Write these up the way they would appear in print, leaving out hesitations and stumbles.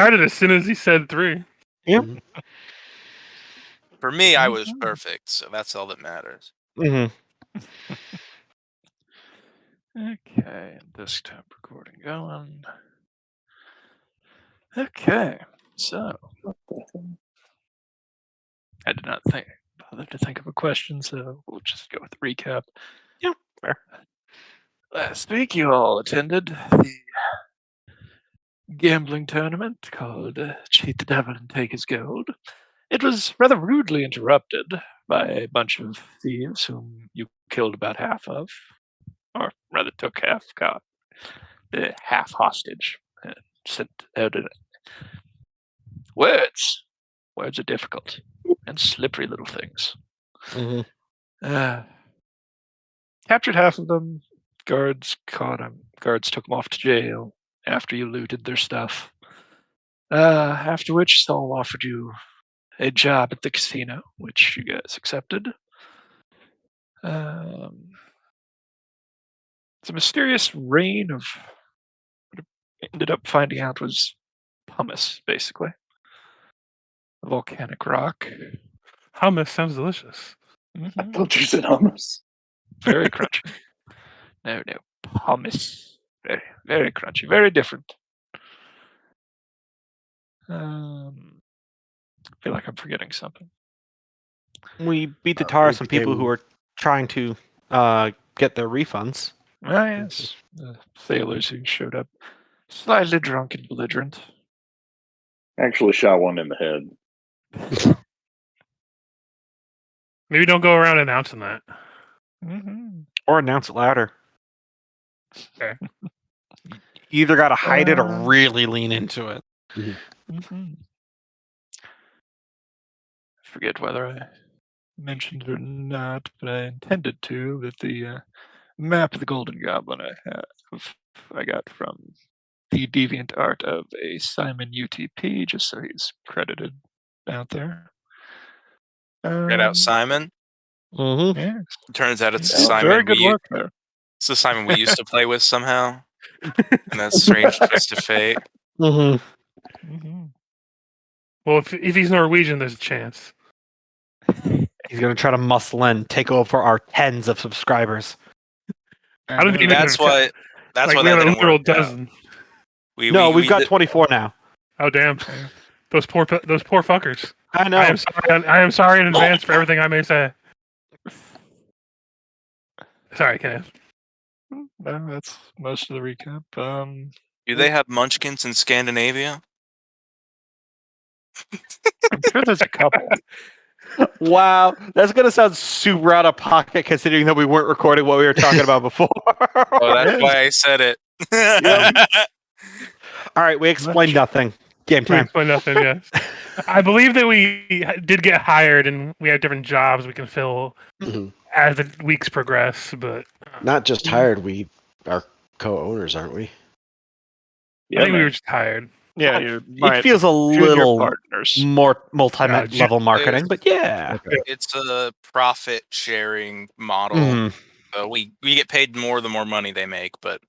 Started as soon as he said 3. Yep. For me, I was perfect, so that's all that matters. Okay, desktop recording going. Okay, so I did not bother to think of a question, so we'll just go with the recap. Yeah, fair. Last week, you all attended the gambling tournament called Cheat the Devil and Take His Gold. It was rather rudely interrupted by a bunch of thieves whom you killed about half of, or rather took half, got half hostage, and sent out words. Words are difficult and slippery little things. Captured half of them. Guards caught them. Guards took them off to jail after you looted their stuff. After which Saul offered you a job at the casino, which you guys accepted. It's a mysterious rain of what I ended up finding out was pumice, basically. A volcanic rock. Hummus sounds delicious. I thought you said hummus. Very crunchy. No, pumice. Very, very crunchy. Very different. I feel like I'm forgetting something. We beat the tar some people who were trying to get their refunds. Ah, yes. The sailors who showed up slightly drunk and belligerent. Actually shot one in the head. Maybe don't go around announcing that. Or announce it louder. Okay. You either got to hide it or really lean into it. I forget whether I mentioned it or not, but I intended to, that the map of the Golden Goblin I got from the deviant art of a Simon UTP, just so he's credited out there. Get out, Simon. Yeah. Turns out it's Yeah, Simon. very good work there. It's the Simon we used to play with somehow. And that strange twist of fate. Well, if he's Norwegian, there's a chance. He's going to try to muscle in, take over our tens of subscribers. I don't think that's why we that have a didn't literal work out. dozen. We've got 24 now. Oh damn! Those poor fuckers. I know. I am sorry in advance for everything I may say. Sorry, Kenneth. That's most of the recap. Do they have munchkins in Scandinavia? I'm sure there's a couple. Wow, that's going to sound super out of pocket considering that we weren't recording what we were talking about before. Oh, that's why I said it. All right, we explained nothing. Game time. We explained nothing, yes. I believe that we did get hired and we have different jobs we can fill as the weeks progress, but... Not just hired, we are co-owners, aren't we? I think we were just hired. Yeah, it feels a little more multi-level marketing, but yeah. It's a profit-sharing model. So we get paid more the more money they make, but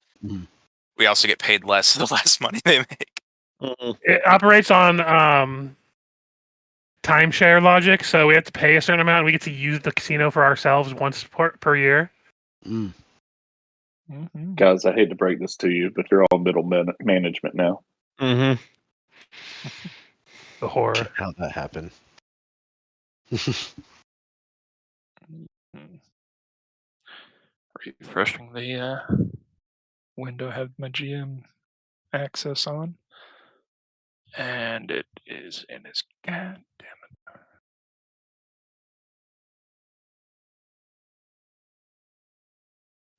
we also get paid less the less money they make. It operates on timeshare logic, so we have to pay a certain amount and we get to use the casino for ourselves once per year. Guys, I hate to break this to you, but you're all middle management now. The horror. How'd that happen? Refreshing the window, have my GM access on, and it is in his goddamn it.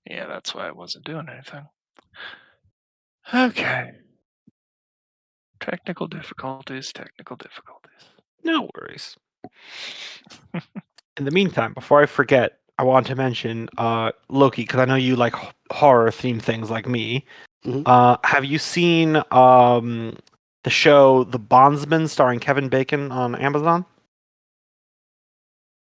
Yeah, that's why I wasn't doing anything. Okay. Technical difficulties. No worries. In the meantime, before I forget, I want to mention Loki, because I know you like horror-themed things like me. Have you seen the show The Bondsman starring Kevin Bacon on Amazon?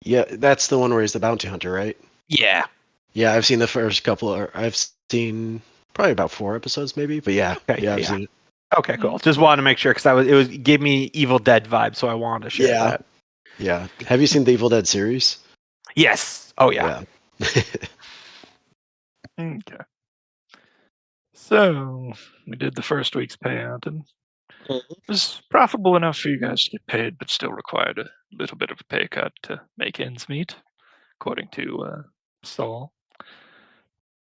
Yeah, that's the one where he's the bounty hunter, right? Yeah. Yeah, I've seen the first couple. I've seen probably about 4 episodes, maybe. But yeah, I've seen it. Okay, cool. Just wanted to make sure because it gave me Evil Dead vibes, so I wanted to share Yeah. that. Yeah. Have you seen the Evil Dead series? Yes. Oh yeah. Okay. So we did the first week's payout, and it was profitable enough for you guys to get paid, but still required a little bit of a pay cut to make ends meet, according to Saul.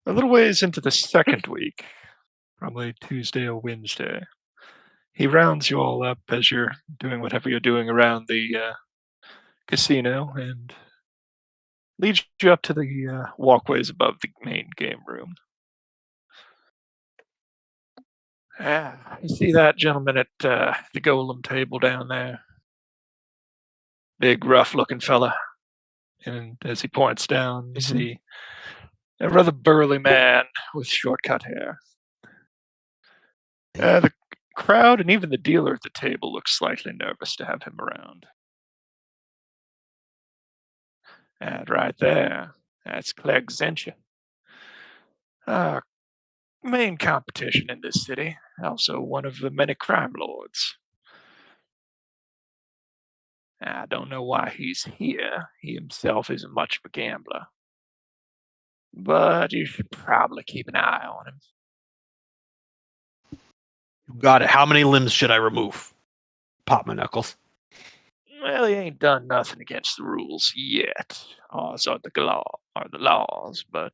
A little ways into the second week, probably Tuesday or Wednesday, he rounds you all up as you're doing whatever you're doing around the casino and leads you up to the walkways above the main game room. You see that gentleman at the golem table down there? Big, rough-looking fella. And as he points down, you see a rather burly man with short-cut hair. The crowd and even the dealer at the table looks slightly nervous to have him around. And right there, that's Clegg Zentia. Main competition in this city, also one of the many crime lords. I don't know why he's here. He himself isn't much of a gambler. But you should probably keep an eye on him. Got it. How many limbs should I remove? Pop my knuckles. Well, he ain't done nothing against the rules yet. Ours are the laws, but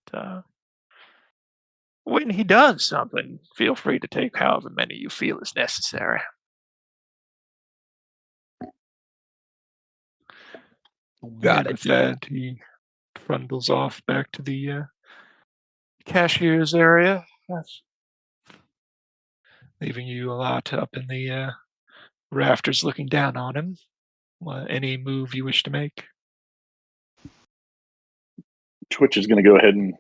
when he does something, feel free to take however many you feel is necessary. Got And it. with that, he trundles off back to the cashier's area, leaving you a lot up in the rafters looking down on him. Any move you wish to make? Twitch is going to go ahead and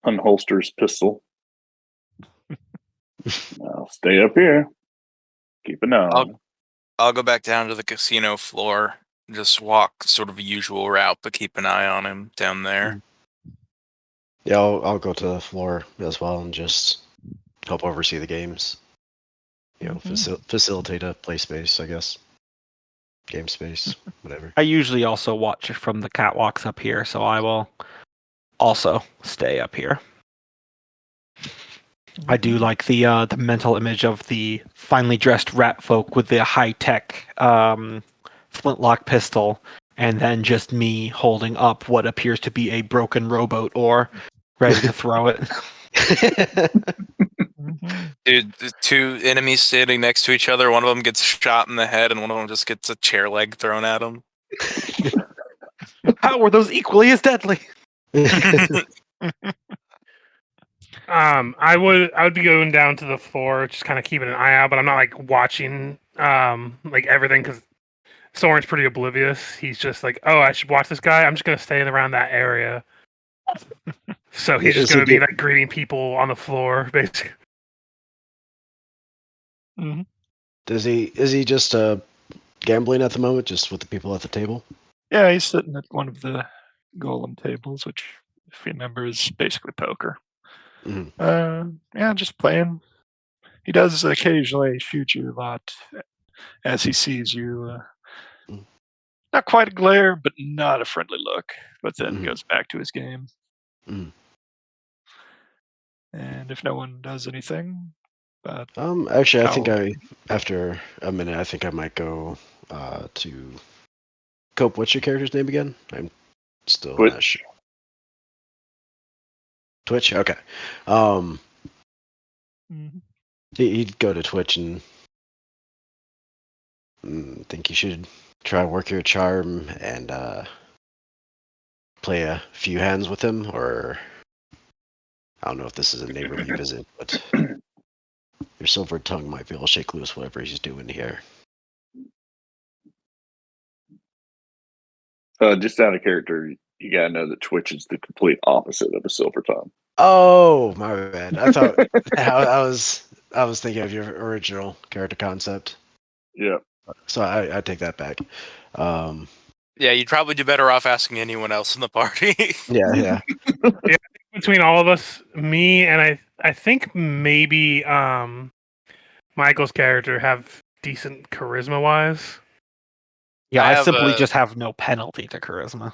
unholster his pistol. I'll stay up here. Keep an eye on him. I'll go back down to the casino floor. Just walk sort of a usual route, but keep an eye on him down there. Yeah, I'll go to the floor as well and just help oversee the games. You know, facilitate a play space, I guess. Game space, whatever. I usually also watch it from the catwalks up here, so I will also stay up here. I do like the mental image of the finely dressed rat folk with the high tech flintlock pistol, and then just me holding up what appears to be a broken rowboat oar, ready to throw it. Dude, the two enemies standing next to each other. One of them gets shot in the head, and one of them just gets a chair leg thrown at him. How were those equally as deadly? I would be going down to the floor, just kind of keeping an eye out, but I'm not like watching like everything because Soren's pretty oblivious. He's just like, oh, I should watch this guy. I'm just gonna stay around that area. So he's just gonna be like greeting people on the floor, basically. Is he just gambling at the moment, just with the people at the table? Yeah, he's sitting at one of the golem tables, which, if you remember, is basically poker. Yeah, just playing. He does occasionally shoot you a lot as he sees you. Not quite a glare, but not a friendly look. But then goes back to his game. And if no one does anything, but actually, I think after a minute, I think I might go to Cope. What's your character's name again? I'm still not sure. Twitch. Okay. He'd go to Twitch and think you should try work your charm and play a few hands with him, or I don't know if this is a neighbor you visit, but your silver tongue might be able to shake loose whatever he's doing here. Just out of character, you gotta know that Twitch is the complete opposite of a silver tongue. Oh, my bad. I thought I was thinking of your original character concept. Yeah. So I take that back. Yeah, you'd probably do better off asking anyone else in the party. Yeah. Between all of us, me and I think maybe Michael's character have decent charisma wise? Yeah, I I have simply a- just have no penalty to charisma.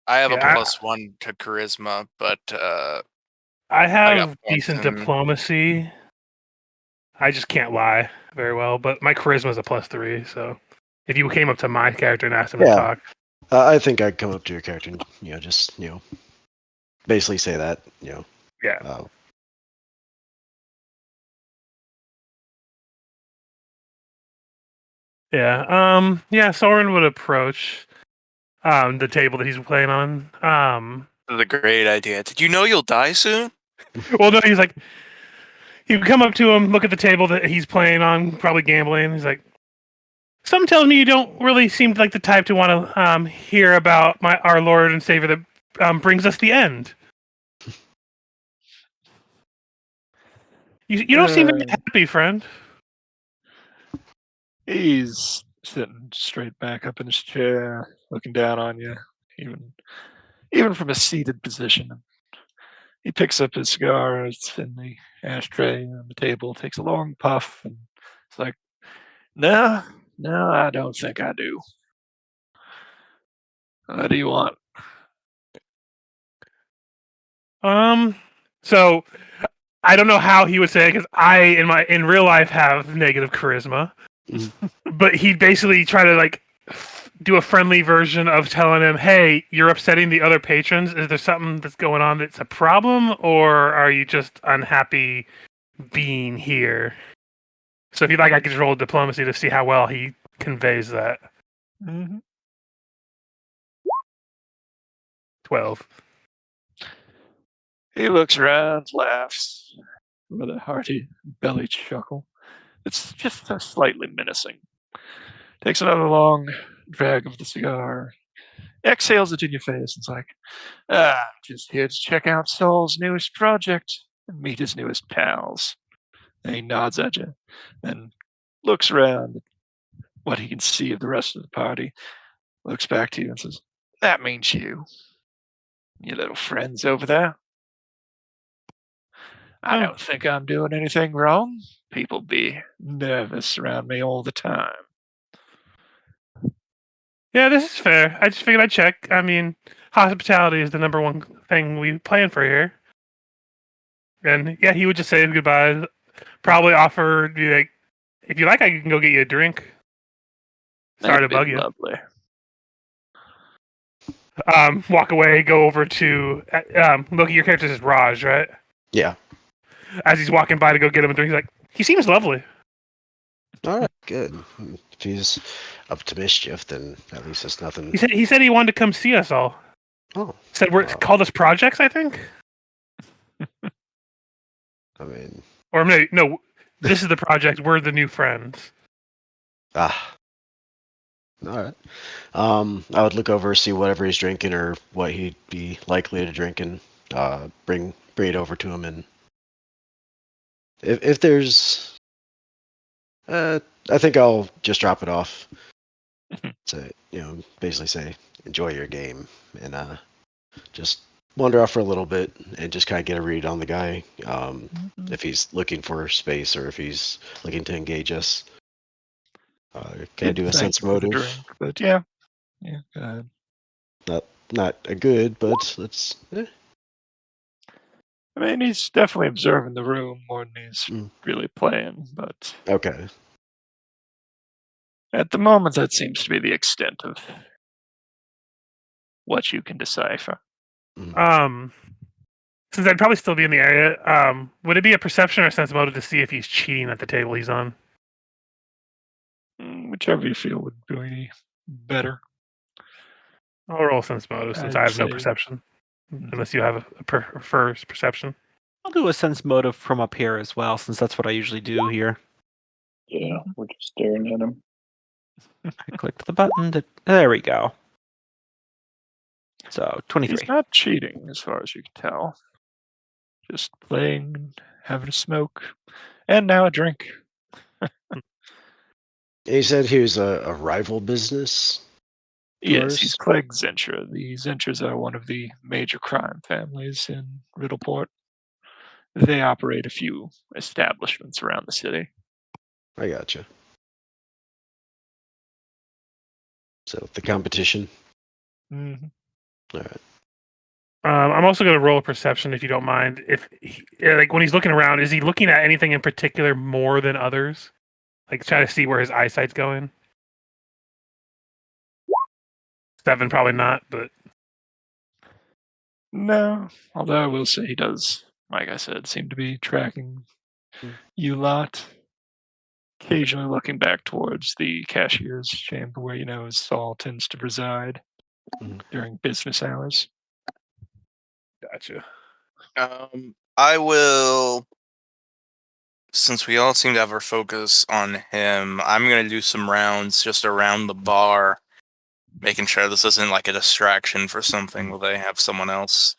I have Yeah, a +1 to charisma, but I I have got decent points in- diplomacy. I just can't lie very well, but my charisma is a +3. So if you came up to my character and asked him to Yeah. talk, I think I'd come up to your character and just basically say that yeah. Yeah. Yeah. Soren would approach the table that he's playing on. This is a great idea. Did you know you'll die soon? Well, no, he's like, you come up to him, look at the table that he's playing on, probably gambling. He's like, something tells me you don't really seem like the type to want to hear about our Lord and Savior that brings us the end. You don't seem very happy, friend. He's sitting straight back up in his chair, looking down on you, even from a seated position. He picks up his cigar. It's in the ashtray on the table. Takes a long puff, and it's like, no, I don't think I do. What do you want? So I don't know how he would say it because I in real life have negative charisma, but he basically try to like do a friendly version of telling him, "Hey, you're upsetting the other patrons. Is there something that's going on that's a problem, or are you just unhappy being here?" So if you'd like, I could roll diplomacy to see how well he conveys that. Mm-hmm. 12. He looks around, laughs with a hearty belly chuckle. It's just so slightly menacing. Takes another long drag of the cigar, exhales it in your face. It's like, just here to check out Saul's newest project and meet his newest pals. And he nods at you, then looks around at what he can see of the rest of the party, looks back to you and says, that means you. You little friends over there. I don't think I'm doing anything wrong. People be nervous around me all the time. Yeah, this is fair. I just figured I'd check. I mean, hospitality is the number one thing we plan for here. And yeah, he would just say goodbye. Probably offer, be like, if you like, I can go get you a drink. Sorry to That'd be bug you. lovely. Walk away, go over to Loki. Your character is Raj, right? Yeah. As he's walking by to go get him a drink, he's like, he seems lovely. All right, good. If he's up to mischief, then at least it's nothing. He said he wanted to come see us all. Oh, Said we're called us projects, I think. I mean, Or no, this is the project. We're the new friends. all right. I would look over, see whatever he's drinking or what he'd be likely to drink, and bring it over to him. And if there's, I think I'll just drop it off. To basically say, enjoy your game, and just wander off for a little bit and just kind of get a read on the guy. If he's looking for space or if he's looking to engage us. Can I do a sense motive? Drink, but yeah, go ahead. Not a good, but let's. I mean, he's definitely observing the room more than he's really playing, but Okay. at the moment, that seems to be the extent of what you can decipher. Since I'd probably still be in the area, would it be a perception or a sense motive to see if he's cheating at the table he's on? Whichever you feel would be better. I'll roll sense motive since I have no perception, unless you have a first perception. I'll do a sense motive from up here as well, since that's what I usually do here. Yeah, we're just staring at him. I clicked the button. There we go. So 23. He's not cheating, as far as you can tell. Just playing, having a smoke, and now a drink. He said he was a rival business. Yes, he's Clegg Zentra. The Zentras are one of the major crime families in Riddleport. They operate a few establishments around the city. I gotcha. So the competition. Mhm. All right. I'm also going to roll a perception if you don't mind. If like when he's looking around, is he looking at anything in particular more than others? Like try to see where his eyesight's going. 7, probably not, but No, although I will say he does, like I said, seem to be tracking Hmm. you lot. Occasionally looking back towards the cashier's chamber where Saul tends to reside Mhm. during business hours. gotcha. I will. Since we all seem to have our focus on him, I'm gonna do some rounds just around the bar, making sure this isn't like a distraction for something where they have someone else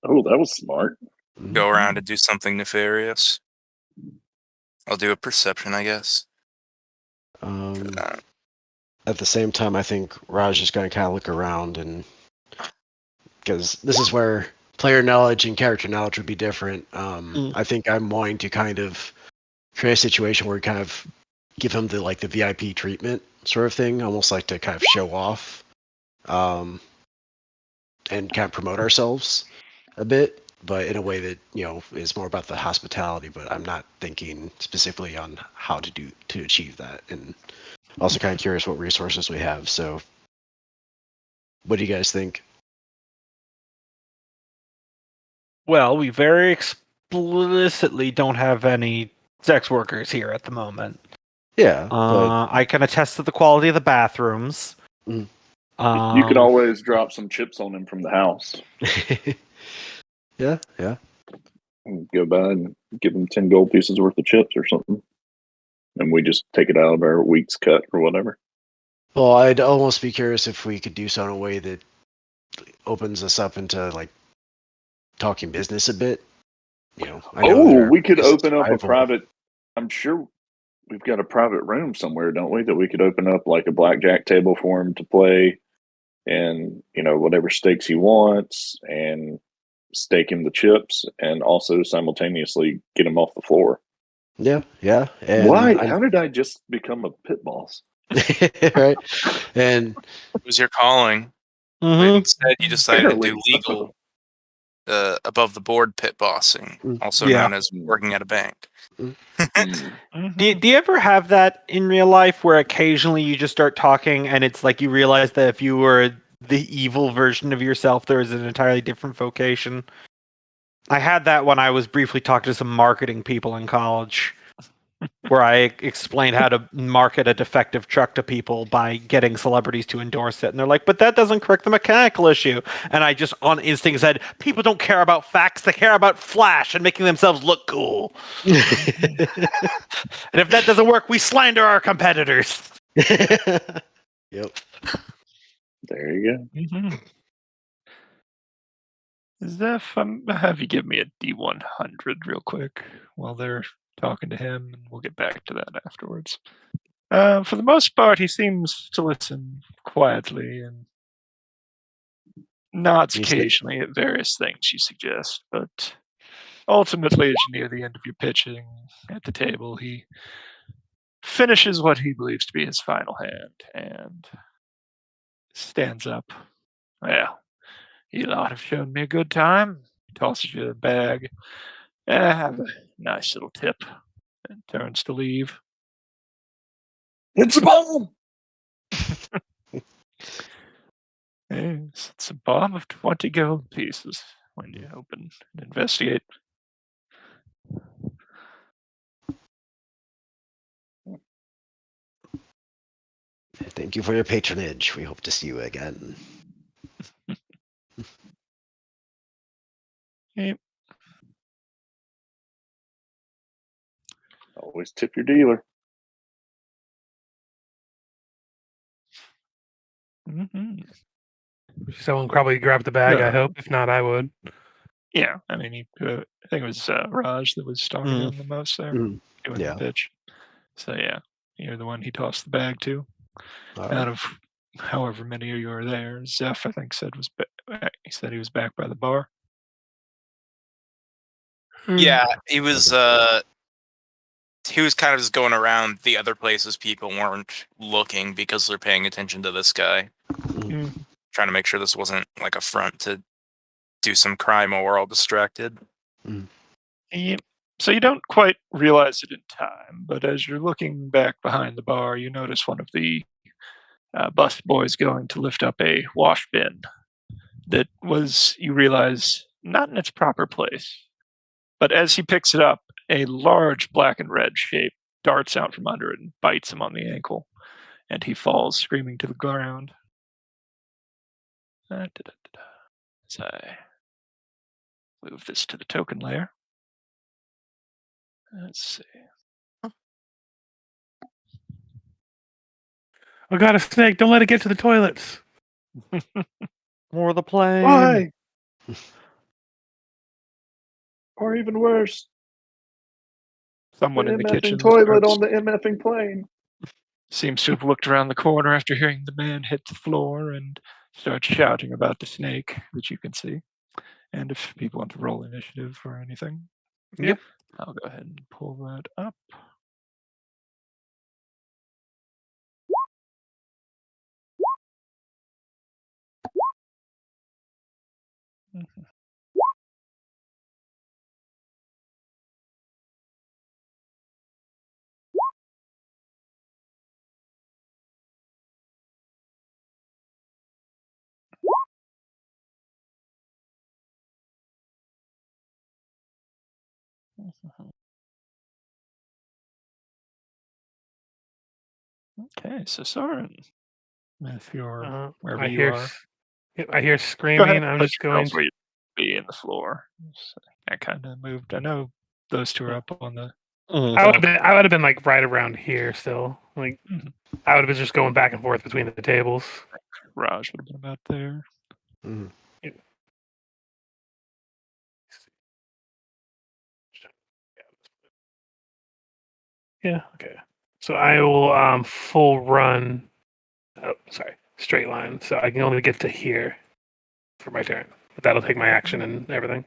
Oh, that was smart. go around and do something nefarious. I'll do a perception, I guess. For that. At the same time, I think Raj is going to kind of look around, and because this is where player knowledge and character knowledge would be different. I think I'm wanting to kind of create a situation where we kind of give him the VIP treatment sort of thing, almost like to kind of show off, and kind of promote ourselves a bit, but in a way that is more about the hospitality. But I'm not thinking specifically on how to achieve that, and also kind of curious what resources we have. So, what do you guys think? Well, we very explicitly don't have any sex workers here at the moment. Yeah, but I can attest to the quality of the bathrooms. Mm. You could always drop some chips on him from the house. yeah. And go by and give him 10 gold pieces worth of chips or something. And we just take it out of our week's cut or whatever. Well, I'd almost be curious if we could do so in a way that opens us up into like talking business a bit. I know that We could this is open up a rival. private. I'm sure we've got a private room somewhere, don't we? That we could open up like a blackjack table for him to play, and whatever stakes he wants, and stake him the chips, and also simultaneously get him off the floor. Yeah. And Why? How did I just become a pit boss? right. And It was your calling. But Mhm. instead, you decided to do Apparently. legal, above the board pit bossing, also Yeah. known as working at a bank. Do you ever have that in real life where occasionally you just start talking and it's like you realize that if you were the evil version of yourself, there is an entirely different vocation? I had that when I was briefly talking to some marketing people in college, where I explained how to market a defective truck to people by getting celebrities to endorse it. And they're like, but that doesn't correct the mechanical issue. And I just on instinct said, people don't care about facts, they care about flash and making themselves look cool. And if that doesn't work, we slander our competitors. yep. There you go. Zeph, have you give me a D100 real quick while they're talking to him, and we'll get back to that afterwards. For the most part, he seems to listen quietly and nods You said- occasionally at various things you suggest, but ultimately, as you near the end of your pitching at the table, he finishes what he believes to be his final hand and stands up. Well, you lot have shown me a good time. Tosses you a bag. Have a nice little tip. And turns to leave. It's a bomb! It's a bomb of 20 gold pieces when you open and investigate. Thank you for your patronage. We hope to see you again. Yep. Always tip your dealer. Mm-hmm. Someone probably grabbed the bag. Yeah. I hope. If not, I would. Yeah, I mean, I think it was Raj that was talking to him the most there, doing Yeah. the pitch. So yeah, you're the one he tossed the bag to. Out of however many of you are there, Zeph, I think, said he said he was back by the bar. Yeah, he was he was kind of just going around the other places people weren't looking because they're paying attention to this guy. Trying to make sure this wasn't like a front to do some crime while we're all distracted. So you don't quite realize it in time, but as you're looking back behind the bar, you notice one of the bus boys going to lift up a wash bin that was, you realize, not in its proper place. But as he picks it up, a large black and red shape darts out from under it and bites him on the ankle, and he falls screaming to the ground. As I move this to the token layer. Let's see. Oh god, a snake! Don't let it get to the toilets. More of the plane. Why? Or even worse, Someone the in the MFing kitchen toilet starts- on the MFing plane. seems to have looked around the corner after hearing the man hit the floor and starts shouting about the snake that you can see. And if people want to roll initiative or anything, Yep. I'll go ahead and pull that up. Mhm. Okay, so Soren, if you're wherever I you hear, are, I hear go screaming. ahead. I'm Put just yourself going. where you'd be in the floor. So I kind of moved. I know those two are up on the. I would have been like right around here still. Like Mhm. I would have been just going back and forth between the tables. Raj would have been about there. Yeah. Okay. So I will full run. Oh, sorry, straight line. So I can only get to here for my turn, but that'll take my action and everything.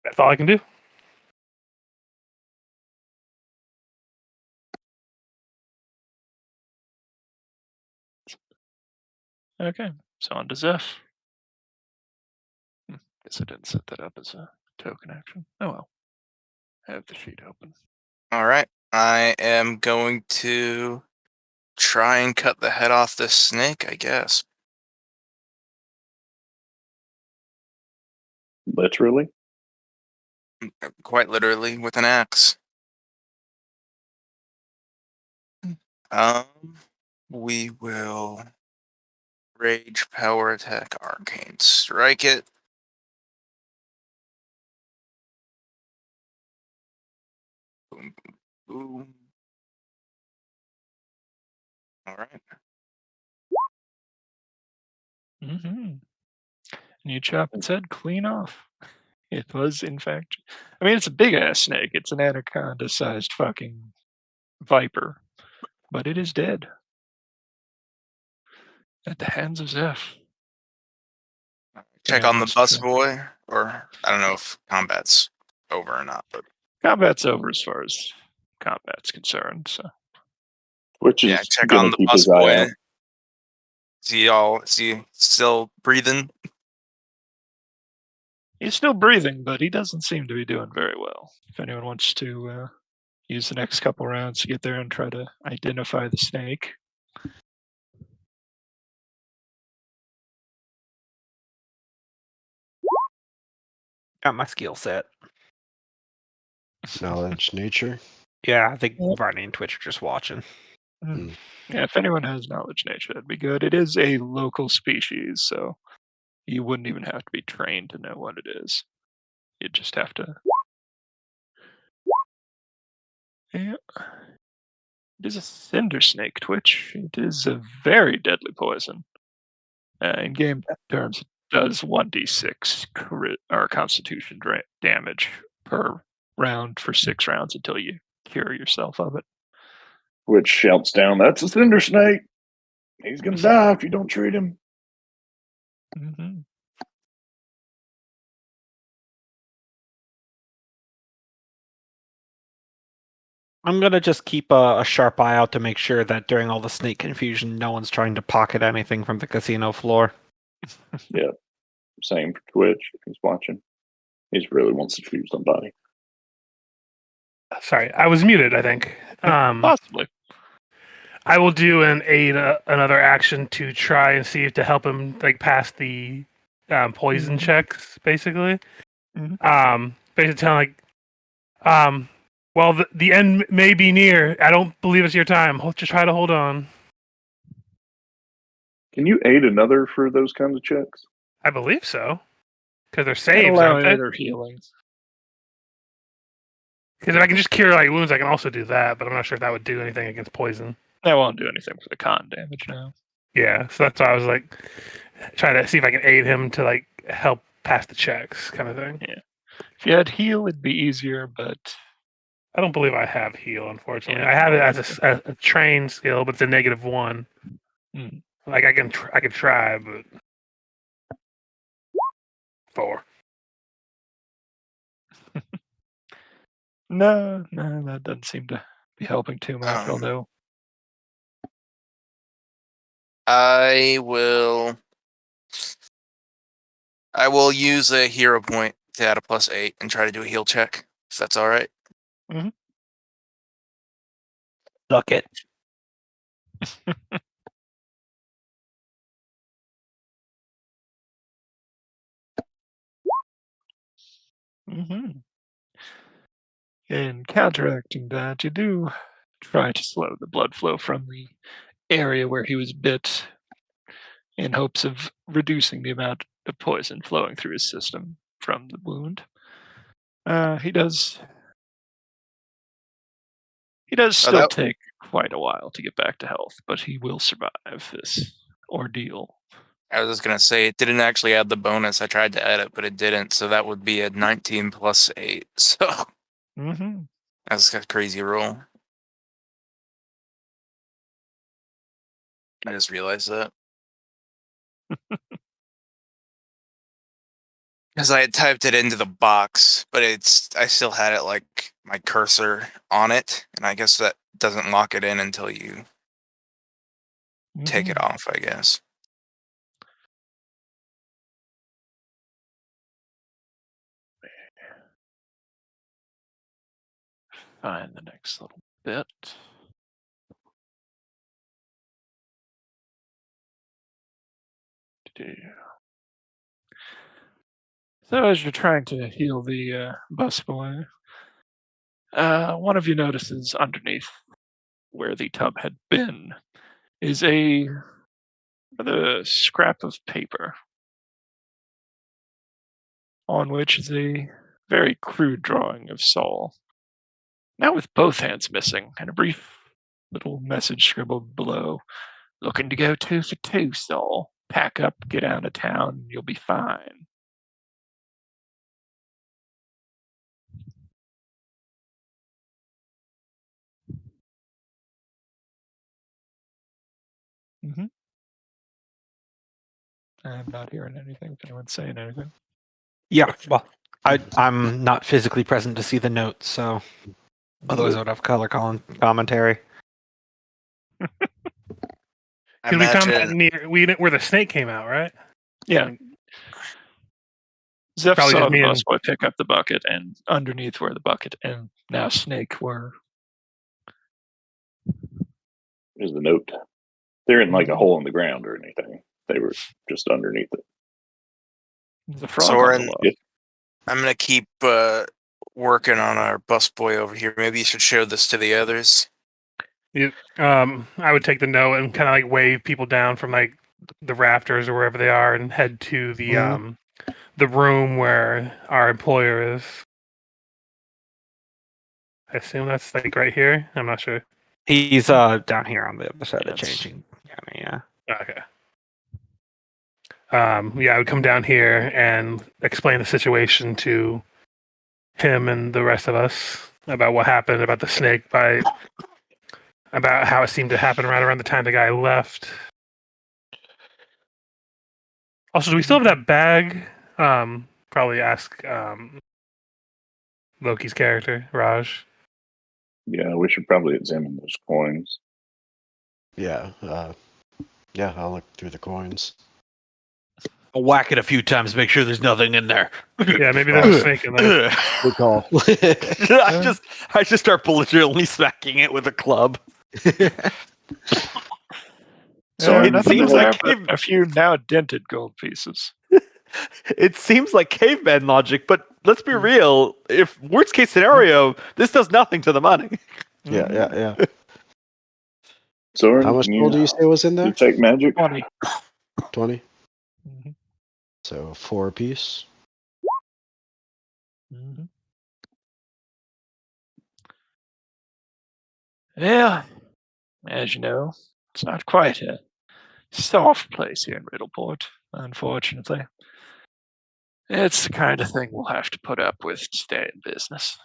That's all I can do. Okay, so on to Zeph. Guess I didn't set that up as a token action. Oh well. I have the sheet open. All right. I am going to try and cut the head off this snake, I guess. Literally? Quite literally with an axe. We will rage power attack arcane strike it. Boom, boom, boom. All right. And you chop its head clean off. It was, in fact, I mean, it's a big ass snake. It's an anaconda sized fucking viper, but it is dead at the hands of Zeph. Check Anyone on the wants to bus try? boy, or I don't know if combat's over or not, but Combat's over as far as combat's concerned. So Which is yeah, check gonna on the keep bus his eye boy. out. Is he still breathing? he's still breathing, but he doesn't seem to be doing very well. If anyone wants to use the next couple rounds to get there and try to identify the snake. Got my skill set. Knowledge, nature. Yeah, I think Yep. Varney and Twitch are just watching. Yeah, if anyone has knowledge nature, that'd be good. It is a local species, so you wouldn't even have to be trained to know what it is. You'd just have to. Yeah. It is a cinder snake, Twitch. It is a very deadly poison. In game terms, it does 1d6 crit or constitution damage per round for 6 rounds until you cure yourself of it. Which shouts down, "That's a cinder snake. He's gonna die if you don't treat him." Mm-hmm. I'm gonna just keep a sharp eye out to make sure that during all the snake confusion, no one's trying to pocket anything from the casino floor. Same for Twitch. If he's watching, he just really wants to shoot somebody. Sorry, I was muted, I think. Possibly. I will do another action to try and see if to help him like pass the poison checks, basically. Basically telling well, the end may be near. I don't believe it's your time. Just try to hold on. Can you aid another for those kinds of checks? I believe so, because they're Can't saves, allow aren't they? either healings. Because if I can just cure like wounds, I can also do that. But I'm not sure if that would do anything against poison. That won't do anything for the con damage now. Yeah, so that's why I was like trying to see if I can aid him to like help pass the checks, kind of thing. Yeah. If you had heal, it'd be easier, but I don't believe I have heal, unfortunately. Yeah, I have it as a trained skill, but it's a -1. Hmm. Like I can try, but 4. no, that doesn't seem to be helping too much. Although I will use a hero point to add a +8 and try to do a heal check, if that's all right. Suck it. And counteracting that, you do try to slow the blood flow from the area where he was bit in hopes of reducing the amount of poison flowing through his system from the wound. He does still take quite a while to get back to health, but he will survive this ordeal. I was just gonna say it didn't actually add the bonus. I tried to add it, but it didn't. So that would be a 19 + 8. So that's a crazy roll. I just realized that. Because I had typed it into the box, but I still had it like my cursor on it, and I guess that doesn't lock it in until you take it off, I guess. Find the next little bit. So as you're trying to heal the busboy, one of you notices underneath where the tub had been is a scrap of paper on which is a very crude drawing of Saul, now with both hands missing, and a brief little message scribbled below. Looking to go 2 for 2, Saul. Pack up, get out of town, you'll be fine. I'm not hearing anything. If anyone's saying anything. Yeah, well, I'm not physically present to see the notes, so otherwise I would have color commentary. Because we found that near where the snake came out, right? Yeah. Zeph Probably saw just the me and- busboy pick up the bucket, and underneath where the bucket and now snake were. Is the note? They're in like a hole in the ground or anything. They were just underneath it. The frog Soren, on the wall. I'm gonna keep working on our busboy over here. Maybe you should show this to the others. I would take the note and kind of like wave people down from like the rafters or wherever they are, and head to the room where our employer is. I assume that's like right here. I'm not sure. He's down here on the other side of the Yes. changing. Yeah. Okay. Yeah, I would come down here and explain the situation to him and the rest of us about what happened, about the snake bite, about how it seemed to happen right around the time the guy left. Also, do we still have that bag? Probably ask Loki's character, Raj. Yeah, we should probably examine those coins. Yeah. Yeah, I'll look through the coins. I'll whack it a few times, make sure there's nothing in there. Yeah, maybe there's a snake in there. Good call. I just start belligerently smacking it with a club. So it nothing seems in like there but a few now dented gold pieces. It seems like caveman logic, but let's be real. If worst case scenario, this does nothing to the money. Yeah. Soren, How much can gold do you say was in you there? take magic? 20. 20. Mhm. So 4 apiece. Mhm. Yeah, as you know, it's not quite a soft place here in Riddleport, unfortunately. It's the kind of thing we'll have to put up with to stay in business.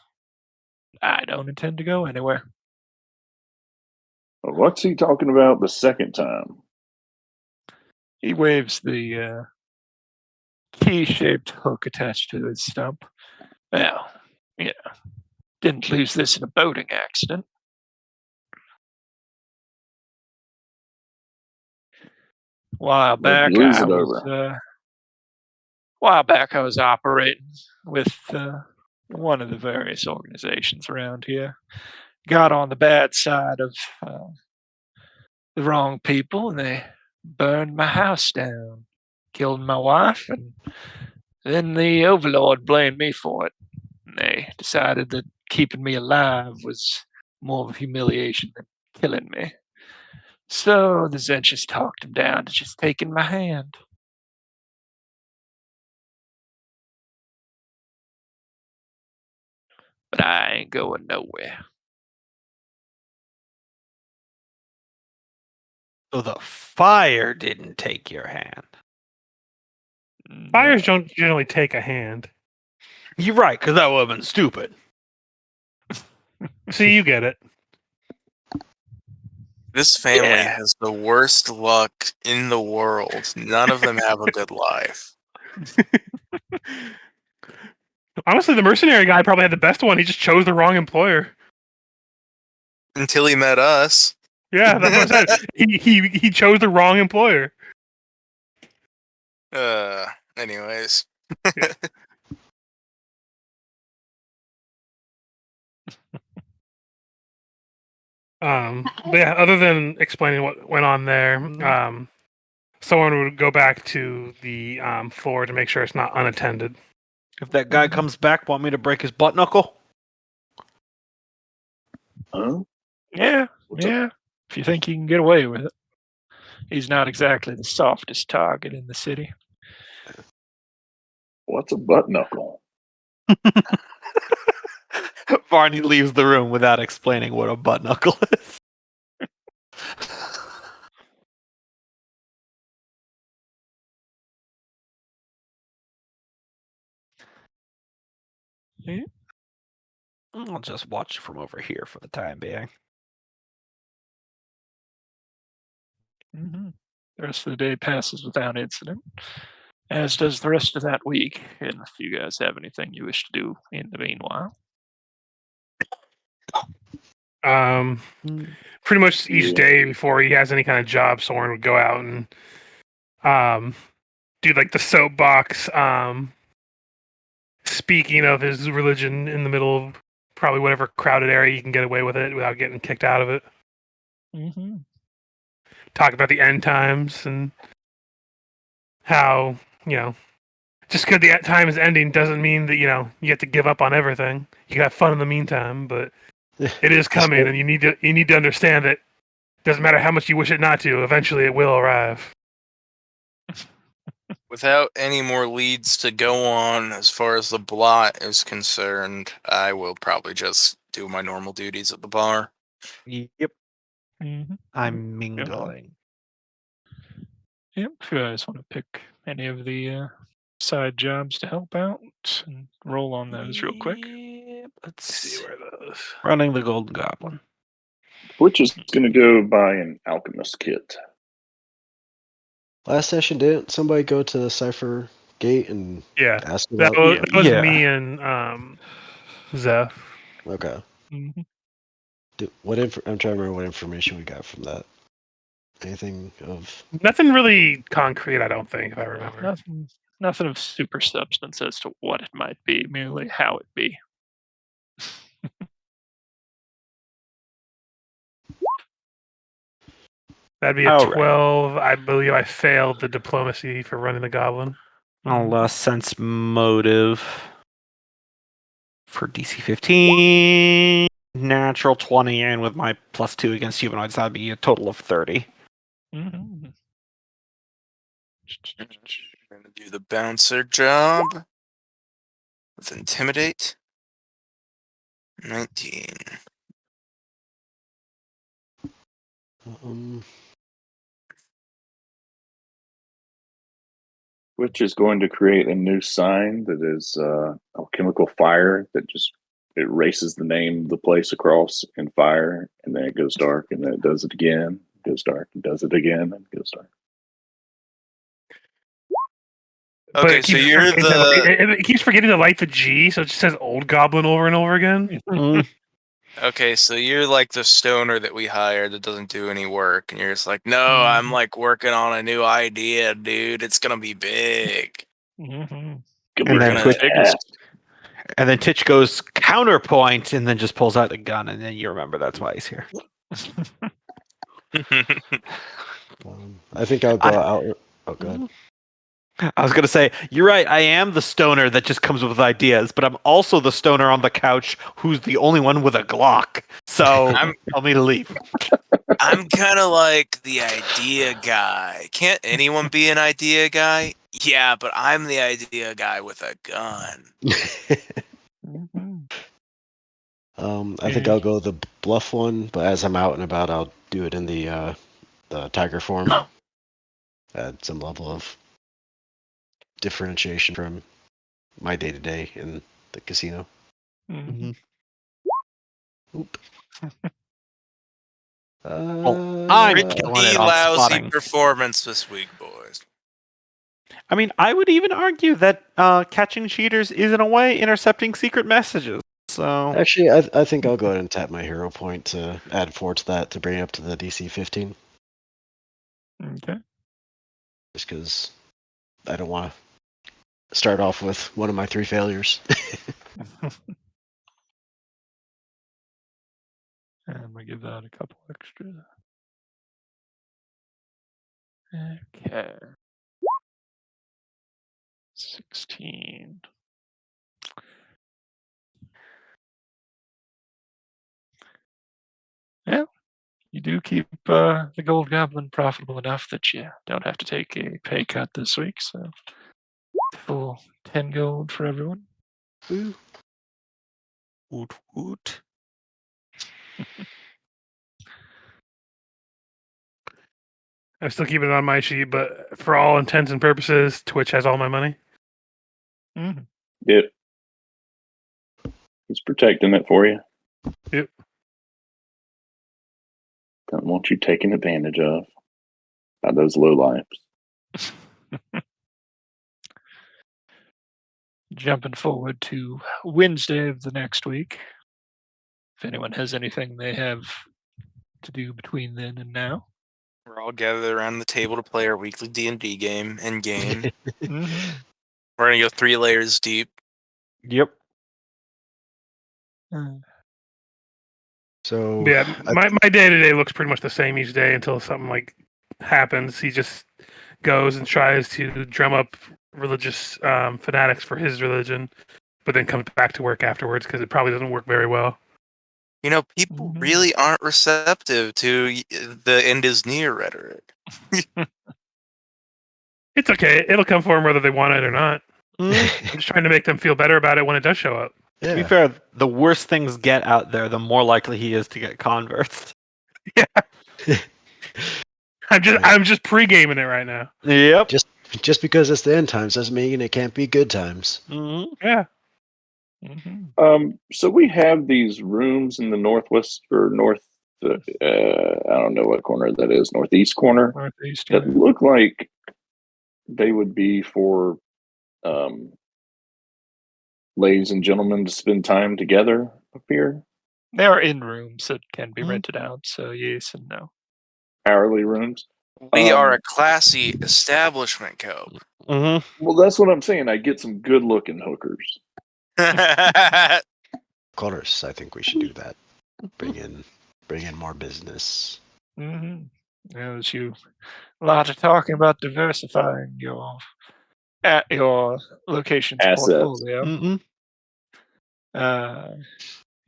I don't intend to go anywhere. What's he talking about the second time? He waves the key-shaped hook attached to his stump. Well, didn't lose this in a boating accident. While What'd back, you lose I it was over? operating with one of the various organizations around here. Got on the bad side of the wrong people, and they burned my house down, killed my wife, and then the overlord blamed me for it. And they decided that keeping me alive was more of a humiliation than killing me. So the Zenches talked him down to just taking my hand. But I ain't going nowhere. So the fire didn't take your hand. Fires don't generally take a hand. You're right, because that would have been stupid. See, you get it. This family Yeah. has the worst luck in the world. None of them have a good life. Honestly, the mercenary guy probably had the best one. He just chose the wrong employer. Until he met us. Yeah, that's what I said. He chose the wrong employer. Anyways. But yeah, other than explaining what went on there, someone would go back to the floor to make sure it's not unattended. If that guy comes back, want me to break his butt knuckle? Huh? Yeah, What's up? yeah. If you think you can get away with it. He's not exactly the softest target in the city. What's a butt knuckle? Barney leaves the room without explaining what a butt knuckle is. Yeah. I'll just watch from over here for the time being. Mm-hmm. The rest of the day passes without incident, as does the rest of that week. And if you guys have anything you wish to do in the meanwhile. Pretty much each Yeah. day before he has any kind of job, Soren would go out and do like the soapbox, speaking of his religion in the middle of probably whatever crowded area you can get away with it without getting kicked out of it. Mm-hmm. Talk about the end times and how, just because the end time is ending doesn't mean that, you have to give up on everything. You can have fun in the meantime, but it is coming, and you need to understand that it doesn't matter how much you wish it not to, eventually it will arrive. Without any more leads to go on as far as the blot is concerned, I will probably just do my normal duties at the bar. Yep. Mm-hmm. I'm mingling. Yep. If you guys want to pick any of the side jobs to help out and roll on those real quick. Yep. Let's See where those. Running the Golden Goblin. Which is going to go buy an alchemist kit. Last session, didn't somebody go to the Cypher Gate and Yeah, ask that about? was Yeah. me and Zeph. Okay. Mm-hmm. I'm trying to remember what information we got from that. Anything of? Nothing really concrete, I don't think, if I remember. Nothing of super substance as to what it might be, merely how it be. That'd be a All right. 12. I believe I failed the diplomacy for running the goblin. I'll sense motive for DC 15. Natural 20, and with my +2 against humanoids, that'd be a total of 30. Mm-hmm. I'm gonna do the bouncer job with intimidate. 19. Which is going to create a new sign that is alchemical fire that just it erases the name of the place across in fire, and then it goes dark, and then it does it again, goes dark, and does it again, and goes dark. But Okay, it so keeps you're forgetting it keeps forgetting to light the G, so it just says old goblin over and over again. okay, so you're like the stoner that we hired that doesn't do any work, and you're just like, no, I'm like working on a new idea, dude. It's gonna be big. Mm-hmm. And then gonna- Twitch, and then Titch goes counterpoint, and then just pulls out a gun, and then you remember that's why he's here. I think I'll go out. Oh, good. I was gonna say, you're right. I am the stoner that just comes with ideas, but I'm also the stoner on the couch who's the only one with a Glock. So tell me to leave. I'm kind of like the idea guy. Can't anyone be an idea guy? Yeah, but I'm the idea guy with a gun. I think I'll go the bluff one, but as I'm out and about, I'll do it in the tiger form. Add some level of differentiation from my day to day in the casino. Mm-hmm. Oop. I'm killing Pretty it on lousy spotting. performance this week, boys. I mean, I would even argue that catching cheaters is in a way intercepting secret messages. So Actually, I think I'll go ahead and tap my hero point to add 4 to that to bring it up to the DC 15. Okay. Just because I don't want to start off with one of my 3 failures. And we give that a couple extra. Okay. 16. Yeah, you do keep the Gold Goblin profitable enough that you don't have to take a pay cut this week. So, full 10 gold for everyone. Woo. woot woot. I'm still keeping it on my sheet, but for all intents and purposes, Twitch has all my money. Mm-hmm. Yep. He's protecting it for you. Yep. Don't want you taken advantage of by those low lives. Jumping forward to Wednesday of the next week. If anyone has anything they have to do between then and now. We're all gathered around the table to play our weekly D&D game and game. Mm-hmm. We're gonna go 3 layers deep. Yep. So Yeah, my day to day looks pretty much the same each day until something like happens. He just goes and tries to drum up religious fanatics for his religion, but then comes back to work afterwards because it probably doesn't work very well. You know, people really aren't receptive to the end is near rhetoric. It's okay. It'll come for him whether they want it or not. I'm just trying to make them feel better about it when it does show up. To be fair, the worse things get out there, the more likely he is to get converts. Yeah. I'm just pre-gaming it right now. Yep. Just because it's the end times doesn't mean it can't be good times. Mm-hmm. Yeah. Mm-hmm. So we have these rooms in the northwest or north. I don't know what corner that is. Northeast corner. Northeast. That look like they would be for ladies and gentlemen to spend time together up here. They are in rooms that can be Mhm. rented out, so yes and no. Hourly rooms. We are a classy establishment, Cope. Mm-hmm. Well, that's what I'm saying. I get some good looking hookers. Connors, I think we should do that. Bring in more business. Mm-hmm. There's you a lot of talking about diversifying your location's Assets. portfolio. Mm-hmm.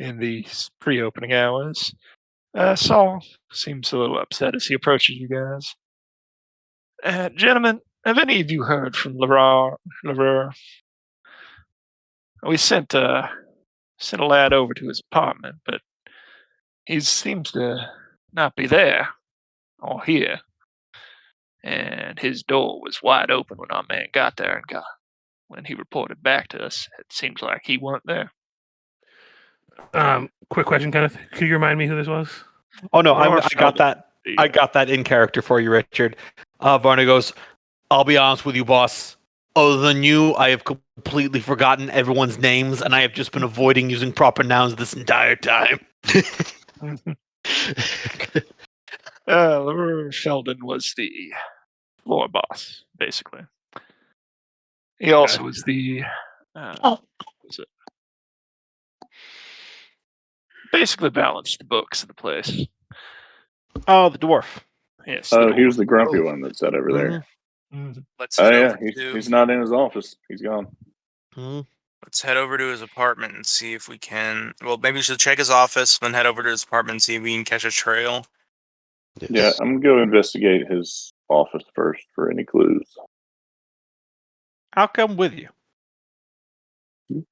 In the pre-opening hours. Saul seems a little upset as he approaches you guys. Gentlemen, have any of you heard from Larue? We sent a lad over to his apartment, but he seems to not be there or here. And his door was wide open when our man got there when he reported back to us. It seems like he wasn't there. Quick question, Kenneth. Could you remind me who this was? Oh no, Laura I got that. Sheldon, I got that in character for you, Richard. Varna goes, I'll be honest with you, boss. Other than you, I have completely forgotten everyone's names, and I have just been avoiding using proper nouns this entire time. Laura Sheldon was the floor boss, basically. He also was the what was it? Basically balanced the books of the place. Oh, the dwarf. Yes. Oh, he was the grumpy one that sat over there. Mhm. Let's Oh head yeah, over he's not in his office. He's gone. Mm-hmm. Let's head over to his apartment and see if we can. Well, maybe we should check his office, then head over to his apartment and see if we can catch a trail. Yes. Yeah, I'm gonna go investigate his office first for any clues. I'll come with you. His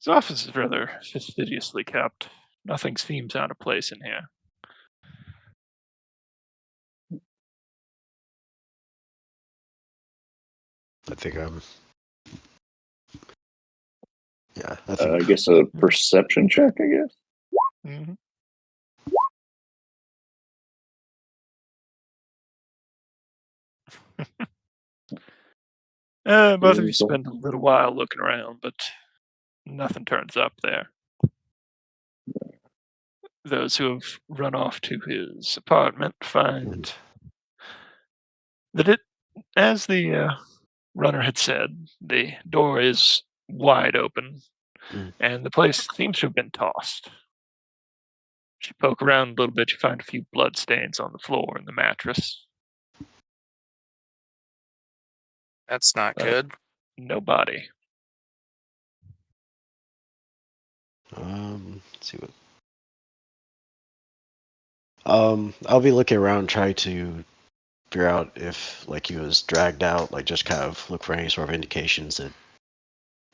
office is rather fastidiously kept. Nothing seems out of place in here. I think I'm. Yeah, I think. I guess a perception check. I guess. Mm-hmm. Both of you spend a little while looking around, but nothing turns up there. Those who have run off to his apartment find that as the runner had said, the door is wide open, and the place seems to have been tossed. If you poke around a little bit, you find a few blood stains on the floor and the mattress. That's not good. No body. Let's see what. I'll be looking around, try to figure out if like he was dragged out, like just kind of look for any sort of indications that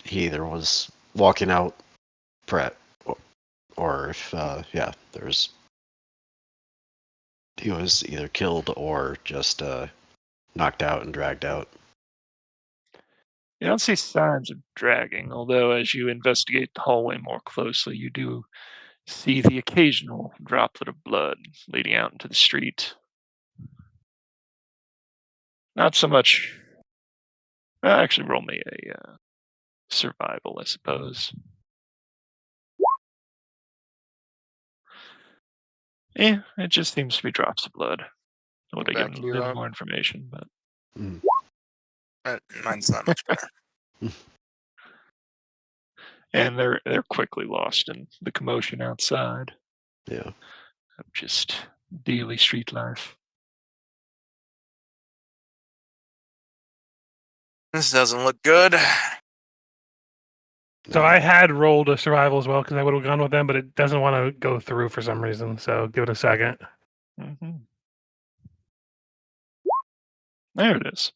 he either was walking out, or if there's he was either killed or just knocked out and dragged out. You don't see signs of dragging, although as you investigate the hallway more closely, you do see the occasional droplet of blood leading out into the street. Not so much. Well, actually, roll me a survival, I suppose. Yeah, it just seems to be drops of blood. I would have given a little more information, but Mine's not much better. and they're quickly lost in the commotion outside. Yeah. Of just daily street life. This doesn't look good. So I had rolled a survival as well because I would have gone with them, but it doesn't want to go through for some reason. So give it a second. Mm-hmm. There it is.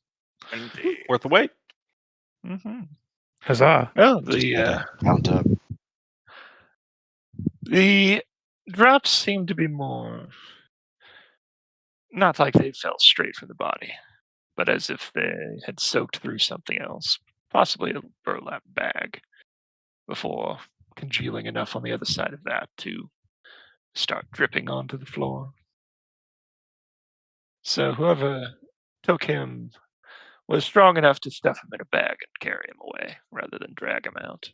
Indeed. Worth the wait. Mm-hmm. Huzzah! Well, Just gotta count up. the drops seem to be more not like they fell straight from the body, but as if they had soaked through something else, possibly a burlap bag, before congealing enough on the other side of that to start dripping onto the floor. So whoever took him was strong enough to stuff him in a bag and carry him away rather than drag him out.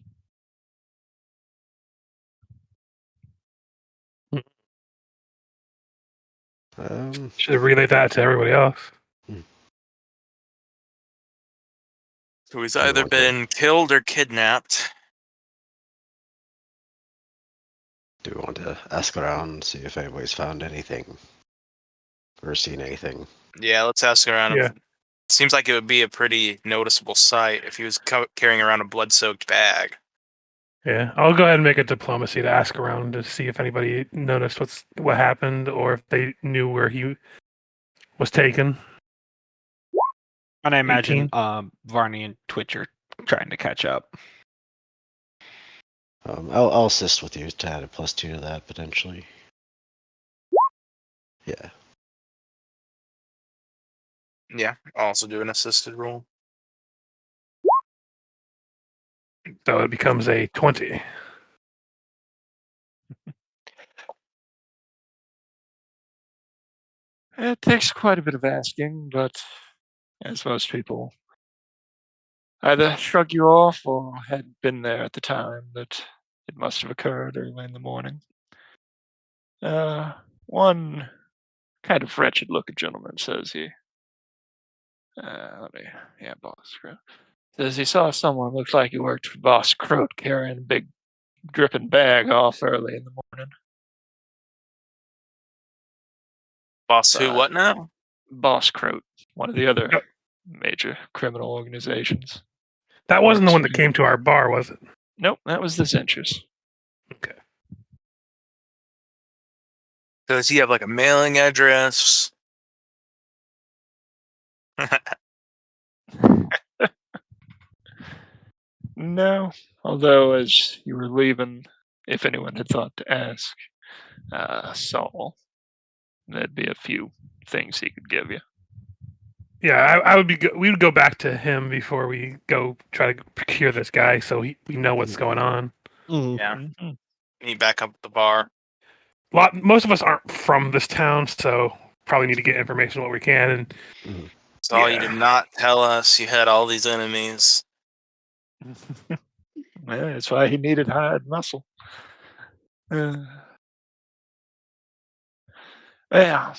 Should have relayed that to everybody else. So he's Do you either want to- been killed or kidnapped. Do we want to ask around and see if anybody's found anything or seen anything? Yeah, let's ask around. Yeah. Seems like it would be a pretty noticeable sight if he was carrying around a blood-soaked bag. Yeah, I'll go ahead and make a diplomacy to ask around to see if anybody noticed what happened or if they knew where he was taken. And I imagine 18. Varney and Twitch are trying to catch up. I'll assist with you to add a +2 to that potentially. Yeah. Yeah, I'll also do an assisted roll. So it becomes a 20. It takes quite a bit of asking, but as most people either shrug you off or had been there at the time that it must have occurred early in the morning. One kind of wretched looking gentleman says Boss Croat. Says he saw someone looked like he worked for Boss Croat carrying a big dripping bag off early in the morning. Boss who, But- what now? Boss Croat, one of the other Yep. major criminal organizations. That wasn't the one that Works. came to our bar, was it? Nope, that was the Zenchus. Okay. Does he have like a mailing address? No, although as you were leaving, if anyone had thought to ask Saul, there'd be a few things he could give you. Yeah, I would be. We would go back to him before we go try to procure this guy, so we know what's going on. Yeah. Mhm. Meet back up at the bar. Most of us aren't from this town, so probably need to get information what we can. And So you Yeah. did not tell us you had all these enemies. Yeah, that's why he needed hide muscle. Yeah,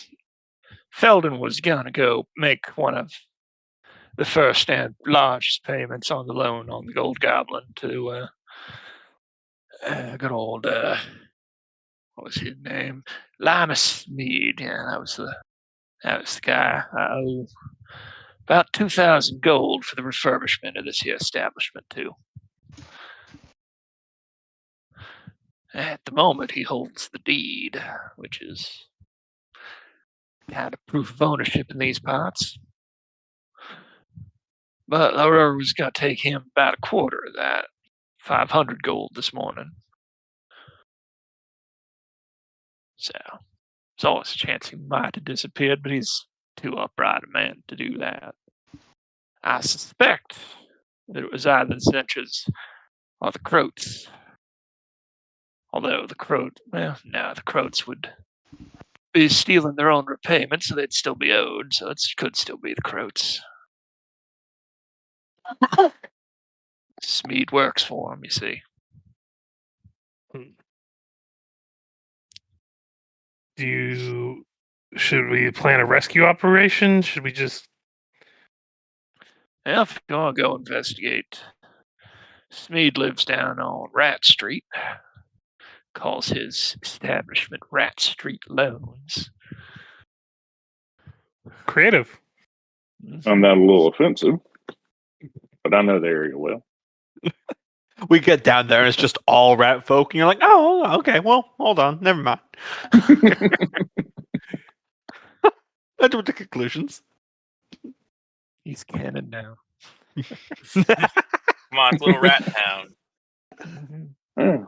Felden was gonna go make one of the first and largest payments on the loan on the Gold Goblin to good old what was his name? Limus Mead. Yeah, that was the guy. I owe about 2,000 gold for the refurbishment of this here establishment too. At the moment, he holds the deed, which is kind of proof of ownership in these parts. But Laura was going to take him about a quarter of that, 500 gold this morning. So, there's always a chance he might have disappeared, but he's too upright a man to do that. I suspect that it was either the Zenchas or the Croats. Although the Croats would be stealing their own repayment, so they'd still be owed, so it could still be the Croats. Smeed works for him, you see. Should we plan a rescue operation? Should we just? Well, if you want to go investigate, Smeed lives down on Rat Street. Calls his establishment Rat Street Loans. Creative. I'm not a little offensive, but I know the area well. We get down there and it's just all rat folk, and you're like, oh, okay, well, hold on, never mind. I drew the conclusions. He's canon now. Come on, it's a little rat town. Oh.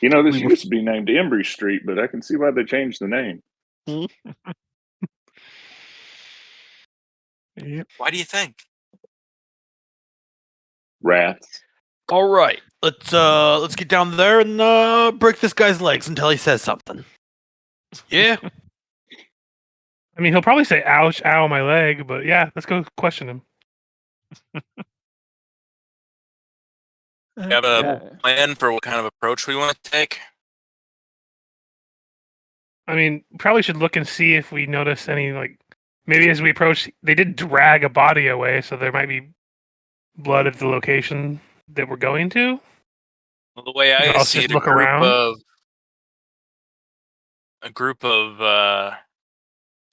You know, this We were- used to be named Embry Street, but I can see why they changed the name. Yep. Why do you think? Rats. All right, let's get down there and break this guy's legs until he says something. Yeah. I mean, he'll probably say "ouch, ow, my leg," but yeah, let's go question him. You have a plan for what kind of approach we want to take? I mean, probably should look and see if we notice any like maybe as we approach. They did drag a body away, so there might be blood at the location that we're going to. Well, the way We I can also see just it, look around. a group of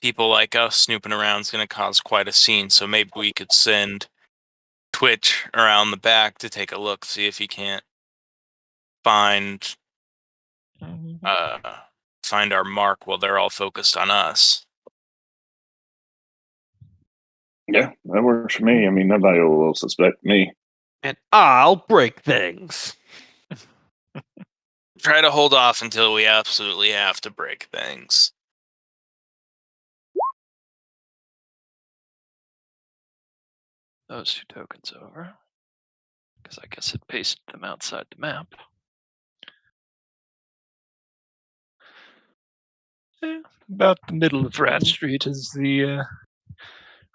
people like us snooping around is going to cause quite a scene. So maybe we could send Twitch around the back to take a look, see if he can't find find our mark while they're all focused on us. Yeah, that works for me. I mean, nobody will suspect me. And I'll break things. Try to hold off until we absolutely have to break things. Those 2 tokens over. Because I guess it pasted them outside the map. Yeah, about the middle of Rat Street is the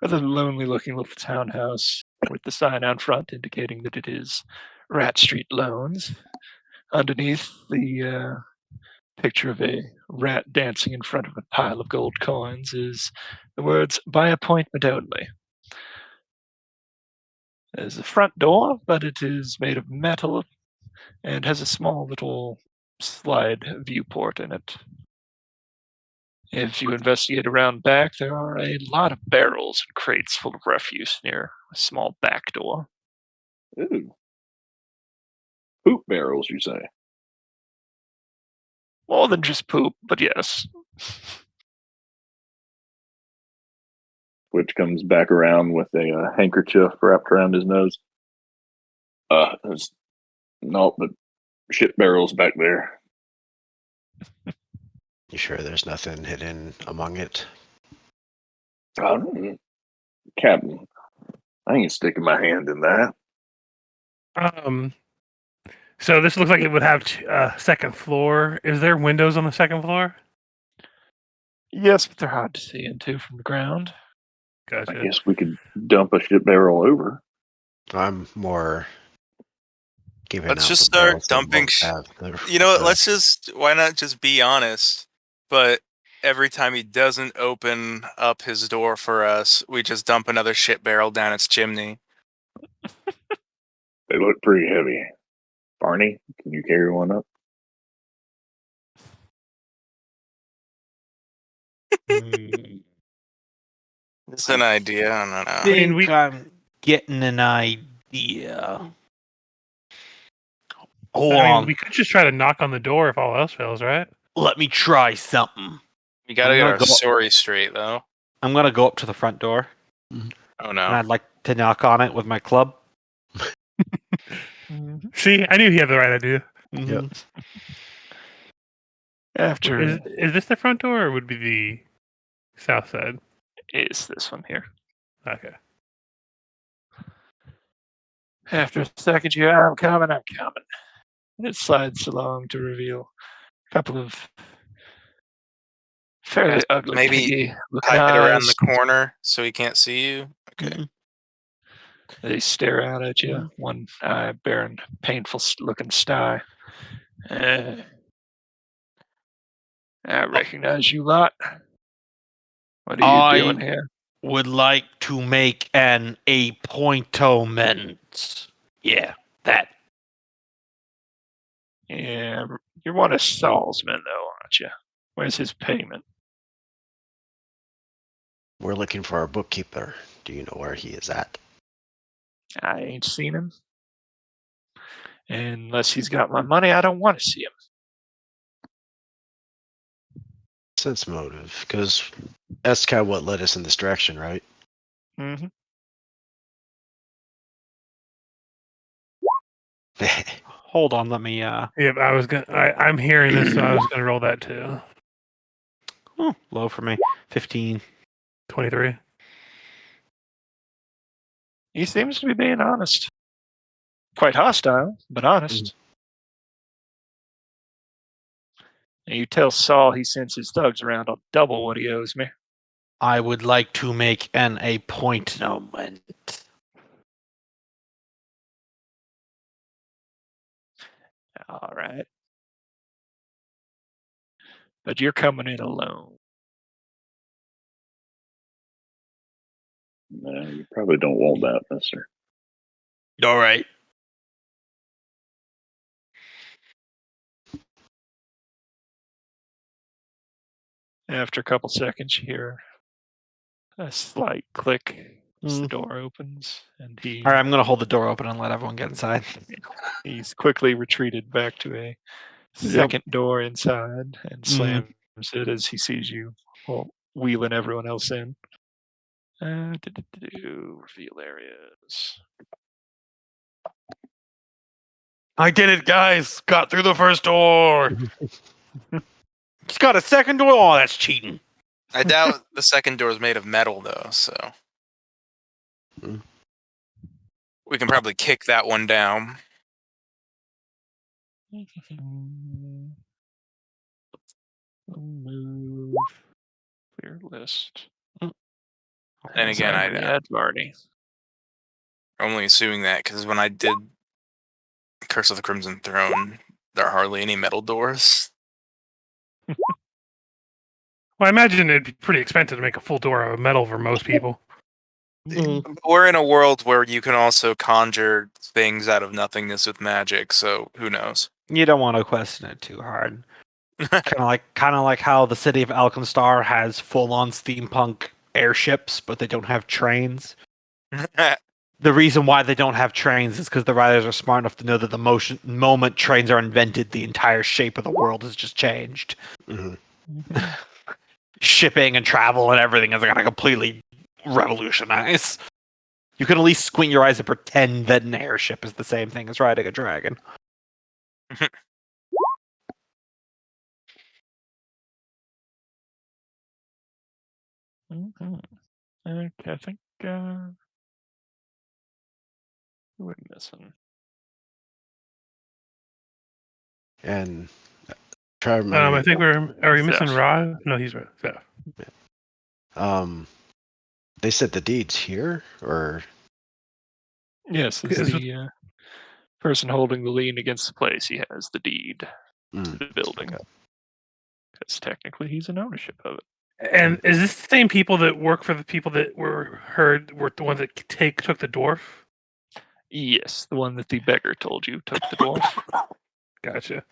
rather lonely-looking little townhouse with the sign out front indicating that it is Rat Street Loans. Underneath the picture of a rat dancing in front of a pile of gold coins is the words "by appointment only." There's a front door, but it is made of metal and has a small little slide viewport in it. If you investigate around back, there are a lot of barrels and crates full of refuse near a small back door. Ooh. Poop barrels, you say? More than just poop, but yes. Which comes back around with a handkerchief wrapped around his nose. There's no, but shit barrels back there. You sure there's nothing hidden among it? Captain, I ain't sticking my hand in that. So this looks like it would have second floor. Is there windows on the second floor? Yes, but they're hard to see into from the ground. Gotcha. I guess we could dump a shit barrel over. I'm more giving Let's out just the start barrels that dumping won't have the You know what? rest. Why not just be honest? But every time he doesn't open up his door for us, we just dump another shit barrel down its chimney. They look pretty heavy. Barney, can you carry one up? It's an idea. I don't know. Think I'm getting an idea. Hold on. we could just try to knock on the door if all else fails, right? Let me try something. We gotta I'm get gonna our go- story straight, though. I'm gonna go up to the front door, Oh and no! I'd like to knock on it with my club. See, I knew he had the right idea. Yep. After Is this the front door or would it be the south side? is this one here. Okay. After a second, I'm coming. And it slides along to reveal a couple of fairly ugly, maybe piggy looking Hide it around eyes. the corner so he can't see you. Okay. Mhm. They stare out at you, one eye bearing painful looking sty. I recognize you lot. What are you doing here? Would like to make an appointment. Yeah, that. Yeah, you're one of Saul's men, though, aren't you? Where's his payment? We're looking for our bookkeeper. Do you know where he is at? I ain't seen him. Unless he's got my money, I don't want to see him. Sense motive, because that's kind of what led us in this direction, right? Mm-hmm. Hold on, let me. Yeah, I'm hearing this, so I was gonna roll that too. Oh, low for me. 15. 23. He seems to be being honest. Quite hostile, but honest. And you tell Saul he sends his thugs around, I'll double what he owes me. I would like to make an appointment. All right. but you're coming in alone. No, you probably don't want that, mister. All right. After a couple seconds, you hear a slight click as the Mm. door opens, and All right, I'm gonna hold the door open and let everyone get inside. he's quickly retreated back to a second door inside and slams it as he sees you wheeling everyone else in. Reveal areas. I did it, guys! Got through the first door. Just got a second door. Oh, that's cheating. I doubt the second door is made of metal, though, so Hmm. we can probably kick that one down. Move. Clear list. And again, I add Varney. only assuming that because when I did Curse of the Crimson Throne, there are hardly any metal doors. Well, I imagine it'd be pretty expensive to make a full door out of metal for most people. We're in a world where you can also conjure things out of nothingness with magic, so who knows? You don't want to question it too hard. kind of like how the city of Alkenstar has full-on steampunk airships, but they don't have trains. The reason why they don't have trains is because the writers are smart enough to know that the moment trains are invented, the entire shape of the world has just changed. Hmm. Shipping and travel and everything is going to completely revolutionize. You can at least squint your eyes and pretend that an airship is the same thing as riding a dragon. Okay, I think who are we missing? And try to remember. I think are we missing Zeph. Rod? No, he's right. Zeph. They said the deed's here, or Yes, it's Is the person holding the lien against the place. He has the deed to Mm, the building. okay. Because technically he's in ownership of it. And is this the same people that work for the people that were the ones that took the dwarf? Yes, the one that the beggar told you took the dwarf. Gotcha.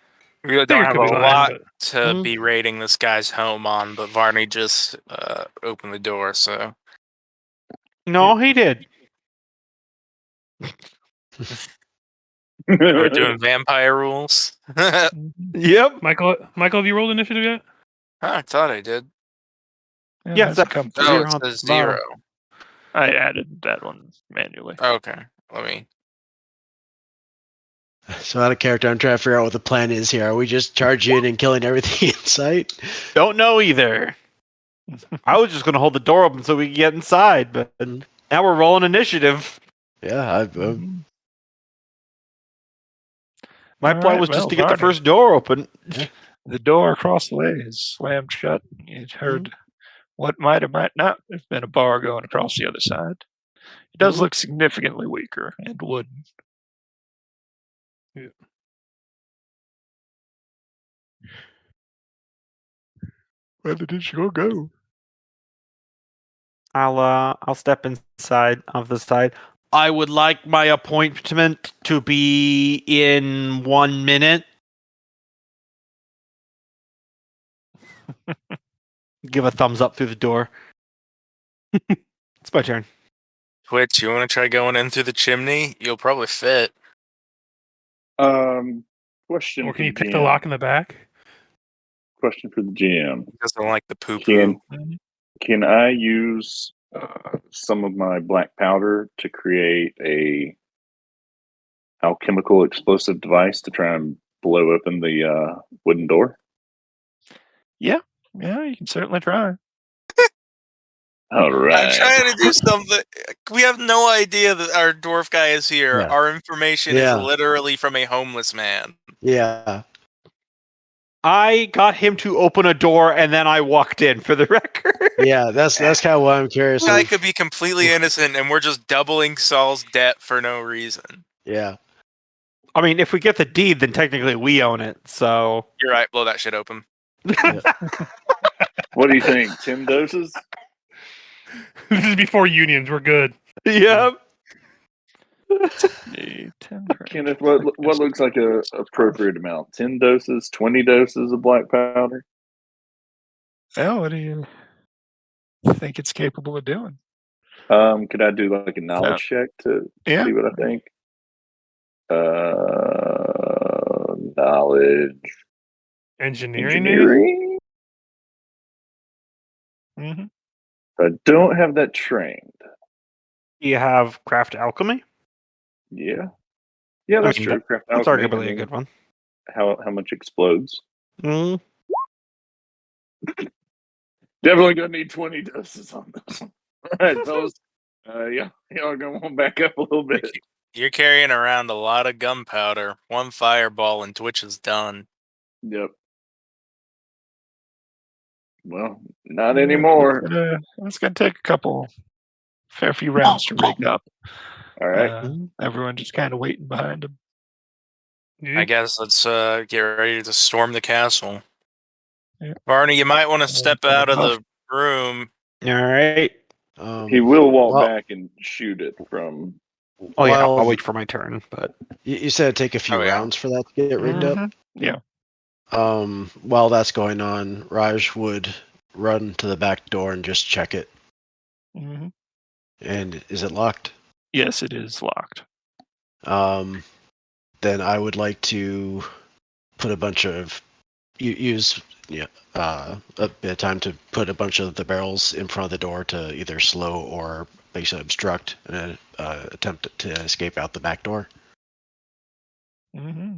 We don't Figured have could a be lying, lot but- to be raiding this guy's home on, but Varney just opened the door, so No, he did. we're doing vampire rules. Yep. Michael, have you rolled initiative yet? I thought I did. Yeah, Yeah, it hasn't Zeph. come through. Oh, Zero it on says the bottom. 0. I added that one manually. Okay, let me. So out of character, I'm trying to figure out what the plan is here. Are we just charging in and killing everything in sight? Don't know either. I was just going to hold the door open so we could get inside, but now we're rolling initiative. Yeah, My All plan right, was just well, to get the Varney. first door open. The door across the way is slammed shut. You heard what might or might not have been a bar going across the other side. It does look significantly weaker and wooden. Where did you go? I'll step inside of the side. I would like my appointment to be in 1 minute. Give a thumbs up through the door. It's my turn. Twitch, you want to try going in through the chimney? You'll probably fit. Question. Or for can you the pick the GM. lock in the back? Question for the GM. He doesn't like the poo poo. Can I use some of my black powder to create a alchemical explosive device to try and blow open the wooden door? Yeah, you can certainly try. All right. I'm trying to do something. We have no idea that our dwarf guy is here. Yeah. Our information Yeah. is literally from a homeless man. yeah. I got him to open a door and then I walked in for the record. Yeah, that's kind of what I'm curious. This guy Of. could be completely innocent, and we're just doubling Saul's debt for no reason. Yeah. I mean, if we get the deed, then technically we own it. So You're right. Blow that shit open. What do you think? 10 doses? This is before unions. We're good. Yep. The 10 Kenneth, what looks like a appropriate amount? 10 doses, 20 doses of black powder? Well, what do you think it's capable of doing? Could I do like a knowledge check to Yeah. see what I think? Knowledge. Engineering. Mm-hmm. I don't have that trained. You have craft alchemy. Yeah. Yeah, that's mean, true. Craft That's alchemy, arguably a good one. How much explodes? Mm. Definitely gonna need 20 doses on this one. All right, fellas. Yeah, y'all gonna want to back up a little bit. You're carrying around a lot of gunpowder. One fireball and Twitch is done. Yep. Well, not anymore. It's gonna take a fair few rounds to rig up. All right. Everyone just kind of waiting behind him. I guess let's get ready to storm the castle. Yeah. Barney, you might want to step out of the room. All right. He will walk back and shoot it from. Oh yeah, I'll wait for my turn. But you said it'd take a few rounds for that to get rigged up. Yeah. While that's going on, Raj would run to the back door and just check it. Mm-hmm. And is it locked? Yes, it is locked. Then I would like to put a bunch of use a bit of time to put a bunch of the barrels in front of the door to either slow or basically obstruct an attempt to escape out the back door. Mm-hmm.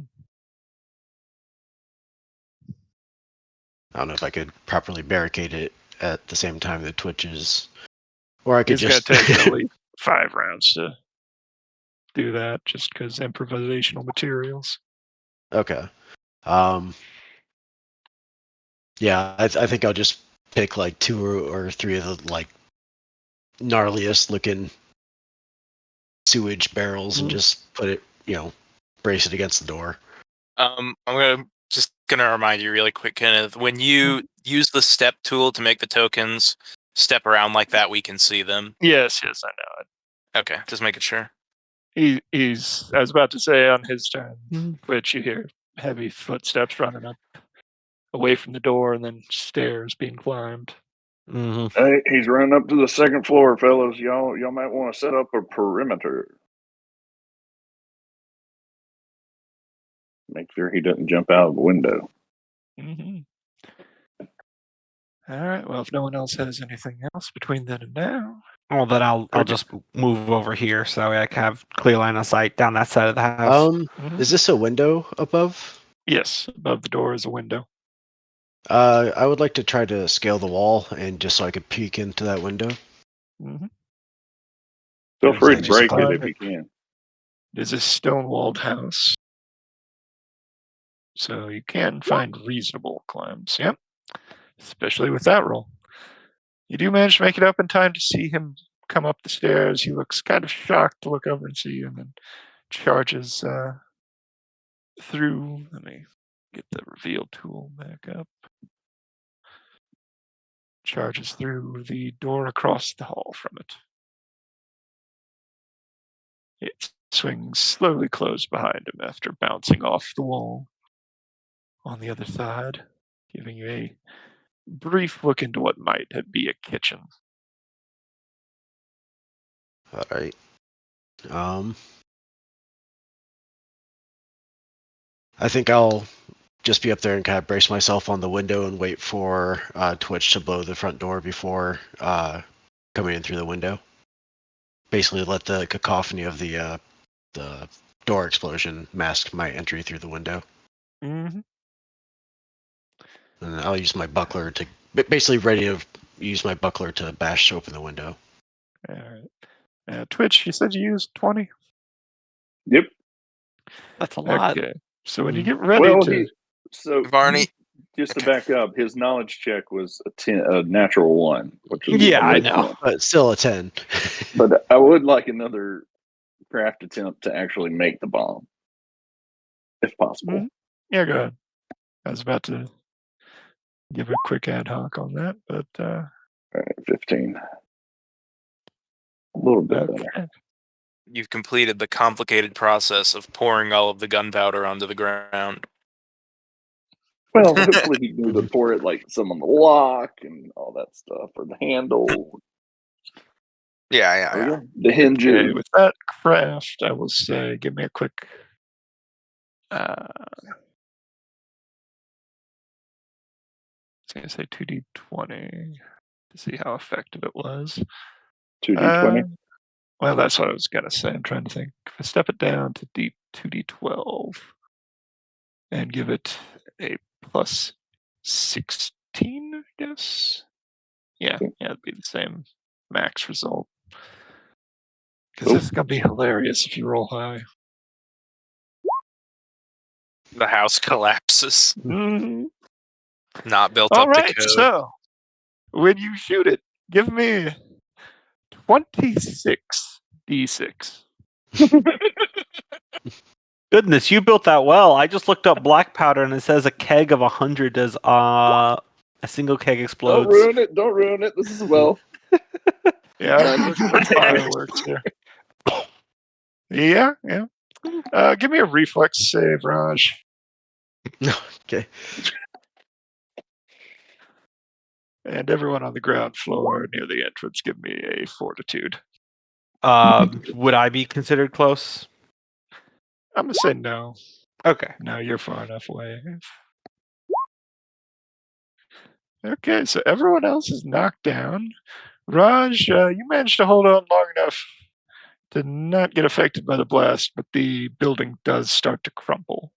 I don't know if I could properly barricade it at the same time that Twitch is, or I could It's just gonna take at least 5 rounds to do that, just because improvisational materials. Okay. Yeah, I think I'll just pick like 2 or 3 of the like gnarliest looking sewage barrels and just put it, brace it against the door. I'm gonna remind you really quick, Kenneth. When you use the step tool to make the tokens step around like that, we can see them. Yes, I know it. Okay, just making sure. He's. I was about to say on his turn, which you hear heavy footsteps running up away from the door, and then stairs being climbed. Mm-hmm. Hey, he's running up to the second floor, fellas. Y'all might want to set up a perimeter. Make sure he doesn't jump out of the window. Mm-hmm. All right. Well, if no one else has anything else between then and now, well then I'll just move over here so I can have clear line of sight down that side of the house. Is this a window above? Yes, above the door is a window. I would like to try to scale the wall and just so I could peek into that window. Mm-hmm. Feel free to break it if you can. It is a stone-walled house, so you can find reasonable climbs. Yep, especially with that roll. You do manage to make it up in time to see him come up the stairs. He looks kind of shocked to look over and see you, and then charges through. Let me get the reveal tool back up. Charges through the door across the hall from it. It swings slowly closed behind him after bouncing off the wall on the other side, giving you a brief look into what might be a kitchen. All right. I think I'll just be up there and kind of brace myself on the window and wait for Twitch to blow the front door before coming in through the window. Basically, let the cacophony of the door explosion mask my entry through the window. Mm-hmm. And I'll use my buckler to basically ready to use my buckler to bash open the window. All right. Twitch, you said you used 20? Yep. That's a lot. Okay. So when you get ready Varney, just to back up, his knowledge check was a natural 1, which is I know, but still a 10. But I would like another craft attempt to actually make the bomb, if possible. Yeah, go ahead. I was about to give a quick ad hoc on that, but All right, 15. A little bit better. okay. You've completed the complicated process of pouring all of the gunpowder onto the ground. Well, hopefully he knew to pour it like some on the lock and all that stuff, or the handle, Yeah. the hinges. Okay, with that craft, I will say, give me a quick. I was going to say 2d20 to see how effective it was. 2d20. Well, that's what I was going to say. I'm trying to think. If I step it down to 2d12 and give it a plus 16, I guess. Yeah, it'd be the same max result. Because this is going to be hilarious if you roll high. The house collapses. Mm-hmm. Not built All up right, to code. so when you shoot it, give me 26 d6. Goodness, you built that well. I just looked up black powder and it says a keg of 100 does a single keg explodes. Don't ruin it. This is well. Yeah, I'm looking for fireworks here. Yeah. Give me a reflex save, Raj. Okay. And everyone on the ground floor near the entrance, give me a fortitude. Would I be considered close? I'm going to say no. Okay. No, you're far enough away. Okay, so everyone else is knocked down. Raj, you managed to hold on long enough to not get affected by the blast, but the building does start to crumble.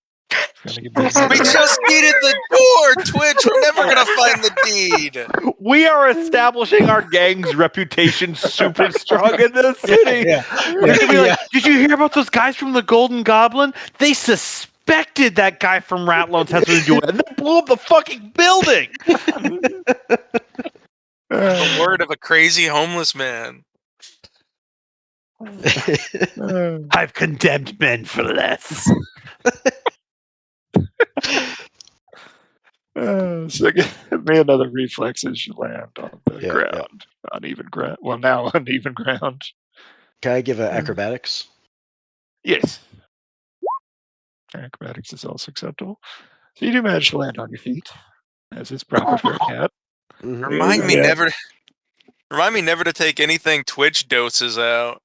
We just needed the door, Twitch. We're never going to find the deed. We are establishing our gang's reputation super strong in this city. Yeah. They're gonna be like, did you hear about those guys from the Golden Goblin? They suspected that guy from Ratlones has something to do with it, and they blew up the fucking building. The word of a crazy homeless man. I've condemned men for less. So give me another reflex as you land on the ground. Yeah. Uneven ground. Well, now uneven ground. Can I give an acrobatics? Yes. Acrobatics is also acceptable. So you do manage to land on your feet, as is proper for a cat. Mm-hmm. Remind me never to take anything Twitch doses out.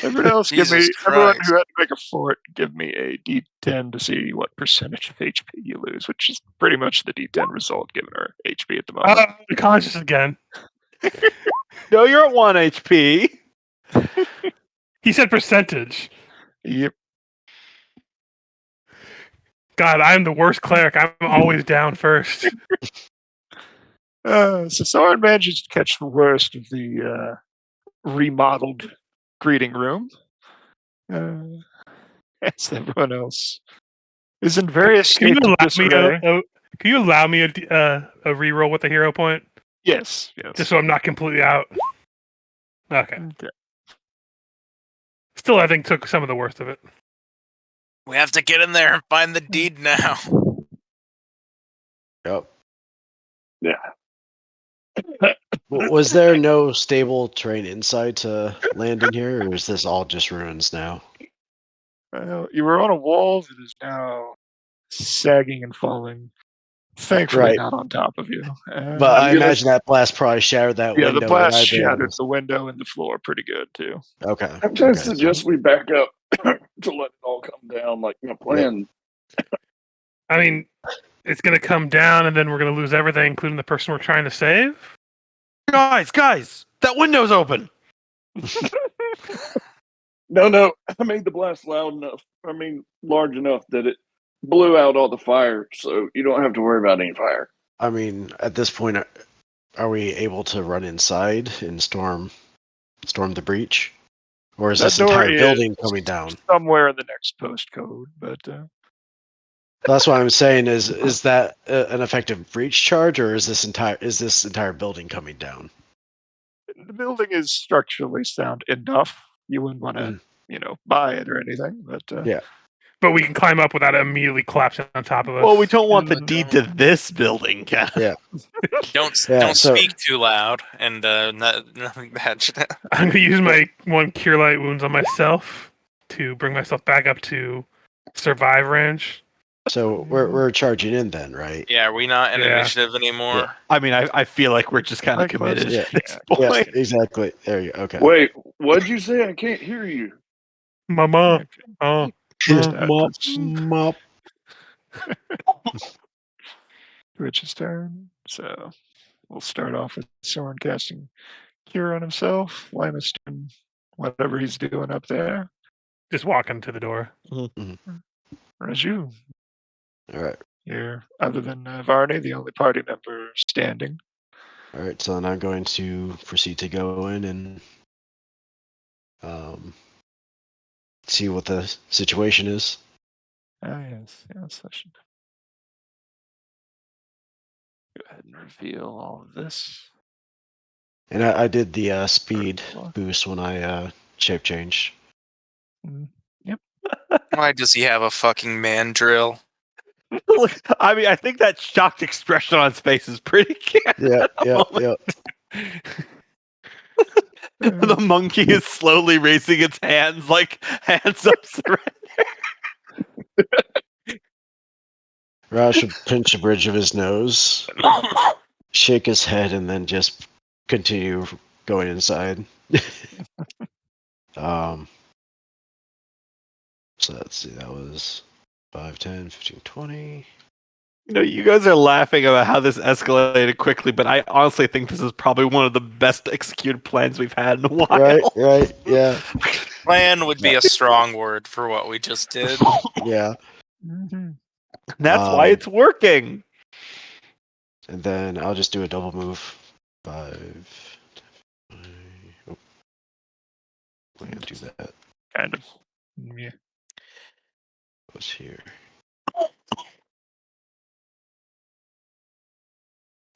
Everyone else, Jesus everyone Christ. who had to make a fort, give me a D10 to see what percentage of HP you lose, which is pretty much the D10 result given our HP at the moment. Conscious again. No, you're at 1 HP. He said percentage. Yep. God, I'm the worst cleric. I'm always down first. So Soren manages to catch the worst of the remodeled greeting room. As everyone else is in various Can states of disarray. Can you allow me a reroll with a hero point? Yes. Just so I'm not completely out. Okay. Okay. Still, I think took some of the worst of it. We have to get in there and find the deed now. Yep. Yeah. Was there no stable terrain inside to land in here, or is this all just ruins now? Well, you were on a wall that is now sagging and falling. Thankfully, not on top of you. But I imagine that blast probably shattered that window. Yeah, the blast and I'd be able shattered the window and the floor pretty good, too. Okay. I'm trying to suggest we back up to let it all come down like my plan. I mean, it's going to come down and then we're going to lose everything, including the person we're trying to save. Guys, that window's open. No, I made the blast large enough that it blew out all the fire, so you don't have to worry about any fire. I mean, at this point, are we able to run inside and storm the breach? Or is That this door entire is building coming down? Somewhere in the next postcode, but That's what I'm saying. Is that an effective breach charge, or is this entire building coming down? the building is structurally sound enough. You wouldn't want to, buy it or anything, but Yeah. but we can climb up without it immediately collapsing on top of us. Well, we don't want the deed to this building, Ken. Yeah. Don't Yeah, so- speak too loud, and nothing bad should happen. I'm gonna use my 1 cure light wounds on myself to bring myself back up to survive range. So we're charging in then, right? Yeah, are we not in Yeah. initiative anymore? Yeah. I mean, I feel like we're just kind of Like, committed yeah. at this Yeah, point. exactly. There you go. Okay. Wait, what'd you say? I can't hear you. Mama. Oh. Mop. Twitch's turn. So we'll start off with Soren casting Cure on himself. Linus doing whatever he's doing up there. Just walking to the door. Raju, All right. you're, other than Varney, the only party member standing. All right. So then I'm going to proceed to go in and see what the situation is. Ah, yes. Yes, I should go ahead and reveal all of this. And I did the speed Floor. boost when I shape changed. Mm. Why does he have a fucking mandrill? Look, I mean, I think that shocked expression on his face is pretty good. Yeah. The monkey is slowly raising its hands, like hands up surrender. Raj would pinch the bridge of his nose, shake his head, and then just continue going inside. So let's see, that was 5, 10, 15, 20. You know, you guys are laughing about how this escalated quickly, but I honestly think this is probably one of the best executed plans we've had in a while. Right, yeah, Plan would be a strong word for what we just did. yeah. Mm-hmm. That's why it's working. And then I'll just do a double move. 5. Oh. We're gonna do that. Kind of. Yeah. Goes here.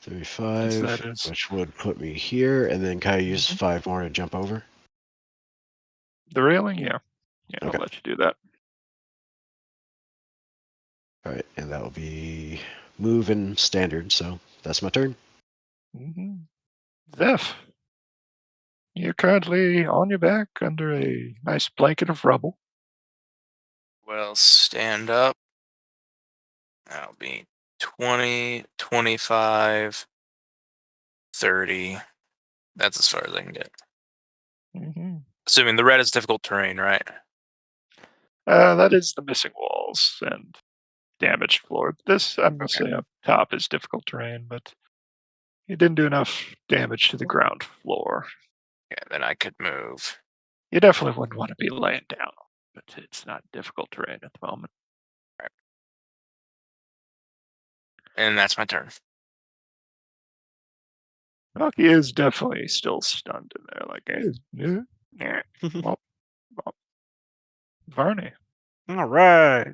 35, that is. which would put me here, and then can I use 5 more to jump over? The railing? Yeah. Yeah, Okay. I'll let you do that. All right, and that will be move and standard. So that's my turn. Mm-hmm. Zeph, you're currently on your back under a nice blanket of rubble. Well, stand up. That'll be 20, 25, 30. That's as far as I can get. Mm-hmm. Assuming the red is difficult terrain, right? That is the missing walls and damaged floor. This, I'm going to say up top, is difficult terrain, but you didn't do enough damage to the ground floor. Yeah, then I could move. You definitely wouldn't want to be laying down, but it's not difficult terrain at the moment. And that's my turn. Rocky is definitely still stunned in there, like, well, Varney. All right.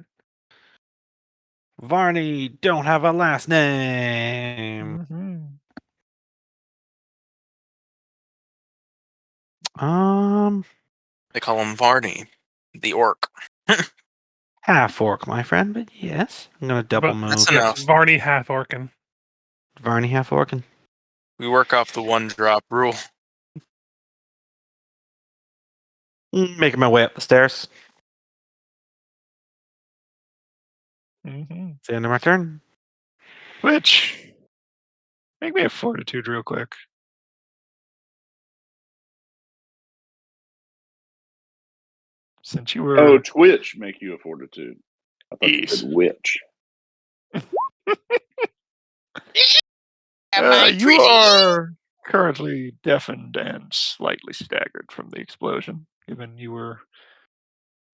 Varney don't have a last name. Mm-hmm. They call him Varney, the orc. Half orc, my friend, but yes. I'm gonna double But move. that's enough. Varney half orcan. Varney half orcan. We work off the 1-drop rule. Making my way up the stairs. Mm-hmm. It's the end of my turn. Which, make me a fortitude real quick. Since you were Oh, Twitch make you a fortitude. I thought you Yes. said witch. you are currently deafened and slightly staggered from the explosion, given you were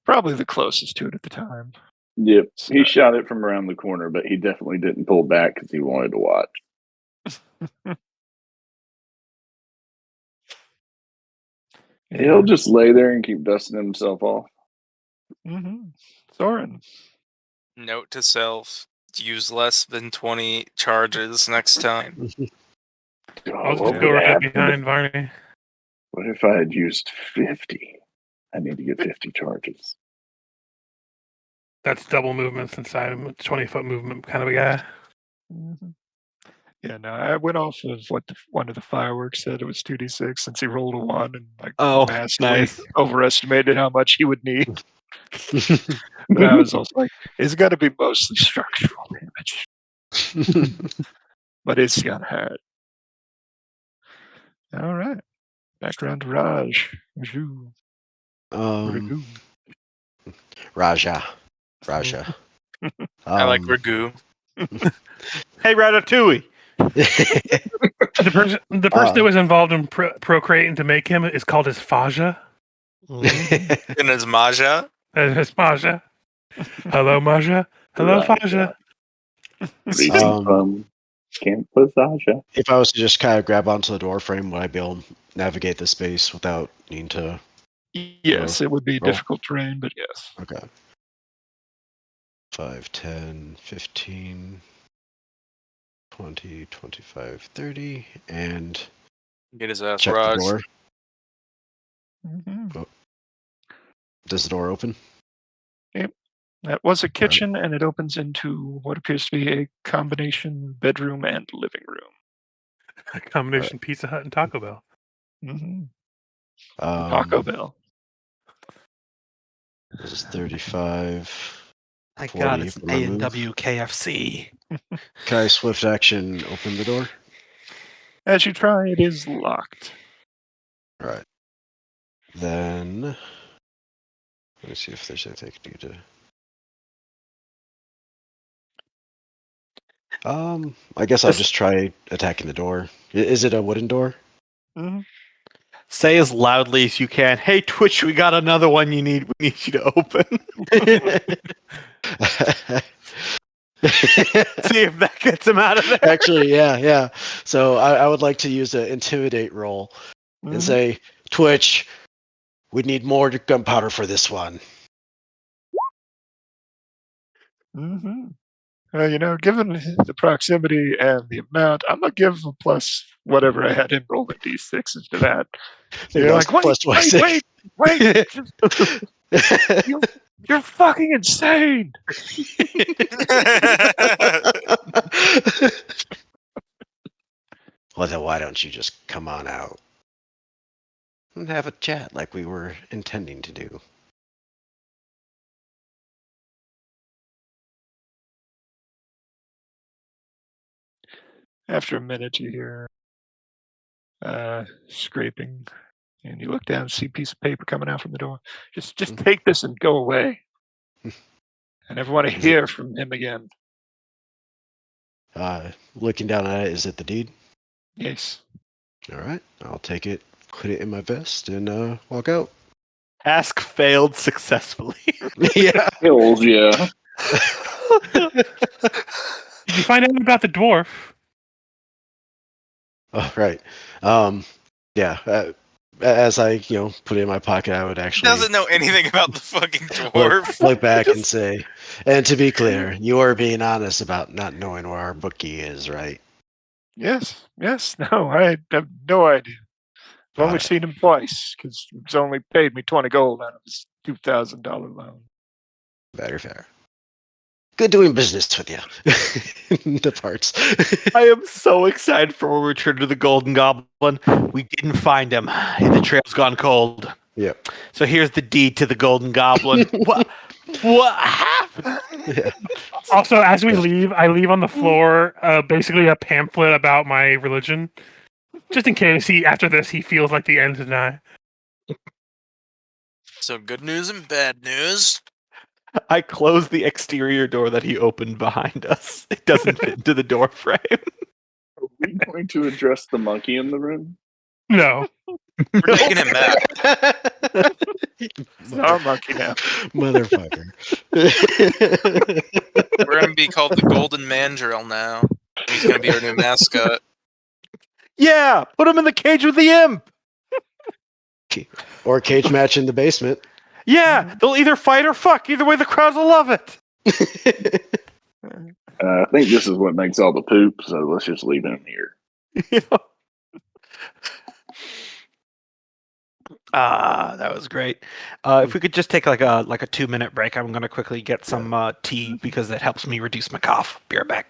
probably the closest to it at the time. Yep, So, he shot it from around the corner, but he definitely didn't pull back because he wanted to watch. He'll just lay there and keep dusting himself off. Mm-hmm. Soren. Note to self: use less than 20 charges next time. I'll what just go would right up happen behind Varney. What if I had used 50? I need to get 50 charges. That's double movements inside him. 20-foot movement kind of a guy. Mhm. Yeah, no, I went off of what one of the fireworks said. It was 2d6 since he rolled a 1 and like Oh, vastly nice. overestimated how much he would need. But I was also like, it's got to be mostly structural damage, but it's got hurt. All right, back around to Raj. Raju. Raju. Raja. I like ragu. Hey, Ratatouille. The person that was involved in procreating to make him is called his Faja. And his Maja. His Maja. Hello, Maja. Hello, Right, Faja. Reading from Camp Passagia. If I was to just kind of grab onto the door frame, would I be able to navigate the space without needing to? Yes, it would be roll. difficult terrain, but yes. Okay. 5, 10, 15, 20, 25, 30, and Get his ass check the Raj. door. Mhm. Does the door open? That was a kitchen, and it opens into what appears to be a combination bedroom and living room. A combination Pizza Hut and Taco Bell. Mm-hmm. Taco Bell. This is 35. My 40 God, it's for my move. A&W KFC. Can I swift action open the door? As you try, it is locked. All right. Then let me see if there's anything I can do to. I guess I'll just try attacking the door. Is it a wooden door? Mm-hmm. Say as loudly as you can. Hey, Twitch, we got another one. We need you to open. See if that gets him out of there. Actually, yeah. So I would like to use an intimidate roll and say, Twitch, we need more gunpowder for this one. Mm-hmm. Given the proximity and the amount, I'm gonna give a plus whatever I had him roll the d6s to that. You're like, wait, you're fucking insane. Well, then why don't you just come on out and have a chat like we were intending to do? After a minute, you hear scraping, and you look down and see a piece of paper coming out from the door. Just take this and go away. I never want to hear from him again. Looking down at it, is it the deed? Yes. All right, I'll take it, put it in my vest, and walk out. Task failed successfully. Yeah. Hills, yeah. Did you find out about the dwarf? Oh, right. Yeah. As I, put it in my pocket, I would He actually doesn't know anything about the fucking dwarf. look back and say, and to be clear, you are being honest about not knowing where our bookie is, right? Yes. No, I have no idea. I've only Alright. seen him twice because he's only paid me 20 gold out of his $2,000 loan. Very fair. Good doing business with you. The parts. I am so excited for when we return to the Golden Goblin. We didn't find him. The trail's gone cold. Yep. So here's the deed to the Golden Goblin. What happened? Yeah. Also, as we leave, I leave on the floor basically a pamphlet about my religion. Just in case after this he feels like the end is nigh. So good news and bad news. I close the exterior door that he opened behind us. It doesn't fit into the door frame. Are we going to address the monkey in the room? No. We're taking him back. It's our monkey now. Motherfucker. We're gonna be called the Golden Mandrill now. He's gonna be our new mascot. Yeah, put him in the cage with the imp. Or cage match in the basement. Yeah, they'll either fight or fuck. Either way, the crowds will love it. I think this is what makes all the poop, so let's just leave him here. You know? That was great. If we could just take like a 2-minute break, I'm gonna quickly get some tea because it helps me reduce my cough. Be right back.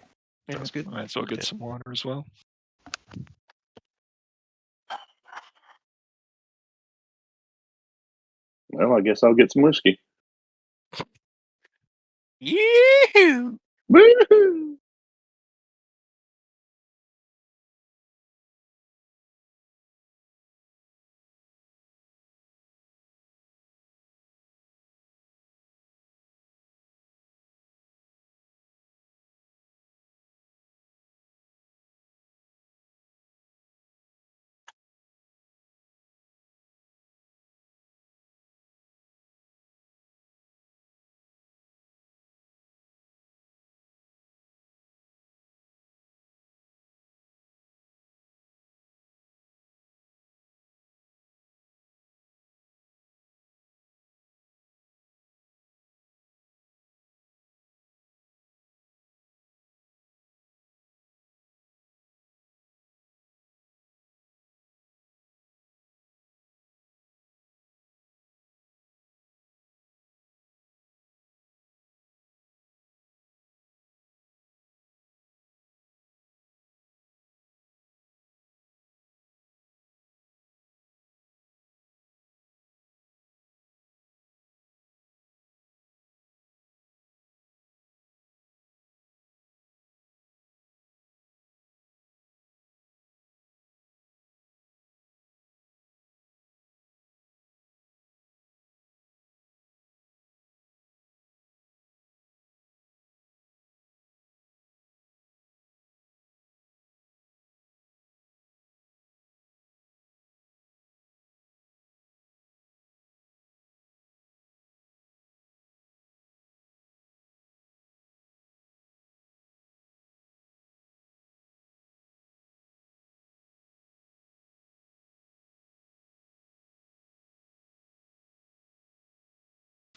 Sounds good. All right, so I'll get some water as well. Well, I guess I'll get some whiskey. Yee-hoo! Woo-hoo!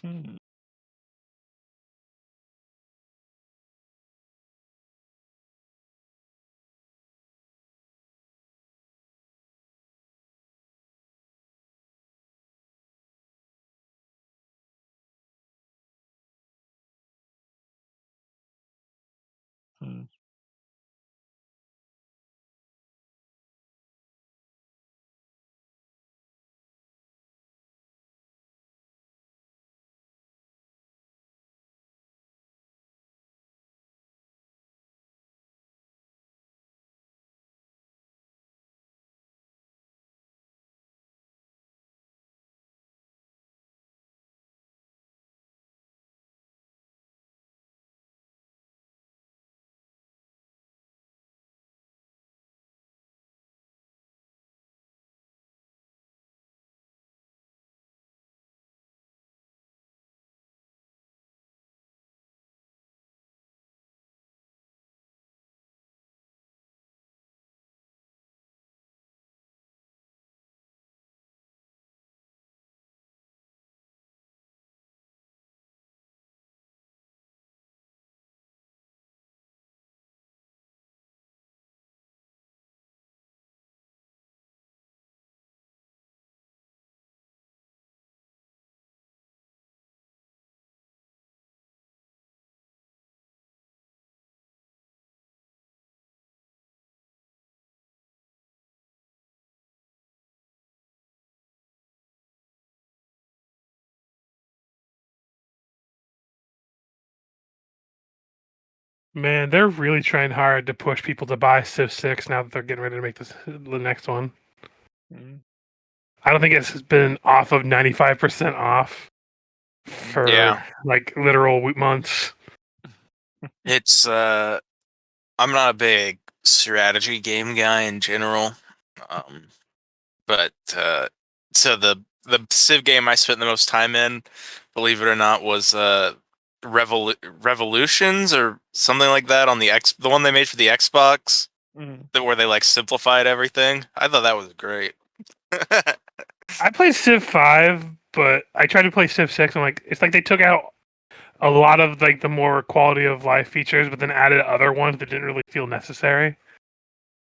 Hmm. Hmm. Man, they're really trying hard to push people to buy Civ 6 now that they're getting ready to make the next one. Hmm. I don't think it's been off of 95% off for Yeah. like literal months. It's I'm not a big strategy game guy in general. But so the Civ game I spent the most time in, believe it or not, was Revolutions or something like that on the one they made for the Xbox, Hmm. where they like simplified everything. I thought that was great. I played Civ 5, but I tried to play Civ 6. I'm like, it's like they took out a lot of like the more quality of life features, but then added other ones that didn't really feel necessary.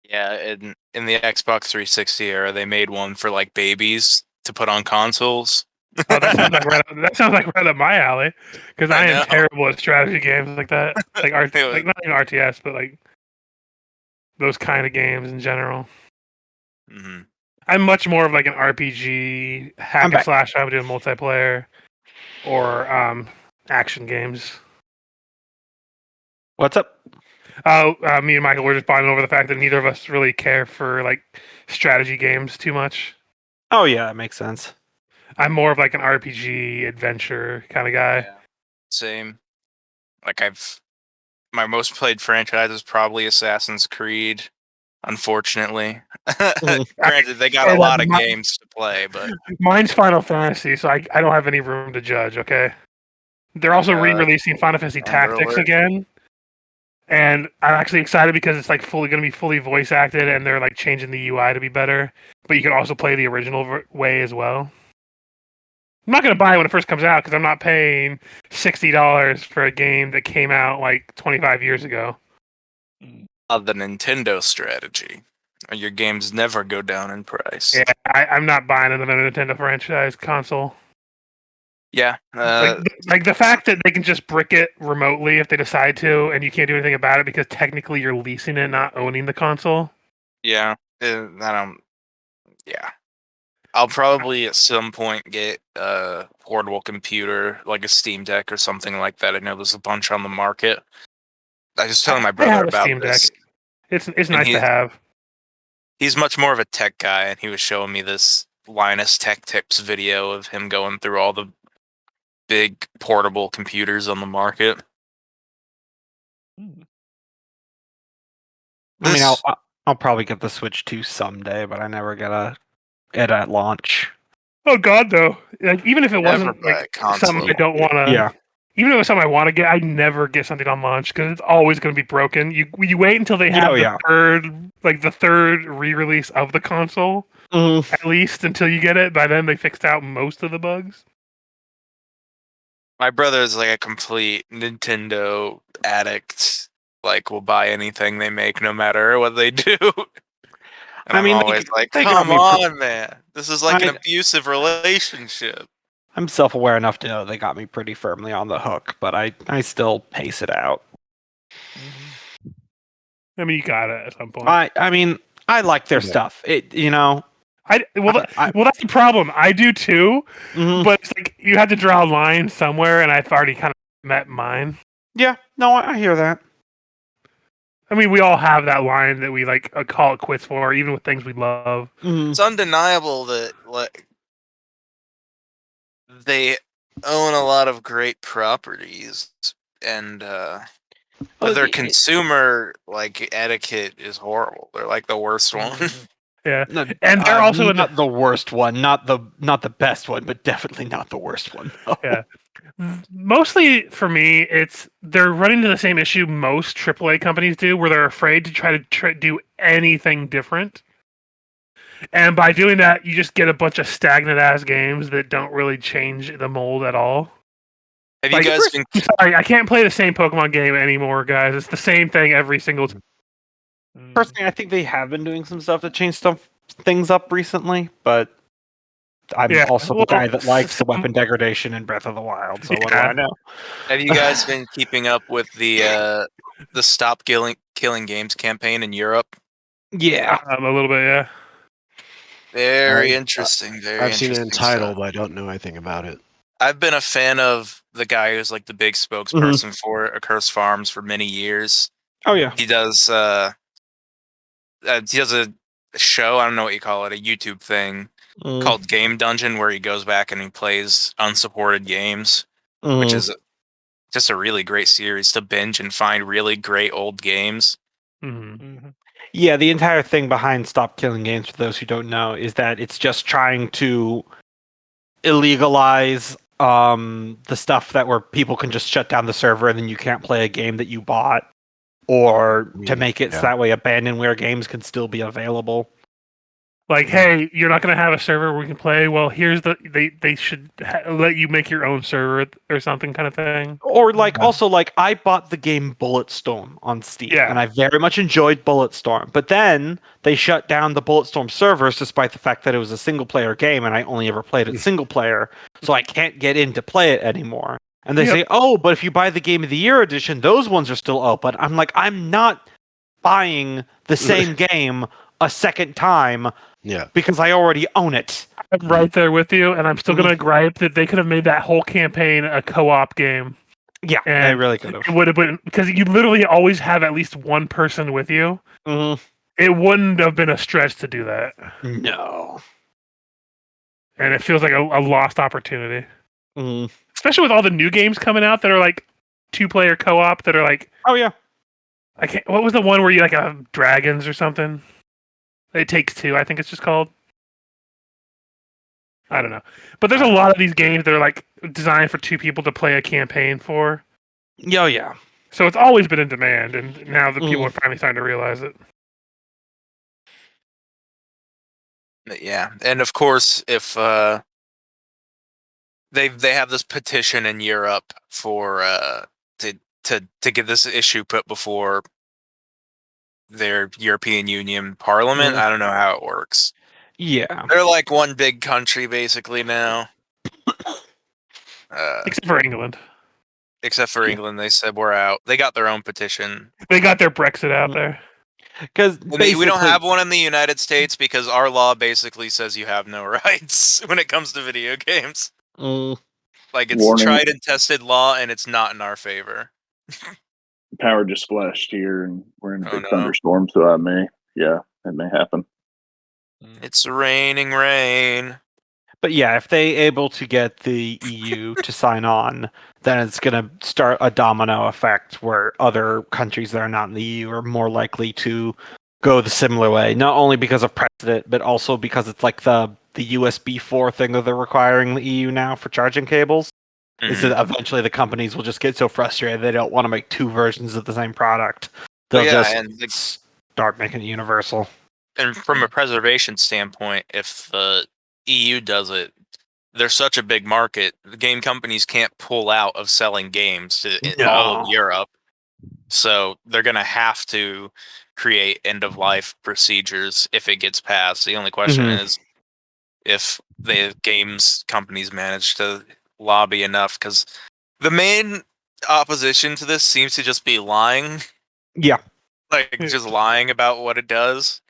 Yeah, in the Xbox 360 era, they made one for like babies to put on consoles. Oh, that sounds like right up my alley. Because I I know. am terrible at strategy games like that. Like like not even RTS, but like those kind of games in general. Mhm. I'm much more of like an RPG hack and back. slash. I would do multiplayer or action games. What's up? Me and Michael were just bonding over the fact that neither of us really care for like strategy games too much. Oh yeah, that makes sense. I'm more of like an RPG adventure kind of guy. Yeah. Same. Like my most played franchise is probably Assassin's Creed. Unfortunately, granted they got a lot of games to play, but Mine's Final Fantasy, so I don't have any room to judge. Okay, they're also re-releasing Final Fantasy Tactics again, and I'm actually excited because it's like going to be fully voice acted, and they're like changing the UI to be better. But you can also play the original way as well. I'm not going to buy it when it first comes out because I'm not paying $60 for a game that came out like 25 years ago. the Nintendo strategy. Your games never go down in price. Yeah, I'm not buying another Nintendo franchise console. Yeah. Like the fact that they can just brick it remotely if they decide to, and you can't do anything about it because technically you're leasing it, not owning the console. Yeah. Yeah. I'll probably at some point get a portable computer, like a Steam Deck or something like that. I know there's a bunch on the market. I was telling my brother about this. It's nice to have. He's much more of a tech guy, and he was showing me this Linus Tech Tips video of him going through all the big portable computers on the market. I mean, I'll probably get the Switch 2 someday, but I never get it at launch. Oh God, though! Like even if it wasn't like something I don't want to, even if it was something I want to get, I never get something on launch because it's always going to be broken. You wait until they have the third re-release of the console, at least until you get it. By then, they fixed out most of the bugs. My brother is like a complete Nintendo addict. Like, will buy anything they make, no matter what they do. And I'm always like, come on, man. This is like an abusive relationship. I'm self-aware enough to know they got me pretty firmly on the hook, but I still pace it out. I mean, you got it at some point. I mean, I like their stuff. That's the problem. I do too, but it's like you have to draw a line somewhere, and I've already kind of met mine. Yeah, no, I hear that. I mean, we all have that line that we like call it quits for, even with things we love. It's undeniable that like they own a lot of great properties, and but their consumer like etiquette is horrible. They're like the worst one. Yeah, and they're also not the worst one, not the best one, but definitely not the worst one. Yeah. Mostly for me, they're running into the same issue most AAA companies do, where they're afraid to try to do anything different. And by doing that, you just get a bunch of stagnant-ass games that don't really change the mold at all. Have you guys been... Sorry, I can't play the same Pokemon game anymore, guys. It's the same thing every single time. Personally, I think they have been doing some stuff to change things up recently, but I'm also the guy that likes the weapon degradation in Breath of the Wild, so what do I know? Have you guys been keeping up with the Stop Killing Games campaign in Europe? Yeah. A little bit, yeah. Very interesting. I've seen it in title, but I don't know anything about it. I've been a fan of the guy who's like the big spokesperson for Accursed Farms for many years. Oh yeah. He does a show, I don't know what you call it, a YouTube thing called Game Dungeon, where he goes back and he plays unsupported games, which is just a really great series to binge and find really great old games. Yeah, the entire thing behind Stop Killing Games, for those who don't know, is that it's just trying to illegalize the stuff that where people can just shut down the server and then you can't play a game that you bought, or to make it so that way abandonware games can still be available. Like, hey, you're not going to have a server where we can play. Well, here's they should let you make your own server or something kind of thing. Or also I bought the game Bulletstorm on Steam, and I very much enjoyed Bulletstorm. But then they shut down the Bulletstorm servers, despite the fact that it was a single player game, and I only ever played it single player, so I can't get in to play it anymore. And they say, oh, but if you buy the Game of the Year edition, those ones are still open. I'm like, I'm not buying the same game a second time. Yeah, because I already own it. I'm right there with you, and I'm still going to gripe that they could have made that whole campaign a co-op game. Yeah, and they really could have. It would have been, because you literally always have at least one person with you. Mm-hmm. It wouldn't have been a stretch to do that. No. And it feels like a lost opportunity. Mm-hmm. Especially with all the new games coming out that are like 2-player co-op that are like... Oh, yeah. What was the one where you like have dragons or something? It Takes Two, I think it's just called. I don't know. But there's a lot of these games that are like designed for 2 people to play a campaign for. Oh, yeah. So it's always been in demand, and now the people are finally starting to realize it. Yeah, and of course, if they have this petition in Europe for to get this issue put before their European Union Parliament. I don't know how it works. Yeah, they're like one big country basically now. Except for England. Except for England, they said we're out. They got their own petition. They got their Brexit out there. Because we don't have one in the United States because our law basically says you have no rights when it comes to video games. Like it's tried and tested law, and it's not in our favor. Power just flashed here, and we're in a big thunderstorm, so it may happen. It's raining rain. But yeah, if they able to get the EU to sign on, then it's going to start a domino effect where other countries that are not in the EU are more likely to go the similar way. Not only because of precedent, but also because it's like the USB 4 thing that they're requiring the EU now for charging cables. Is that eventually the companies will just get so frustrated they don't want to make 2 versions of the same product. They'll just start making it universal. And from a preservation standpoint, if the EU does it, there's such a big market. The game companies can't pull out of selling games to all of Europe. So they're going to have to create end-of-life procedures if it gets passed. The only question is if the games companies manage to lobby enough, because the main opposition to this seems to just be lying. Yeah. Like, just lying about what it does.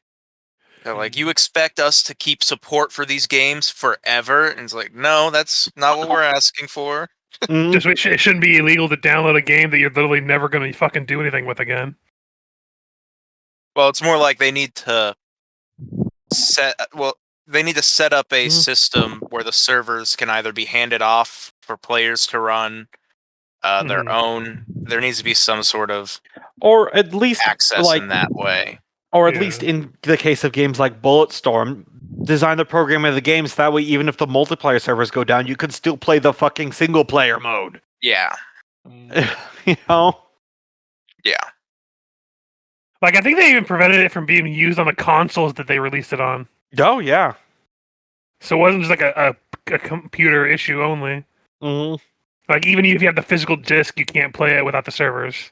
They're like, you expect us to keep support for these games forever? And it's like, no, that's not what we're asking for. Just it shouldn't be illegal to download a game that you're literally never going to fucking do anything with again. Well, it's more like they need to set up a system where the servers can either be handed off for players to run their own. There needs to be some sort of or at least access in that way. Or at least in the case of games like Bulletstorm, design the programming of the games that way even if the multiplayer servers go down, you can still play the fucking single player mode. Yeah. You know? Yeah. Like, I think they even prevented it from being used on the consoles that they released it on. Oh, yeah. So it wasn't just like a computer issue only. Like, even if you have the physical disc, you can't play it without the servers.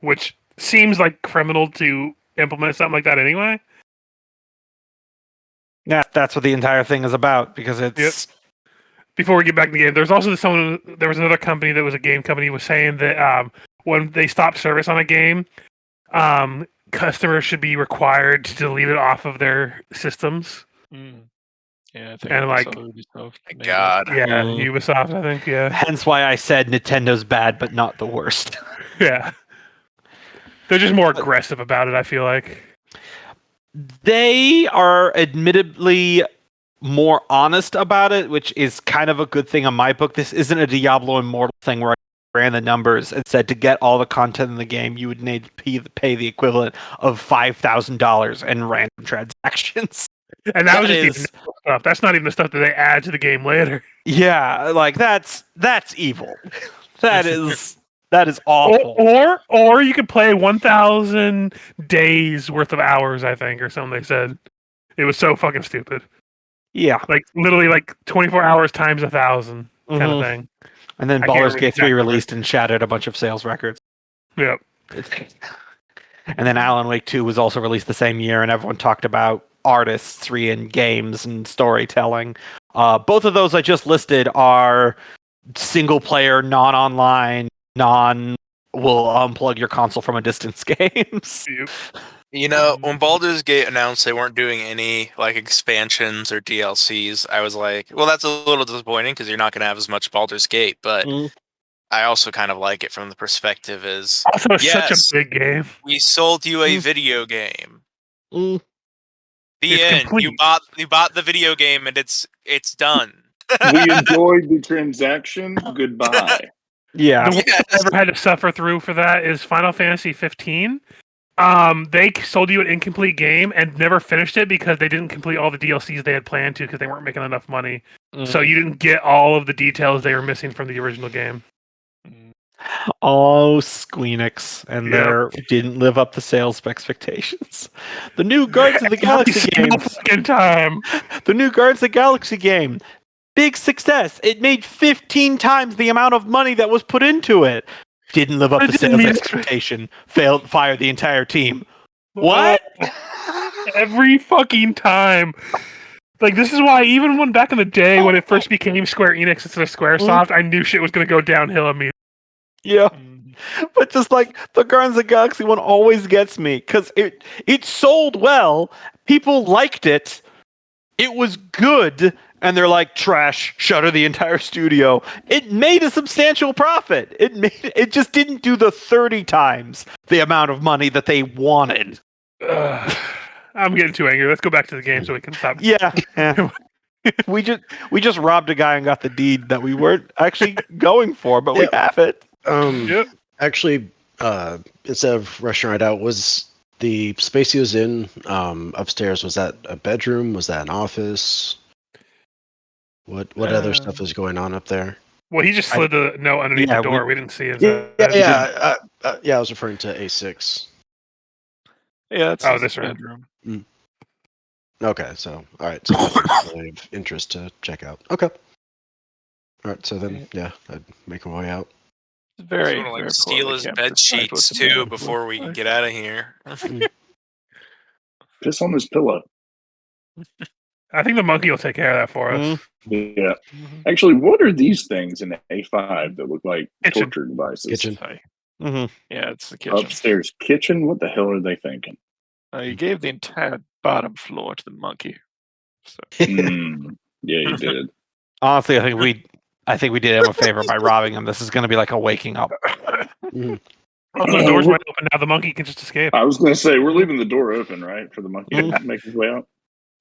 Which seems like criminal to implement something like that anyway. Yeah, that's what the entire thing is about, because it's... Yep. Before we get back to the game, there was another company that was a game company was saying that when they stop service on a game, customers should be required to delete it off of their systems. Yeah, I think and like, Ubisoft, God. Yeah, Ubisoft, I think, yeah. Hence why I said Nintendo's bad, but not the worst. Yeah. They're just more aggressive about it, I feel like. They are admittedly more honest about it, which is kind of a good thing in my book. This isn't a Diablo Immortal thing where I ran the numbers and said to get all the content in the game, you would need to pay the equivalent of $5,000 in random transactions. And that was just the stuff. That's not even the stuff that they add to the game later. Yeah, like that's evil. That is awful. Or you could play 1,000 days worth of hours, I think, or something they said. It was so fucking stupid. Yeah. Like literally like 24 hours times 1,000 kind of Mhm. thing. And then I can't Baldur's remember Gate 3 the exact released and shattered a bunch of sales records. Yep. And then Alan Wake 2 was also released the same year, and everyone talked about artistry in games and storytelling. Both of those I just listed are single-player, non-online, will unplug your console from a distance games. You know, when Baldur's Gate announced they weren't doing any like expansions or DLCs, I was like, well, that's a little disappointing because you're not going to have as much Baldur's Gate. But I also kind of like it from the perspective is, Also, it's such a yes, big game. we sold you a video game. Mm. The It's end. complete. You bought the video game and it's done. We enjoyed the transaction. Goodbye. Yeah. The worst I ever had to suffer through for that is Final Fantasy 15. They sold you an incomplete game and never finished it because they didn't complete all the DLCs they had planned to because they weren't making enough money. So you didn't get all of the details they were missing from the original game. Oh, Squeenix, and their didn't live up to sales expectations. The new Guardians of the Galaxy game. Time. The new Guardians of the Galaxy game. Big success. It made 15 times the amount of money that was put into it. Didn't live up to sales expectation. Fired the entire team. What? Every fucking time. Like, this is why even when back in the day when it first became Square Enix instead of Squaresoft, I knew shit was going to go downhill immediately. Yeah. But just like the Guardians of the Galaxy one always gets me because it sold well. People liked it. It was good. And they're like, trash, shutter the entire studio. It made a substantial profit. It just didn't do the 30 times the amount of money that they wanted. I'm getting too angry. Let's go back to the game so we can stop. Yeah. we just robbed a guy and got the deed that we weren't actually going for, but we have it. Actually, instead of rushing right out, was the space he was in upstairs, was that a bedroom? Was that an office? What other stuff is going on up there? Well, he just slid the note underneath the door. We didn't see it. I was referring to A6. Yeah, it's this bedroom. Okay, so all right, so that's really of interest to check out. Okay, all right, so then I'd make my way out. Very, like steal his bed sheets too before we get out of here. Piss on his pillow. I think the monkey will take care of that for us. Yeah. Actually, what are these things in A5 that look like torture devices? Kitchen. Yeah, it's the kitchen. Upstairs kitchen? What the hell are they thinking? You gave the entire bottom floor to the monkey. So. Yeah, you did. Honestly, I think we did him a favor by robbing him. This is going to be like a waking up. The door's wide open now. The monkey can just escape. I was going to say, we're leaving the door open, right, for the monkey to make his way out?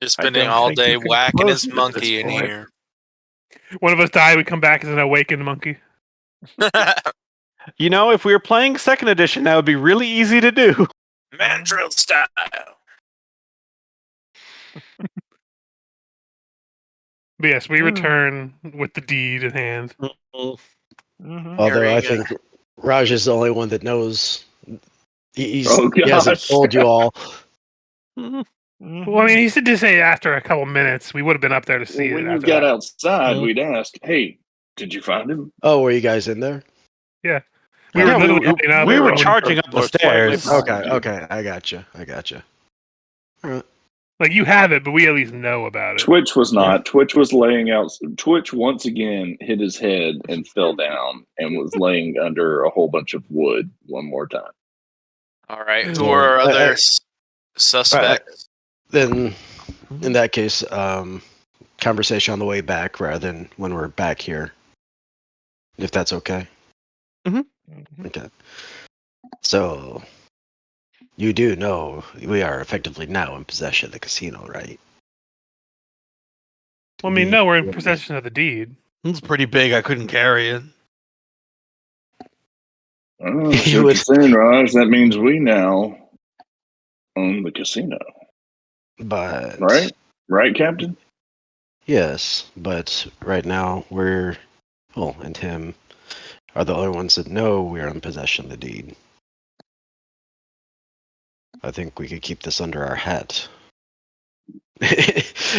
Just spending all day whacking his monkey in here. One of us die, we come back as an awakened monkey. You know, if we were playing second edition, that would be really easy to do. Mandrill style. But yes, we return with the deed in hand. Although I think Raj is the only one that knows. He hasn't told you all. Well, I mean, he said to say after a couple minutes, we would have been up there to see it. When you got outside, we'd ask, "Hey, did you find him?" Oh, were you guys in there? Yeah. We were charging up the stairs. Okay, I gotcha. All right. Like, you have it, but we at least know about it. Twitch was not. Yeah. Twitch was laying out. Twitch once again hit his head and fell down and was laying under a whole bunch of wood one more time. All right. Who are other suspects? Then, in that case, conversation on the way back rather than when we're back here. If that's okay. Okay. So, you do know we are effectively now in possession of the casino, right? Well, I mean, no, we're in possession of the deed. It's pretty big. I couldn't carry it. Oh, so you're saying, Raj, that means we now own the casino. But right, Captain? Yes, but right now and him are the only ones that know we're in possession of the deed. I think we could keep this under our hat.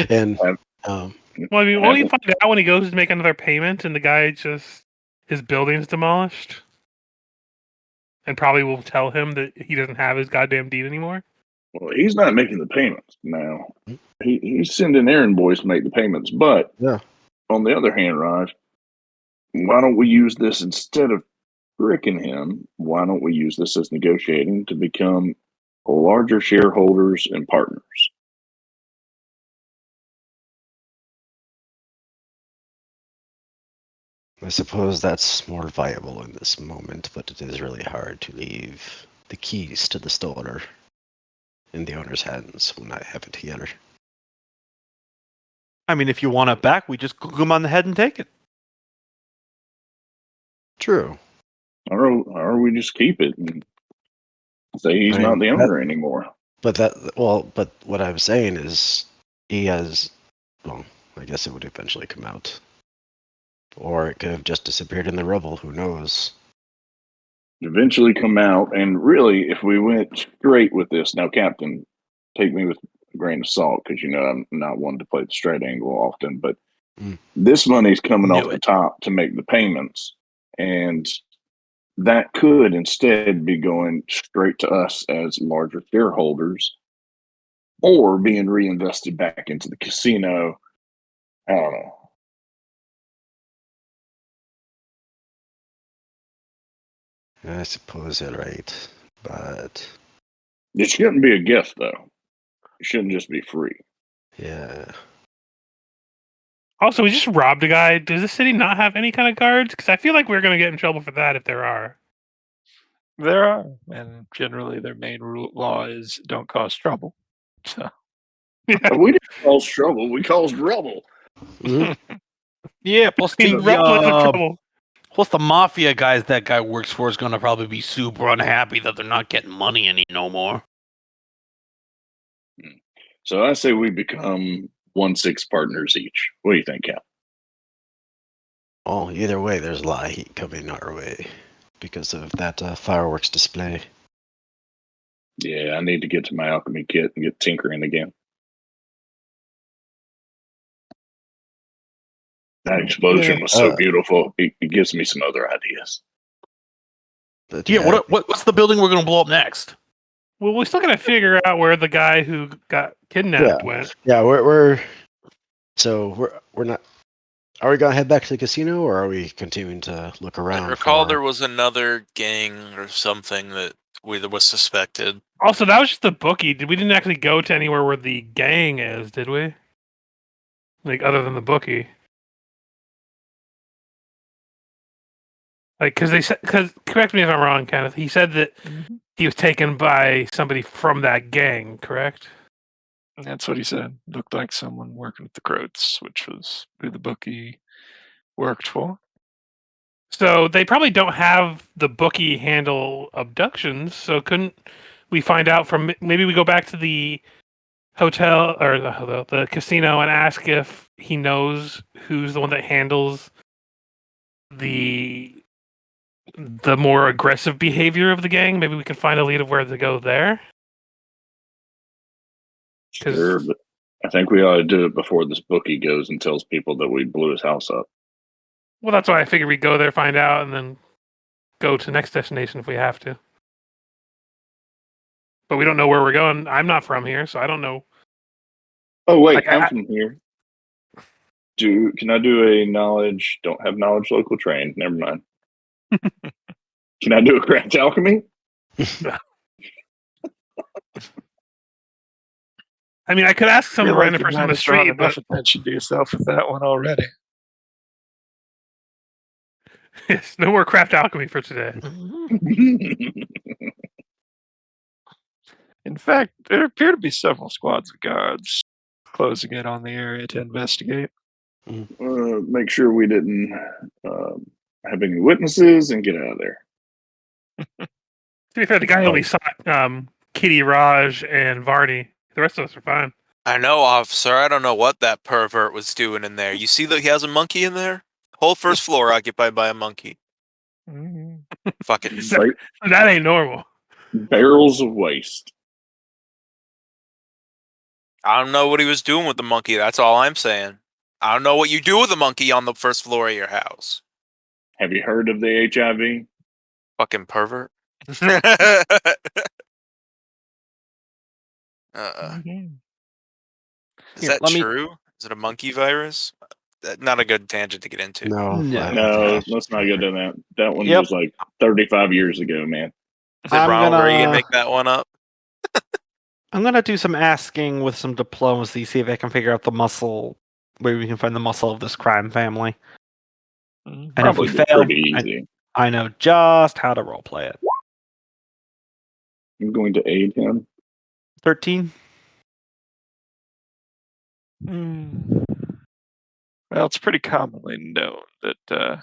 And Well, I mean, won't he find out when he goes to make another payment and the guy just his building's demolished? And probably will tell him that he doesn't have his goddamn deed anymore. Well, he's not making the payments now. He's sending errand boys to make the payments. But yeah, on the other hand, Raj, why don't we use this instead of tricking him? Why don't we use this as negotiating to become larger shareholders and partners? I suppose that's more viable in this moment, but it is really hard to leave the keys to the store in the owner's hands when I have it together. I mean, if you want it back, we just glue him on the head and take it. True. Or we just keep it and say he's not the owner anymore. But what I'm saying is he has, well, I guess it would eventually come out. Or it could have just disappeared in the rubble, who knows? Eventually come out, and really, if we went straight with this, now, Captain, take me with a grain of salt, because you know I'm not one to play the straight angle often, but this money's coming off the top to make the payments, and that could instead be going straight to us as larger shareholders, or being reinvested back into the casino. I don't know. I suppose you're right, but It shouldn't be a gift, though. It shouldn't just be free. yeah. Also, we just robbed a guy. Does the city not have any kind of guards? Because I feel like we're going to get in trouble for that if there are. There are, and generally their main law is don't cause trouble. So We didn't cause trouble. We caused rubble. Yeah, plus the Rubble is in trouble. plus the mafia guys that guy works for is going to probably be super unhappy that they're not getting money any no more. So I say we become 1/6 partners each. What do you think, Cap? Well, either way, there's a lot of heat coming our way because of that fireworks display. Yeah, I need to get to my alchemy kit and get tinkering again. That explosion was so beautiful. It gives me some other ideas. But Yeah, what's the building we're going to blow up next? Well, we're still going to figure out where the guy who got kidnapped went. Yeah, we're not. Are we gonna head back to the casino, or are we continuing to look around? I recall there was another gang or something that was suspected. Also, that was just the bookie. We didn't actually go to anywhere where the gang is, did we? Like, other than the bookie. Like, because correct me if I'm wrong, Kenneth. He said that he was taken by somebody from that gang, correct? That's what he said. Looked like someone working at the Croats, which was who the bookie worked for. So they probably don't have the bookie handle abductions. So couldn't we find out from maybe we go back to the hotel or the casino and ask if he knows who's the one that handles the more aggressive behavior of the gang? Maybe we can find a lead of where to go there. Sure, but I think we ought to do it before this bookie goes and tells people that we blew his house up. Well, that's why I figured we'd go there, find out, and then go to the next destination if we have to. But we don't know where we're going. I'm not from here, so I don't know. Oh, wait, I'm from here. Can I do a knowledge, don't have knowledge local trained, never mind. Can I do a craft alchemy? I mean, I could ask some random person on the street, but attention to yourself with that one already. Yes, no more craft alchemy for today. In fact, there appear to be several squads of guards closing in on the area to investigate. Make sure we didn't have any witnesses and get out of there. To be fair, the guy only saw Kitty, Raj, and Varney. The rest of us are fine. I know, officer. I don't know what that pervert was doing in there. You see that he has a monkey in there? Whole first floor occupied by a monkey. Fucking that ain't normal. Barrels of waste. I don't know what he was doing with the monkey. That's all I'm saying. I don't know what you do with a monkey on the first floor of your house. Have you heard of the HIV? Fucking pervert. Is Here, that let me- true? Is it a monkey virus? Not a good tangent to get into. No, No. No, let's not go to that. That one Yep. was like 35 years ago, man. Is it I'm Ronald Reagan gonna- make that one up? I'm gonna do some asking with some diplomacy, see if I can figure out the muscle, where we can find the muscle of this crime family. And if we Probably fail, pretty easy. I know just how to roleplay it. I'm going to aid him. 13. Well, it's pretty commonly known that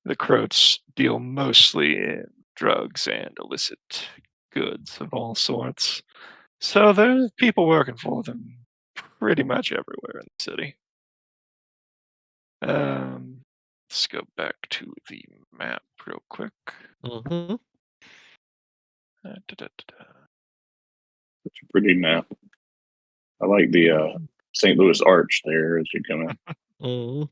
the Croats deal mostly in drugs and illicit goods of all sorts. So there's people working for them pretty much everywhere in the city. Let's go back to the map real quick. Mm-hmm. It's a pretty map. I like the St. Louis Arch there as you come in. Mm-hmm.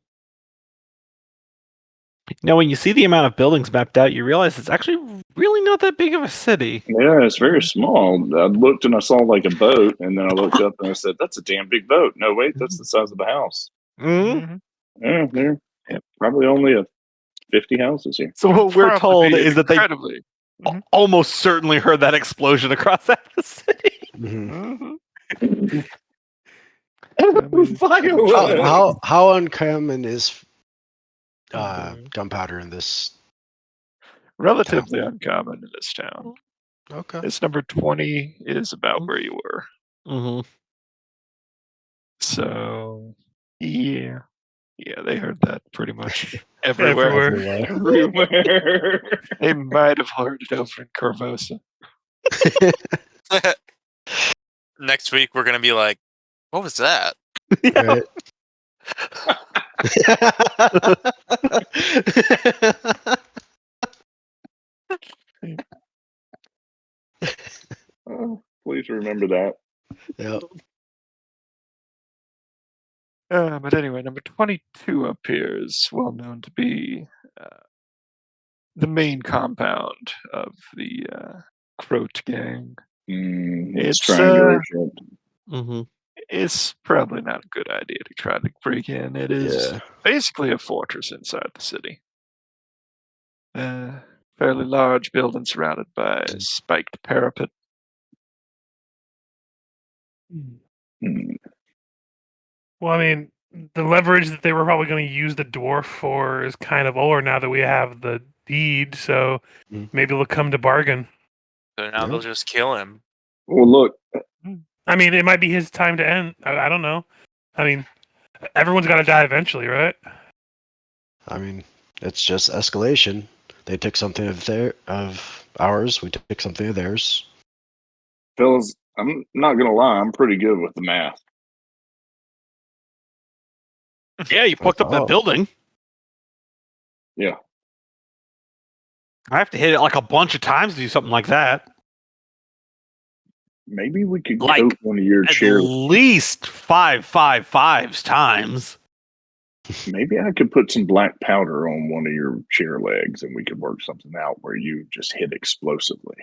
Now, when you see the amount of buildings mapped out, you realize it's actually really not that big of a city. Yeah, it's very small. I looked and I saw like a boat, and then I looked up and I said, "That's a damn big boat." No, wait, that's the size of the house. Mm-hmm. Yeah, there. Probably only 50 houses here. So what we're told is that they incredibly. almost certainly heard that explosion across half the city. Mhm. Fireworks! How uncommon is gunpowder in this? Relatively uncommon in this town. Okay. This number 20 is about where you were. Mm-hmm. So, yeah, they heard that pretty much everywhere. Everywhere. They might have heard it over in Corvosa. Next week we're gonna be like, what was that? Right. Oh, please remember that. Yep. But anyway, number 22 up here is well known to be the main compound of the Croat gang. It's It's, triangular. Mm-hmm. It's probably not a good idea to try to break in. It is Yeah. basically a fortress inside the city. Fairly large building surrounded by a spiked parapet. Well, I mean, the leverage that they were probably going to use the dwarf for is kind of over now that we have the deed. So Mm. maybe they'll come to bargain. So now Yeah. they'll just kill him. Well, look, I mean, it might be his time to end. I don't know. I mean, everyone's got to die eventually, right? I mean, it's just escalation. They took something of ours. We took something of theirs. fellas, I'm not going to lie. I'm pretty good with the math. Yeah, you fucked up Oh. that building. Yeah. I have to hit it like a bunch of times to do something like that. Maybe we could Like, coat one of your At chairs. least 5 times. Maybe I could put some black powder on one of your chair legs and we could work something out where you just hit explosively.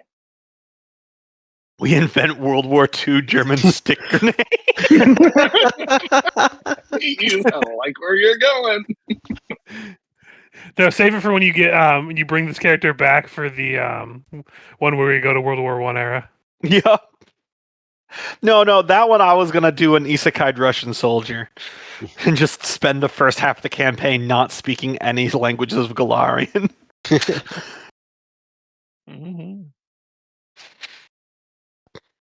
We invent World War II German stick grenade. You like where you're going. No, save it for when you get when you bring this character back for the one where we go to World War I era. Yeah. No, that one I was gonna do an isekai Russian soldier and just spend the first half of the campaign not speaking any languages of Galarian.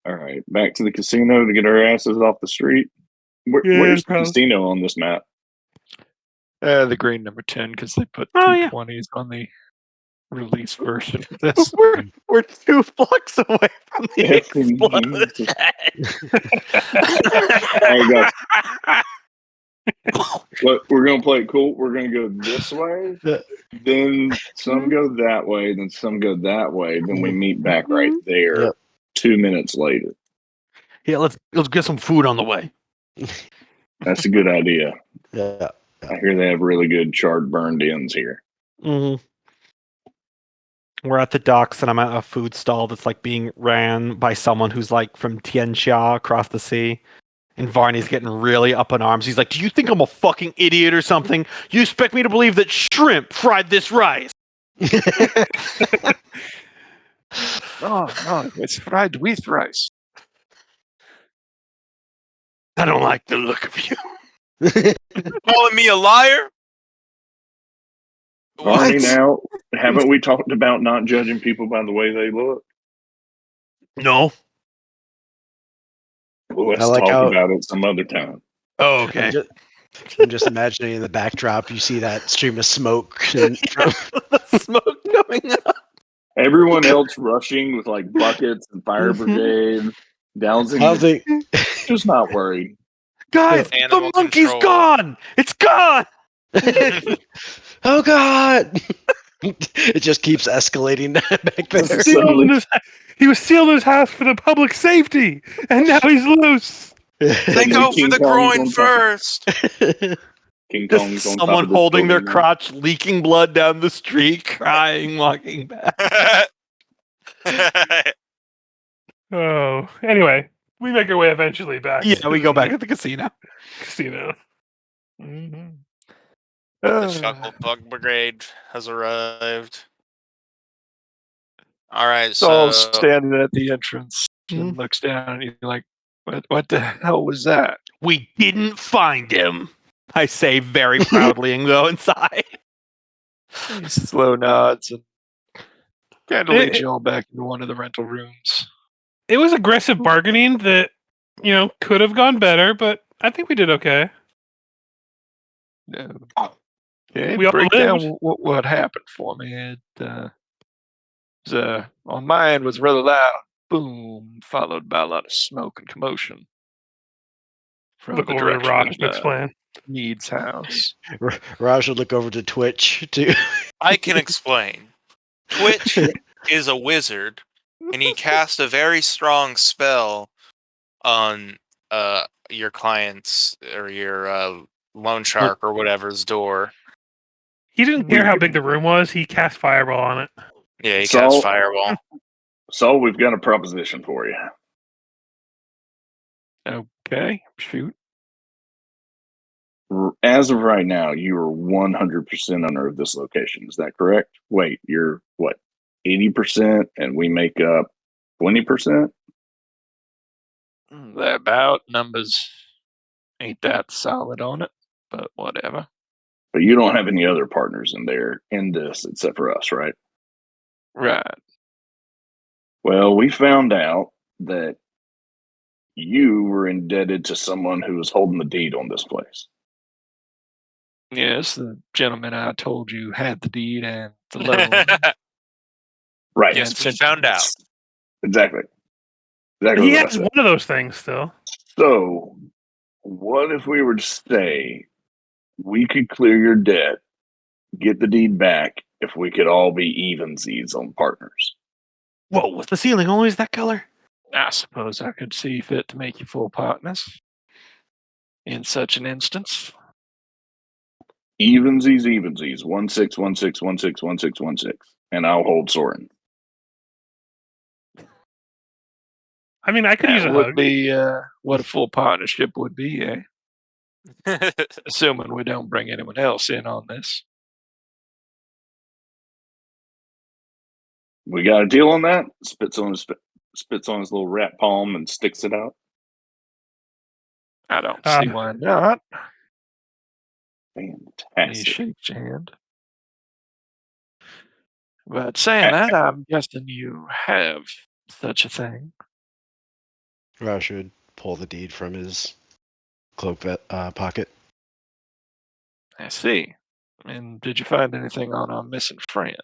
All right, back to the casino to get our asses off the street. Where's the probably. casino on this map? The green number 10 because they put Oh, two yeah. 20s on the release version of this. We're 2 blocks away from the Yes, exploded All right, Look, we're gonna play it cool. We're gonna go this way, then some go that way, then some go that way. Then we meet back right there. Yep. 2 minutes later. Yeah, let's get some food on the way. That's a good idea. Yeah. I hear they have really good charred burned ends here. Mm-hmm. We're at the docks, and I'm at a food stall that's like being ran by someone who's like from Tianxia across the sea. And Varney's getting really up in arms. He's like, "Do you think I'm a fucking idiot or something? You expect me to believe that shrimp fried this rice?" No, it's fried with rice. I don't like the look of you. Calling me a liar? Barney, now, haven't we talked about not judging people by the way they look? No. Well, let's I like talk how- about it some other time. Oh, okay. I'm just imagining in the backdrop, you see that stream of smoke. And The smoke coming up. Everyone else rushing with like buckets and fire brigade, dousing. I don't think. Just not worried. Guys, Animal the monkey's control. gone. It's gone. Oh God! It just keeps escalating back there. So- Sealed in his, he was sealed in his house for the public safety, and now he's loose. They go for King the Kong's groin on top. first. King Just Kong's on top someone of this holding their building now. crotch, leaking blood down the street, crying, walking back. Oh, anyway, we make our way eventually back. Yeah, we go back to the casino. casino. Mm-hmm. The Shucklebuck Brigade has arrived. All right, Saul's so standing at the entrance Hmm. and looks down and he's like, what the hell was that? We didn't find him. I say very proudly and go inside. He slow nods and kind of It- leads you all back into one of the rental rooms. It was aggressive bargaining that, could have gone better, but I think we did okay. Okay, We all break down lived. what happened for me. It was, on my end was rather loud, boom, followed by a lot of smoke and commotion from Look the over to direction Raj of and explain. Mead's house. Raj would look over to Twitch too. I can explain. Twitch is a wizard, and he cast a very strong spell on your client's or your loan shark or whatever's door. He didn't care how big the room was. He cast fireball on it. Yeah, he So- cast fireball. So we've got a proposition for you. Okay, shoot. As of right now, you are 100% owner of this location. Is that correct? Wait, you're what? 80%, and we make up 20%? The about numbers ain't that solid on it, but whatever. But you don't have any other partners in there in this except for us, right? Right. Well, we found out that you were indebted to someone who was holding the deed on this place. Yes, the gentleman I told you had the deed and the loan. Right. Yes, we found out. Exactly. Exactly He what I has said. one of those things still. So, what if we were to say we could clear your debt, get the deed back, if we could all be evensies on partners? Whoa, was the ceiling always that color? I suppose I could see fit to make you full partners in such an instance. Evensies, 1616161616, and I'll hold Soren. I mean, I could use a That would hug. be what a full partnership would be, eh? Assuming we don't bring anyone else in on this. We got a deal on that? Spits on his little rat palm and sticks it out. I don't see why not. He Fantastic. shakes your hand. But saying that, I'm guessing you have such a thing. Raj would pull the deed from his cloak pocket. I see. And did you find anything on our missing friend?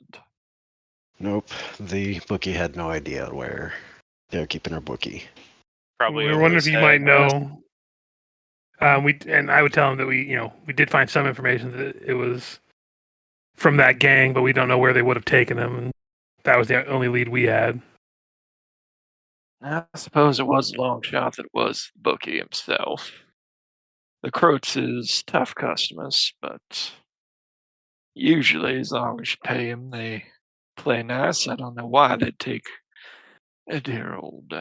Nope, the bookie had no idea where they were keeping her bookie. Probably. We were over wondering his if you head. might know. I would tell him that we did find some information that it was from that gang, but we don't know where they would have taken him. And that was the only lead we had. I suppose it was a long shot that it was the bookie himself. The Croats is tough customers, but usually, as long as you pay them, they play nice. I don't know why they'd take a dear old,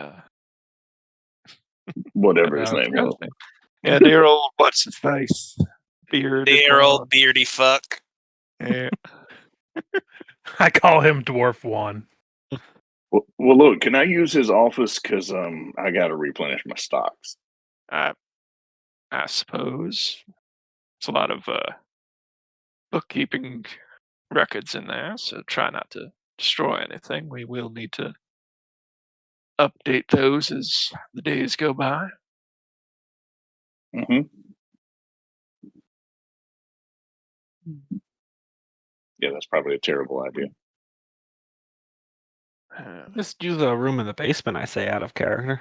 Whatever his I name forgot was. his name. Yeah, dear old, what's his face? Bearded Dear old one. beardy fuck. Yeah. I call him Dwarf One. Well, look, can I use his office? Because I got to replenish my stocks. I suppose. It's a lot of bookkeeping records in there, so try not to destroy anything. We will need to update those as the days go by. Mm-hmm. Yeah, that's probably a terrible idea. Just use a room in the basement, I say, out of character.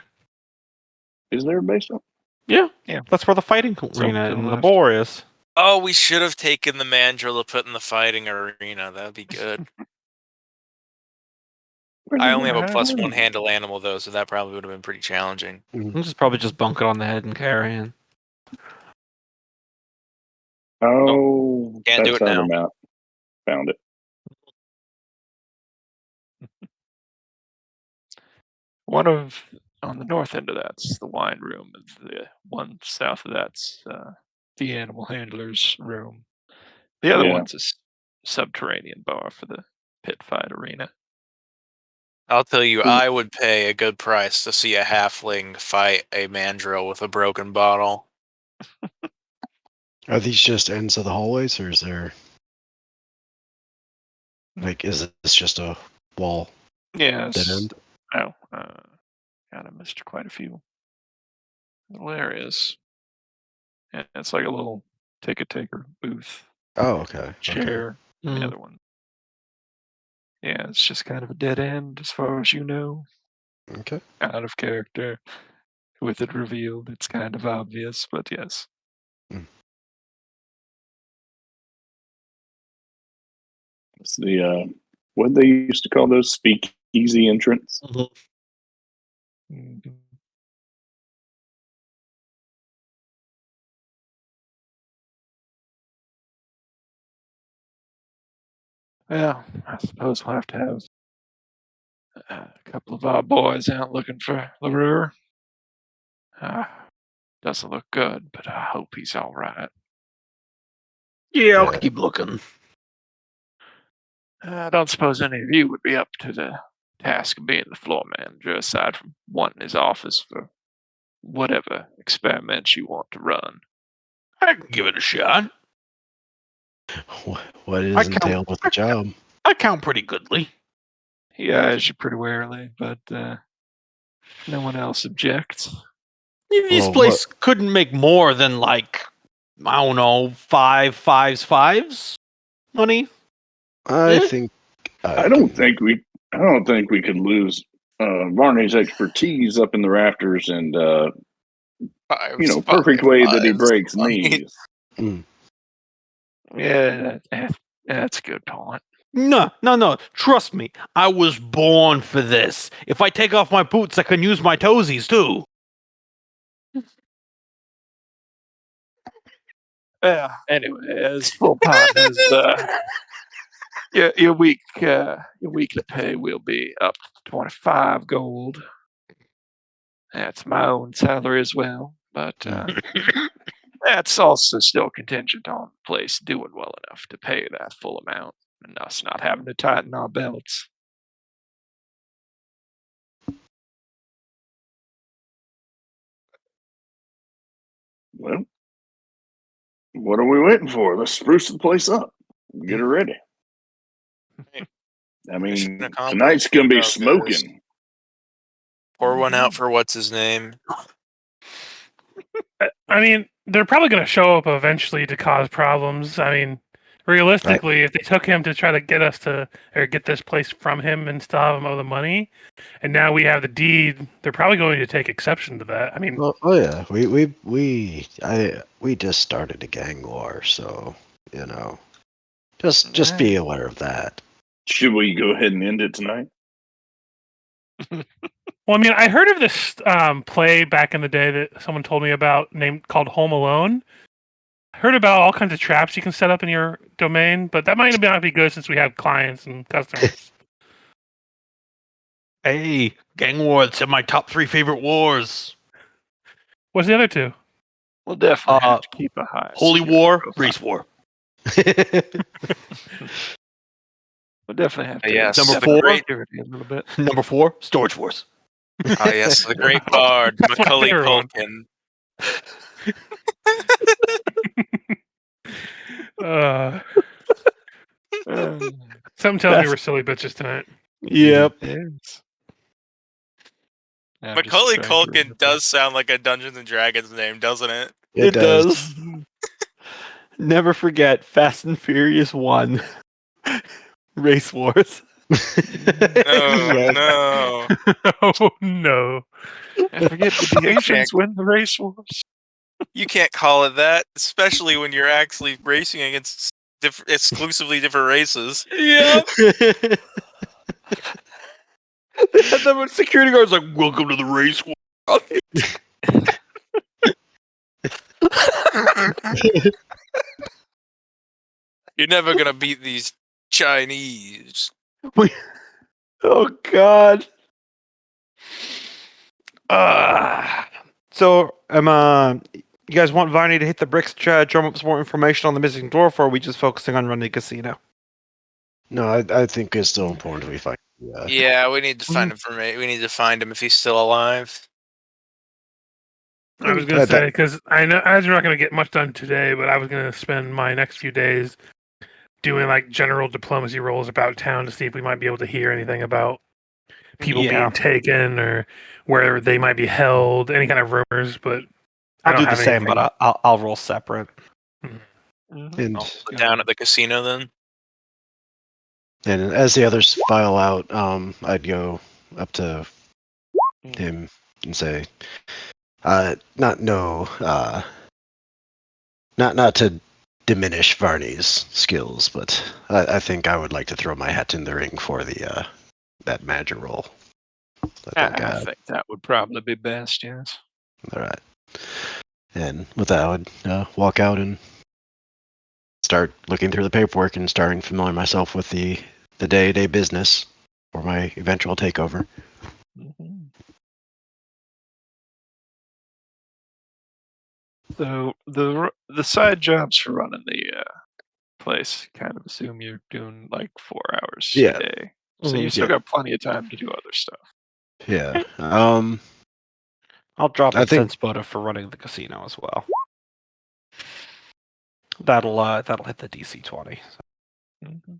Is there a basement? Yeah. Yeah. That's where the fighting to arena the in the left. boar is. Oh, we should have taken the mandrill to put in the fighting arena. That would be good. I only have a +1 handle animal though, so that probably would have been pretty challenging. You just probably just bunk it on the head and carry in. Oh, Can't do that's it how now. I'm out. Found it. On the north end of that's the wine room, and the one south of that's the animal handler's room. The other Yeah. one's a subterranean bar for the pit fight arena. I'll tell you, Ooh. I would pay a good price to see a halfling fight a mandrill with a broken bottle. Are these just ends of the hallways, or is there is this just a wall Yes. dead end? Oh, God, I missed quite a few little areas. Yeah, it's like a little ticket taker booth Oh, okay. chair. And the Mhm. other one. Yeah, it's just kind of a dead end as far as you know. Okay. Out of character. With it revealed, it's kind of obvious, but yes. It's the what they used to call those speakeasy entrance. Mhm. Well, I suppose we'll have to have a couple of our boys out looking for LaRue. Doesn't look good, but I hope he's all right. Yeah, I'll Yeah. keep looking. I don't suppose any of you would be up to the task of being the floor manager, aside from wanting his office for whatever experiments you want to run. I can give it a shot. What is I count- entailed with the job? I count pretty goodly. He eyes you pretty warily, but no one else objects. This Well, place couldn't make more than I don't know, 5 5s money. I Eh? think I don't think we could lose Varney's expertise up in the rafters and perfect way that he breaks knees. Yeah, that's a good point. No. Trust me. I was born for this. If I take off my boots, I can use my toesies too. Yeah. Anyway, as full partners, your weekly pay will be up to 25 gold. That's my own salary as well, but that's also still contingent on the place doing well enough to pay that full amount and us not having to tighten our belts. Well, what are we waiting for? Let's spruce the place up. Get her ready. I Mission mean, accomplished. tonight's gonna be Good job, guys. smoking. Pour one out for what's his name. I mean, they're probably going to show up eventually to cause problems. I mean, realistically, if they took him to try to get us to or get this place from him and still have him owe the money, and now we have the deed, they're probably going to take exception to that. I mean, Well, yeah, we just started a gang war, so just be aware of that. Should we go ahead and end it tonight? Well, I mean, I heard of this play back in the day that someone told me about, called Home Alone. I heard about all kinds of traps you can set up in your domain, but that might not be good since we have clients and customers. Hey, Gang War, it's in my top 3 favorite wars. What's the other two? We'll definitely have to keep a high. Holy security War, profile. Race War. We'll definitely have to Yes, Number the 4? great- security a little bit. Number 4, Storage Wars. Ah, yes, the great bard, That's my Macaulay favorite one. Culkin. Uh, Uh, something tells me we're silly bitches tonight. Yep. yes. I'm just Macaulay trying to Culkin remember. does sound like a Dungeons and Dragons name, doesn't it? It does. Never forget Fast and Furious 1. Race Wars. Oh no. Oh no! I forget, did the Asians win the race wars? You can't call it that, especially when you're actually racing against exclusively different races. Yep. The security guard's like, "Welcome to the race war." You're never gonna beat these Chinese. Oh God. So, you guys want Viney to hit the bricks to drum up some more information on the missing dwarf, or are we just focusing on running the casino? No, I think it's still important we find. Yeah, we need to find information. We need to find him if he's still alive. I was gonna say because I know we're not gonna get much done today, but I was gonna spend my next few days doing like general diplomacy rolls about town to see if we might be able to hear anything about people being taken or where they might be held, any kind of rumors. But I'll do the same, but I'll roll separate. And Put down at the casino then. and as the others file out, I'd go up to him and say, not to diminish Varney's skills, but I think I would like to throw my hat in the ring for the that manager role. I think that would probably be best, yes. All right. And with that, I would walk out and start looking through the paperwork and starting familiar myself with the day-to-day business for my eventual takeover. Mm-hmm. So the side jobs for running the place kind of assume you're doing like 4 hours Yeah. a day, so you still got plenty of time to do other stuff. Yeah. I'll drop I a think- sense Buddha for running the casino as well. That'll hit the DC 20. Mm-hmm.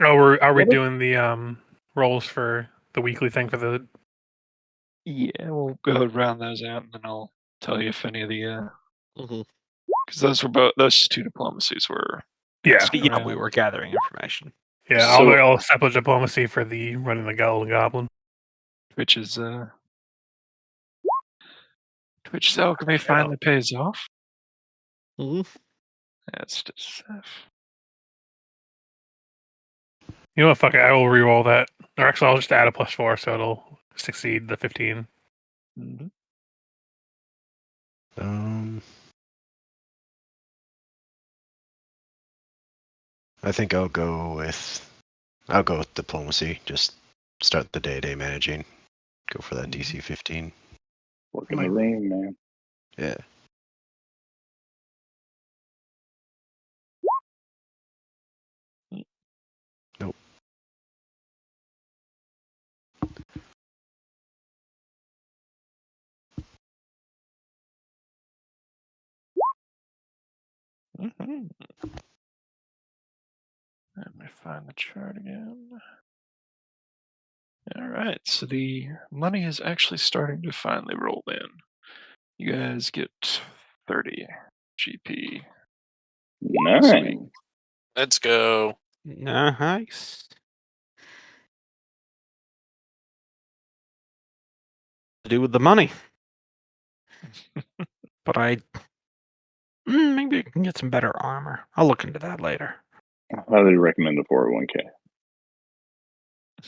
Oh, are we doing the rolls for the weekly thing for the? Yeah, we'll go round those out, and then I'll tell you if any of the because those two diplomacies were Yeah, Yeah, we were gathering information. yeah. I'll separate diplomacy for the running the Golden Goblin. Twitch is Twitch's alchemy finally pays off. That's just You know what? Fuck it. I will re-roll that. Or actually, I'll just add a +4, so it'll succeed the 15. mm-hmm. I think I'll go with diplomacy. Just start the day managing. Go for that DC 15. Working the room, man. Yeah. Nope. Mm-hmm. Let me find the chart again. All right, so the money is actually starting to finally roll in. You guys get 30 GP. Nice. Let's go. Nice. To do with the money. But maybe I can get some better armor. I'll look into that later. I highly recommend the 401k.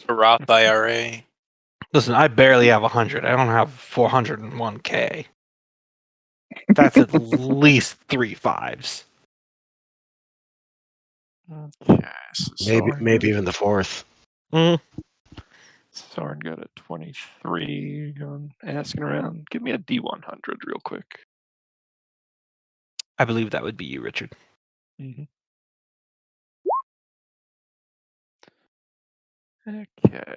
A Roth IRA. Listen, I barely have 100. I don't have 401k. That's at least 3 5s. Okay, so Soren Maybe even the fourth. Soren got a 23 on asking around. Give me a D100 real quick. I believe that would be you, Richard. Mm-hmm. Okay.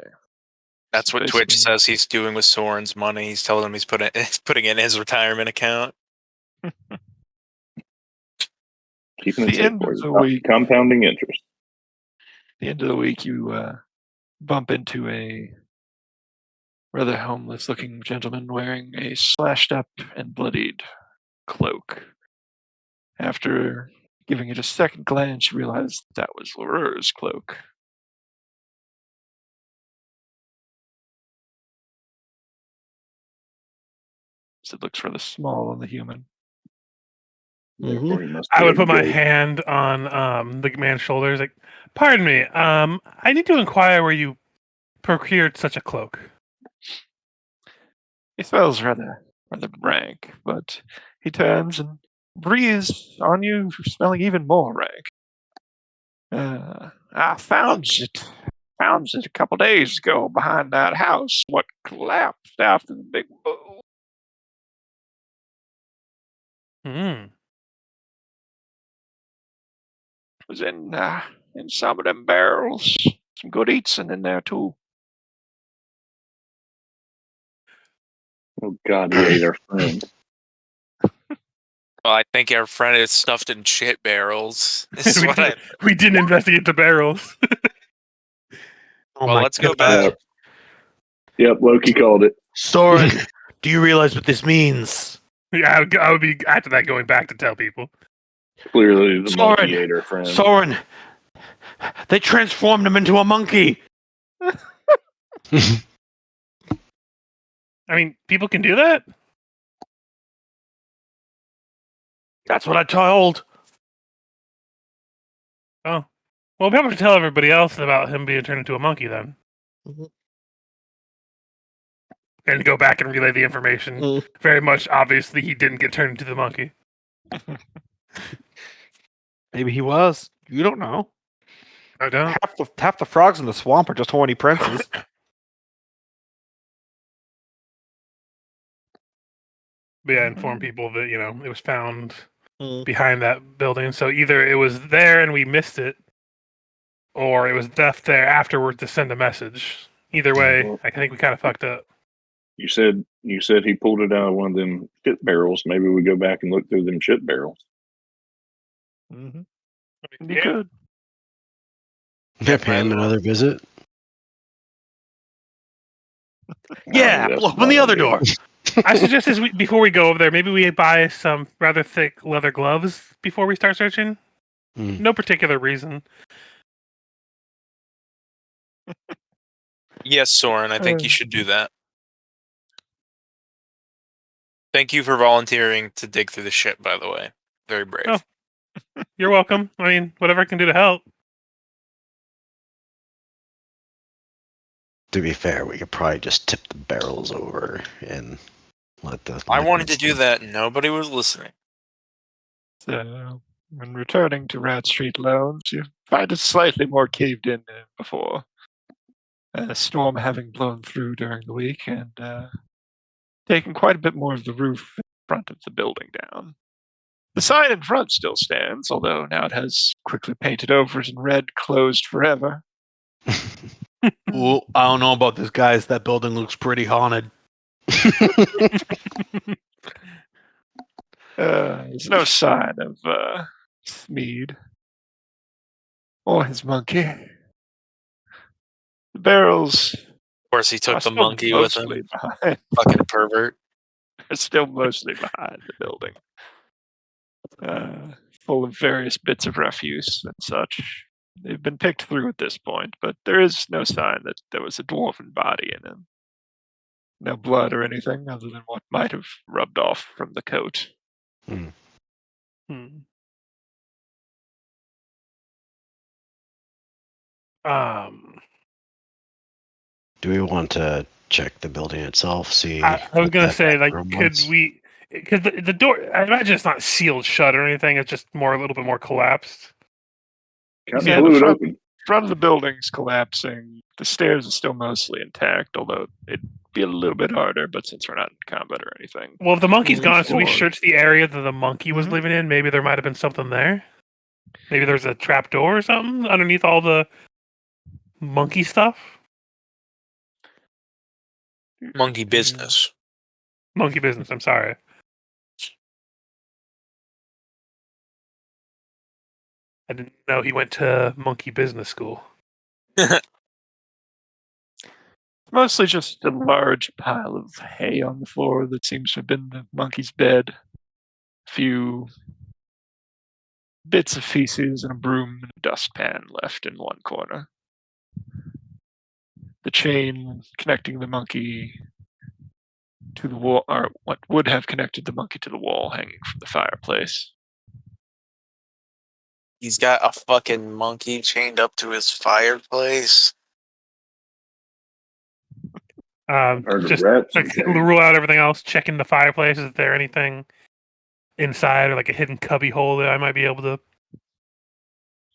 That's So what Twitch basically- says he's doing with Soren's money. He's telling him he's putting in his retirement account. Keeping The it safe end for of the you. week. Compounding interest. The end of the week, you bump into a rather homeless-looking gentleman wearing a slashed-up and bloodied cloak. After giving it a second glance, you realize that was Larure's cloak. So it looks rather small on the human. Therefore, he must I be would a put my goat. hand on the man's shoulders, like, "Pardon me. I need to inquire where you procured such a cloak." He smells rather rank, but he turns and breathes on you, smelling even more rank. I found it a couple days ago behind that house. What collapsed after the big boom. Hmm. Was in some of them barrels. Some good eating in there too. Oh God, he ate our friend. Well, I think our friend is stuffed in shit barrels. This is we, what I. we didn't investigate the barrels. Oh Well, my let's go God. back. Yep, Loki called it. Soren, do you realize what this means? Yeah, I would be after that going back to tell people. Clearly, the Soren! monkey ate our friend. Soren, they transformed him into a monkey. I mean, people can do that. That's what I told. Oh, well, we have to tell everybody else about him being turned into a monkey then, and go back and relay the information. Very much obviously, he didn't get turned into the monkey. Maybe he was. You don't know. I don't. Half the frogs in the swamp are just horny princes. But yeah, inform people that it was found Mm. behind that building. So either it was there and we missed it, or it was left there afterward to send a message. Either way, Well, I think we kind of fucked up. You said he pulled it out of one of them shit barrels. Maybe we go back and look through them shit barrels. Mm-hmm. You Yeah. could. Yeah, pay him another visit. Yeah, That's open the not other good. door. I suggest before we go over there, maybe we buy some rather thick leather gloves before we start searching. Mm. No particular reason. Yes, Soren, I think you should do that. Thank you for volunteering to dig through the shit, by the way. Very brave. Oh. You're welcome. I mean, whatever I can do to help. To be fair, we could probably just tip the barrels over and let the. I wanted to do that, and nobody was listening. So, when returning to Rat Street Loans, you find it slightly more caved in than before. A storm having blown through during the week and taken quite a bit more of the roof in front of the building down. The sign in front still stands, although now it has quickly painted over it in red, closed forever. Well, I don't know about this, guys. That building looks pretty haunted. There's no sign of Smeed or his monkey. The barrels Of course, he took are the still monkey with mostly him. behind. Fucking pervert. Are still mostly behind the building, full of various bits of refuse and such. They've been picked through at this point, but there is no sign that there was a dwarven body in them. No blood or anything other than what might have rubbed off from the coat. Hmm. Do we want to check the building itself. See. I was what gonna that say, like, room could was. we? Because the door, I imagine it's not sealed shut or anything. It's just a little bit more collapsed. Kind Yeah, of the blew it front- open. Front of the building's collapsing. The stairs are still mostly intact, although it'd be a little bit harder. But since we're not in combat or anything, Well, if the monkey's Moving gone, so we forward. searched the area that the monkey was Mhm. living in. Maybe there might have been something there. Maybe there's a trap door or something underneath all the monkey stuff. Monkey business. Monkey business. I'm sorry. I didn't know he went to monkey business school. mostly just a large pile of hay on the floor that seems to have been the monkey's bed. A few bits of feces and a broom and a dustpan left in one corner. The chain connecting the monkey to the wall, or what would have connected the monkey to the wall, hanging from the fireplace. He's got a fucking monkey chained up to his fireplace. Heard of Just rats. like, rule out everything else. Checking the fireplace. Is there anything inside or like a hidden cubby hole that I might be able to?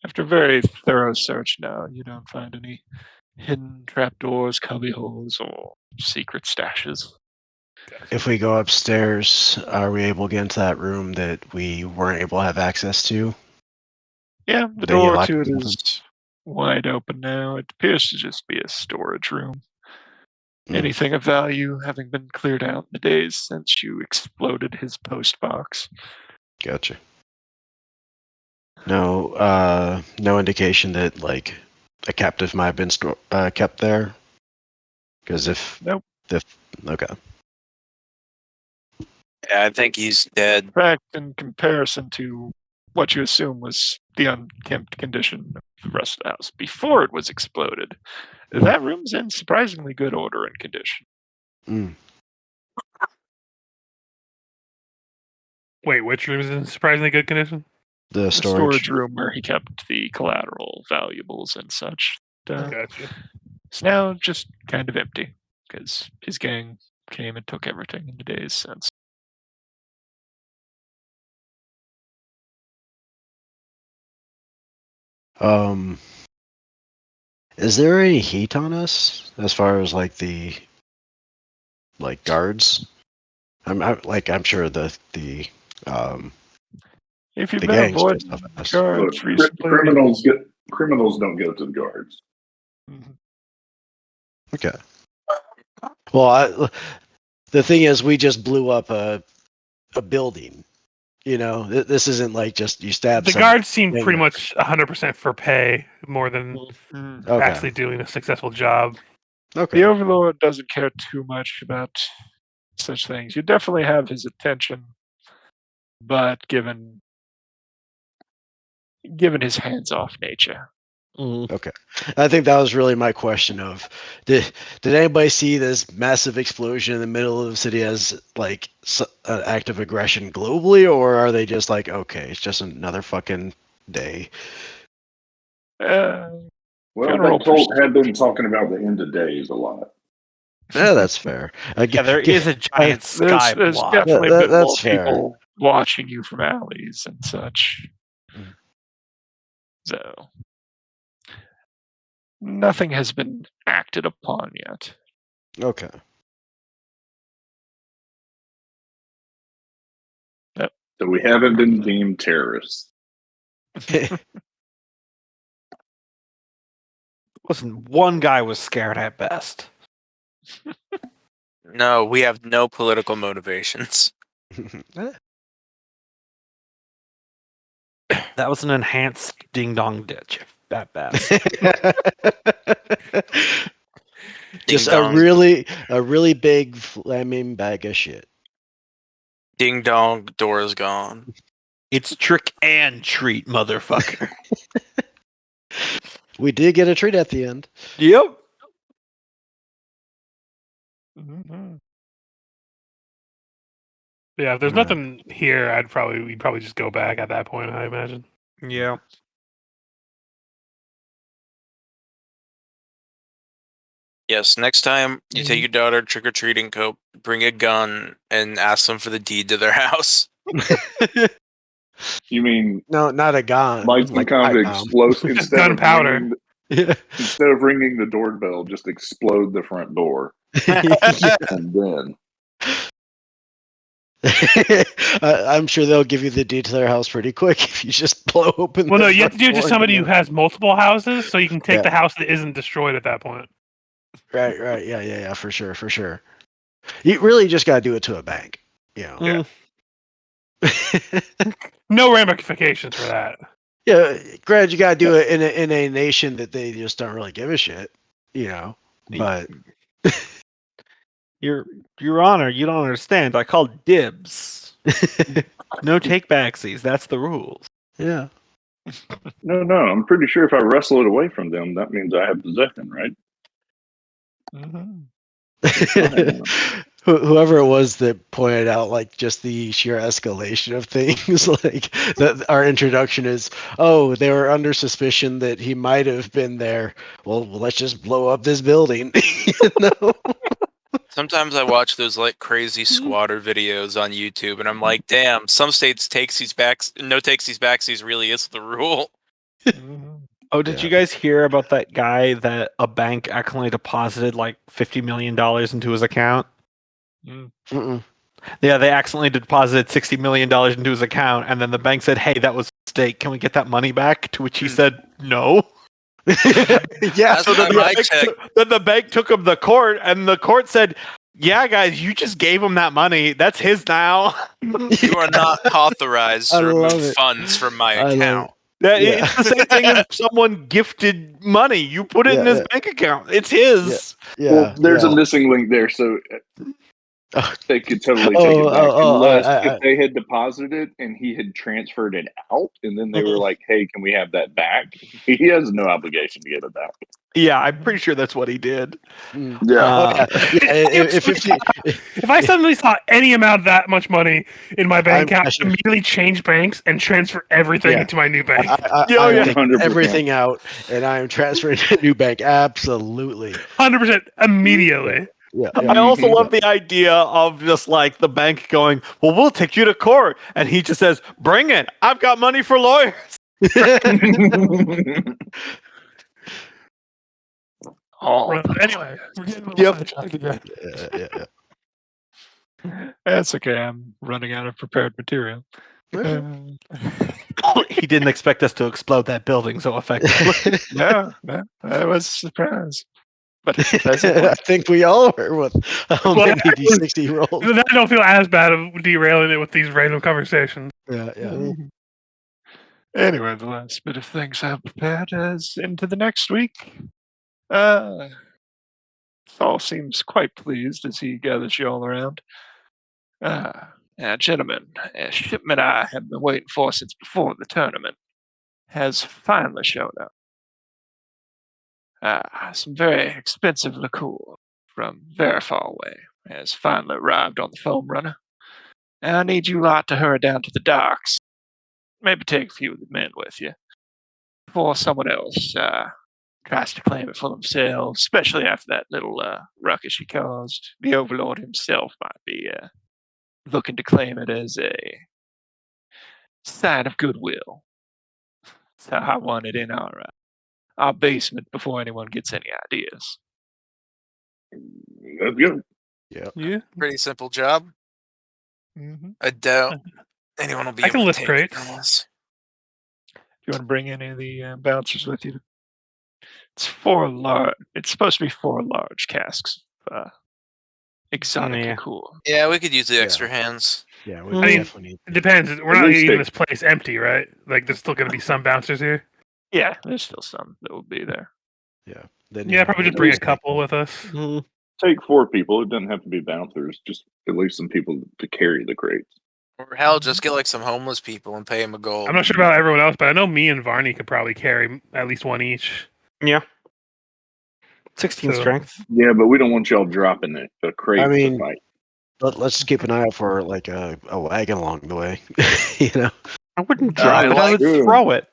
After a very thorough search now, you don't find any hidden trapdoors, cubby holes, or secret stashes. If we go upstairs, are we able to get into that room that we weren't able to have access to? Yeah, the They door locked to it it is wide open now. It appears to just be a storage room. Hmm. Anything of value having been cleared out in the days since you exploded his post box. Gotcha. No indication that like a captive might have been kept there. Because if Nope. Okay. Yeah, I think he's dead. In fact, in comparison to what you assume was the unkempt condition of the rest of the house before it was exploded, that room's in surprisingly good order and condition. Mm. Wait, which room is in surprisingly good condition? The The storage. storage room where he kept the collateral valuables and such. Gotcha. It's now just kind of empty because his gang came and took everything in the days since. Is there any heat on us as far as like the guards? I'm sure the If you've the been gangs avoiding just have us. guards recently, Criminals don't go to the guards. Mhm. Okay. Well, the thing is, we just blew up a building. You know, this isn't like just you stab. The some guards seem thing. pretty much 100% for pay more than Mhm. Okay. actually doing a successful job. Okay. The Overlord doesn't care too much about such things. You definitely have his attention, but given his hands-off nature, Okay. I think that was really my question of did anybody see this massive explosion in the middle of the city as like an act of aggression globally, or are they just like, okay, it's just another fucking day? Well, General they have been talking about the end of days a lot. Yeah, that's fair. Yeah, there is a giant sky there's block. definitely That- been more that's fair. people watching you from alleys and such. Mm. So nothing has been acted upon yet. Okay. So we haven't been deemed terrorists. Listen, one guy was scared at best. No, we have no political motivations. That was an enhanced ding dong ditch at best. Just Ding-dong. a really big flaming bag of shit. Ding dong, door is gone. It's trick and treat, motherfucker. We did get a treat at the end. Yep. Mhm. Yeah, if there's Yeah. nothing here, we'd probably just go back at that point, I imagine. Yeah. Yes, next time you Mm-hmm. take your daughter trick or treating, Cope, bring a gun and ask them for the deed to their house. You mean No, not a gun. like some Like kind of pipe bomb. explosive Just gunpowder. Yeah. instead of ringing the doorbell, just explode the front door, Yeah. and then I'm sure they'll give you the deed to their house pretty quick if you just blow open. Well, the no, you have to front do it to door somebody who and has multiple houses, so you can take Yeah. the house that isn't destroyed at that point. Right, yeah, for sure. You really just gotta do it to a bank, you know. Yeah. No ramifications for that. Yeah, granted, you gotta do it in a nation that they just don't really give a shit, you know. But Your Honor, you don't understand. I called dibs. No take backsies. That's the rules. yeah, no, I'm pretty sure if I wrestle it away from them, that means I have possession, right? whoever it was that pointed out like just the sheer escalation of things, like that our introduction is, oh, they were under suspicion that he might have been there. Well, let's just blow up this building. You know? Sometimes I watch those like crazy squatter videos on YouTube, and I'm like, damn, some states no takesies backsies really is the rule. Oh, did you guys hear about that guy that a bank accidentally deposited like $50 million into his account? Mm-mm. Yeah, they accidentally deposited $60 million into his account, and then the bank said, "Hey, that was a mistake. Can we get that money back?" To which he said, "No." Yeah, That's why my check. Then the bank took him to court, and the court said, "Yeah, guys, you just gave him that money. That's his now." You are not authorized I to love remove it. funds from my I love account. Yeah, Yeah. It's the same thing as someone gifted money. You put it in his bank account. It's his. yeah. Well, there's yeah. a missing link there, so Oh. they could totally take it back, unless I- if they had deposited it and he had transferred it out, and then they were like, "Hey, can we have that back?" He has no obligation to give it back. Yeah, I'm pretty sure that's what he did. Mm. Yeah. If I suddenly saw any amount of that much money in my bank I'm- account, I should- immediately change banks and transfer everything Yeah. into my new bank. I'm yeah. taking 100%. everything out, and I am transferring to a new bank. Absolutely. 100% immediately. Yeah. I also love the idea of just like the bank going, "Well, we'll take you to court," and he just says, "Bring it. I've got money for lawyers." Anyway, we're getting a little sidetracked again. That's okay. I'm running out of prepared material. He didn't expect us to explode that building so effectively. No, I was surprised. But I think we all were with how Well, many D60 rolls. Then I don't feel as bad of derailing it with these random conversations. Yeah. Anyway, the last bit of things I've prepared is into the next week. Saul seems quite pleased as he gathers you all around. Gentlemen, a shipment I have been waiting for since before the tournament has finally shown up. Some very expensive liqueur from very far away has finally arrived on the foam runner. I need you lot to hurry down to the docks. Maybe take a few of the men with you before someone else tries to claim it for themselves, especially after that little ruckus you caused. The Overlord himself might be looking to claim it as a sign of goodwill. So I want it in our basement before anyone gets any ideas. That's good. Yeah. Pretty simple job. Mm-hmm. I doubt anyone will be I can able lift to take it crates. from us. Do you want to bring any of the bouncers with you? It's 4 large. It's supposed to be 4 large casks. Exotic Yeah. liqueur. Yeah, we could use the Yeah. extra hands. Yeah, we I mean, definitely need. It depends. We're At not least leaving they- this place empty, right? Like, there's still going to be some bouncers here. Yeah, there's still some that will be there. Then, Yeah, probably just bring a least they- couple with us. Mhm. Take 4 people. It doesn't have to be bouncers. Just at least some people to carry the crates. Or hell, just get like some homeless people and pay them a gold. I'm not sure about everyone else, but I know me and Varney could probably carry at least one each. Yeah. 16 So- strength. Yeah, but we don't want y'all dropping a crate I mean- to fight. Let's just keep an eye out for like a wagon along the way. You know. I wouldn't drop I it. I like would it. throw it.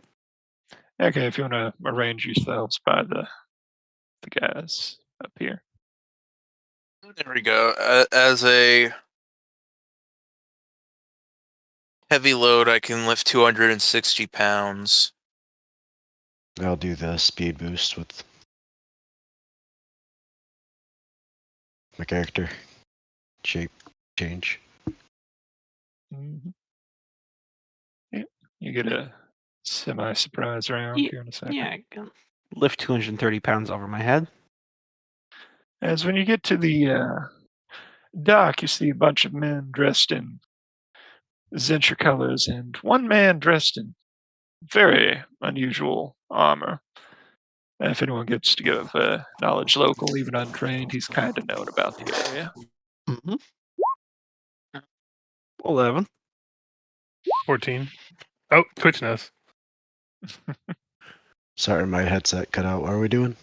Okay, if you want to arrange yourselves by the guys, up here. There we go. As a heavy load, I can lift 260 pounds. I'll do the speed boost with my character. Shape change. Mm-hmm. Yep. You get a semi-surprise round Yeah, here in a second. Yeah, I can lift 230 pounds over my head. As when you get to the dock, you see a bunch of men dressed in Zentra colors and one man dressed in very unusual armor. If anyone gets to give knowledge local, even untrained, he's kind of known about the area. Mm-hmm. 11. 14. Oh, Twitch knows. Sorry, my headset cut out. What are we doing?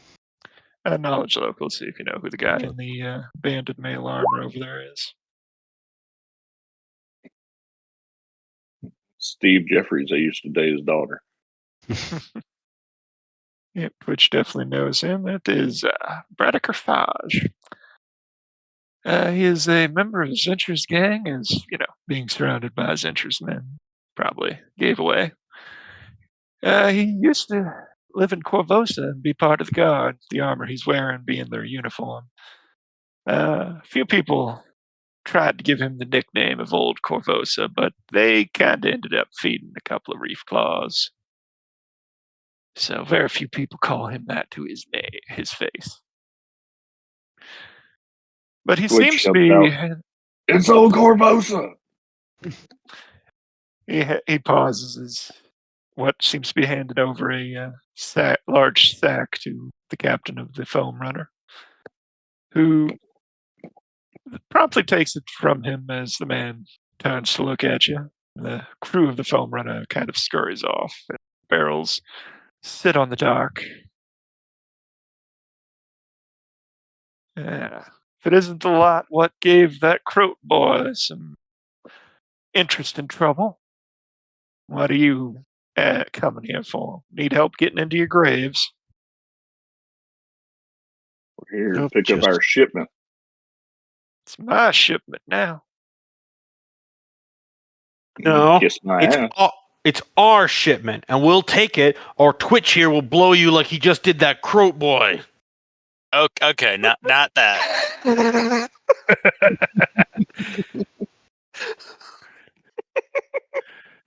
Knowledge local, see if you know who the guy in the banded male armor over there is. Steve Jeffries, I used to date his daughter. Yep, Twitch definitely knows him. That is Braddock Fage. He is a member of Zentra's gang, as being surrounded by Zentra's men probably gave away. He used to live in Corvosa and be part of the guard, the armor he's wearing being their uniform. A few people tried to give him the nickname of Old Corvosa, but they kind of ended up feeding a couple of reef claws. So very few people call him that to his face. But he Twitch seems to yelled be. out, "It's old Corvosa!" He pauses as what seems to be handed over a large sack to the captain of the foam runner, who promptly takes it from him as the man turns to look at you. The crew of the foam runner kind of scurries off. And barrels sit on the dock. Yeah. If it isn't the lot, what gave that Croat boy some interest in trouble? What are you coming here for? Need help getting into your graves? We're here to Nope, pick up just- our shipment. It's my shipment now. No, Kiss my it's ass. it's our shipment, and we'll take it, or Twitch here will blow you like he just did that Croat boy. Okay, not that.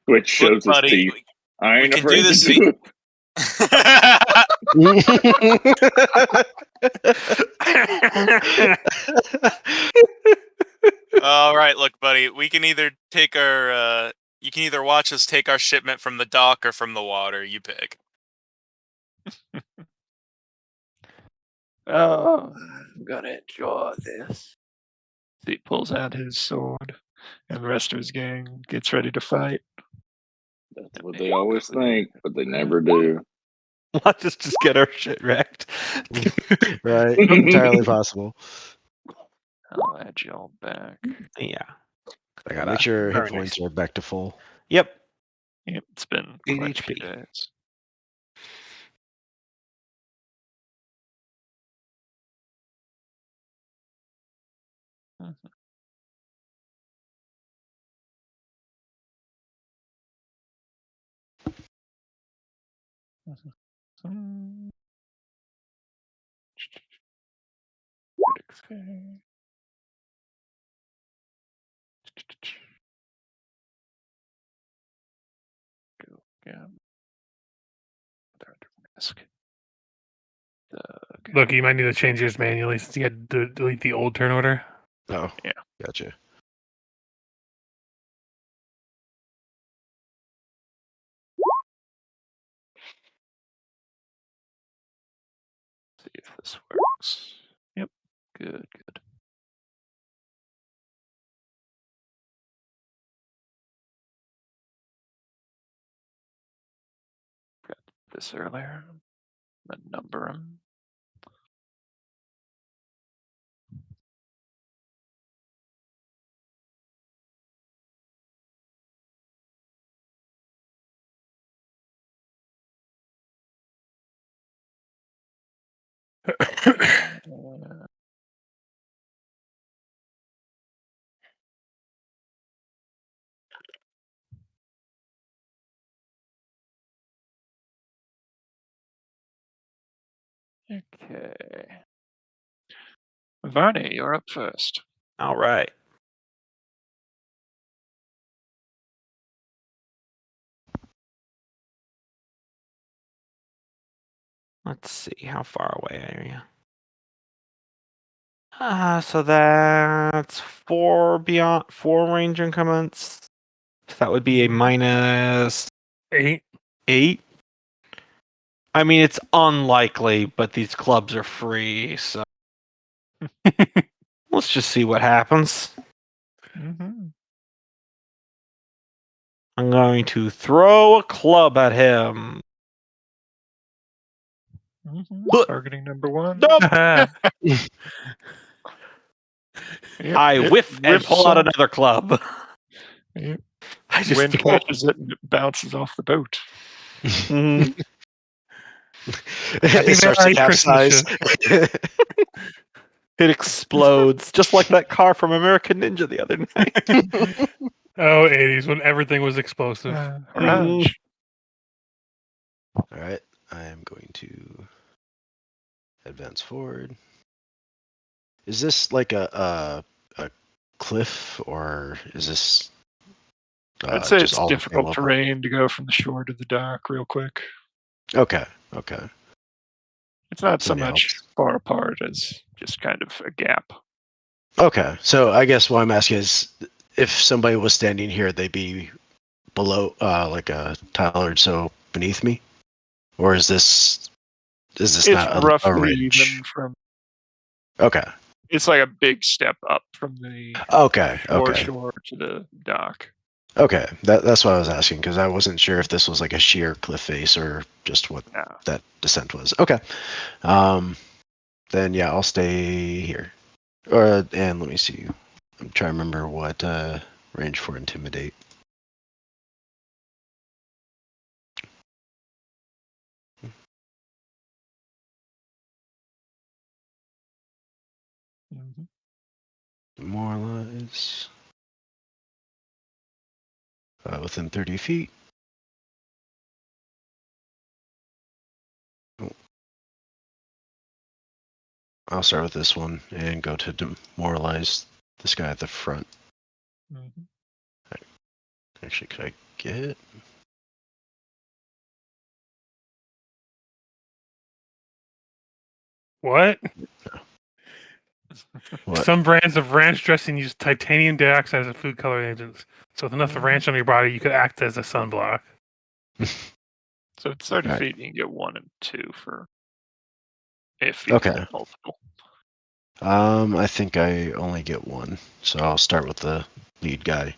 Which shows his buddy, teeth. I ain't can do afraid to this do it. All right, look, buddy. We can either take our. You can either watch us take our shipment from the dock or from the water. You pick. Oh, I'm gonna enjoy this. He pulls out his sword, and the rest of his gang gets ready to fight. That's what they always think, but they never do. Watch us just get our shit wrecked. Right, entirely possible. I'll add y'all back. Yeah. I Make sure hit very points nice. are back to full. Yep. Yep, it's been 8 quite a few HP. days. Mhm. Mhm. Critics fair. Go again. Risk. Look, you might need to change yours manually since you had to delete the old turn order. Oh, Yeah. Gotcha. See if this works. Yep. Good. Got this earlier. The number 'em. Okay. Varney, you're up first. All right. Let's see, how far away are you? So that's 4 range increments. So that would be a minus 8. 8. I mean, it's unlikely, but these clubs are free, so let's just see what happens. Mm-hmm. I'm going to throw a club at him. Mm-hmm. Look. Targeting number 1. Nope. Yep, I it whiff and whiffs pull out on- another club. Yep. I just Wind throw- catches it and it bounces off the boat. Mhm. It starts to like Christmas capsize. It explodes, just like that car from American Ninja the other night. Oh, 80s when everything was explosive. Orange. All right, I am going to advance forward. Is this like a cliff, or is this? I'd say just it's all the same difficult level? terrain to go from the shore to the dock real quick. Okay, okay. It's not so That much helps. far apart as just kind of a gap. Okay, so I guess what I'm asking is, if somebody was standing here, they'd be below, like a Tyler, so beneath me, or is this It's not a roughly ridge? even from. Okay, It's like a big step up from the okay, okay, shore to the dock. okay. That's what I was asking, because I wasn't sure if this was like a sheer cliff face or just what No. that descent was. Okay, then yeah, I'll stay here. And let me see. I'm trying to remember what range for intimidate. Mhm. Demoralize. Within 30 feet. Oh. I'll start with this one and go to demoralize this guy at the front. Mhm. Actually, could I get? What? What? Some brands of ranch dressing use titanium dioxide as a food coloring agent. So with enough ranch on your body, you could act as a sunblock. So it's 30 Alright. feet, and you can get 1 and 2 for if you Okay. get multiple. I think I only get 1, so I'll start with the lead guy.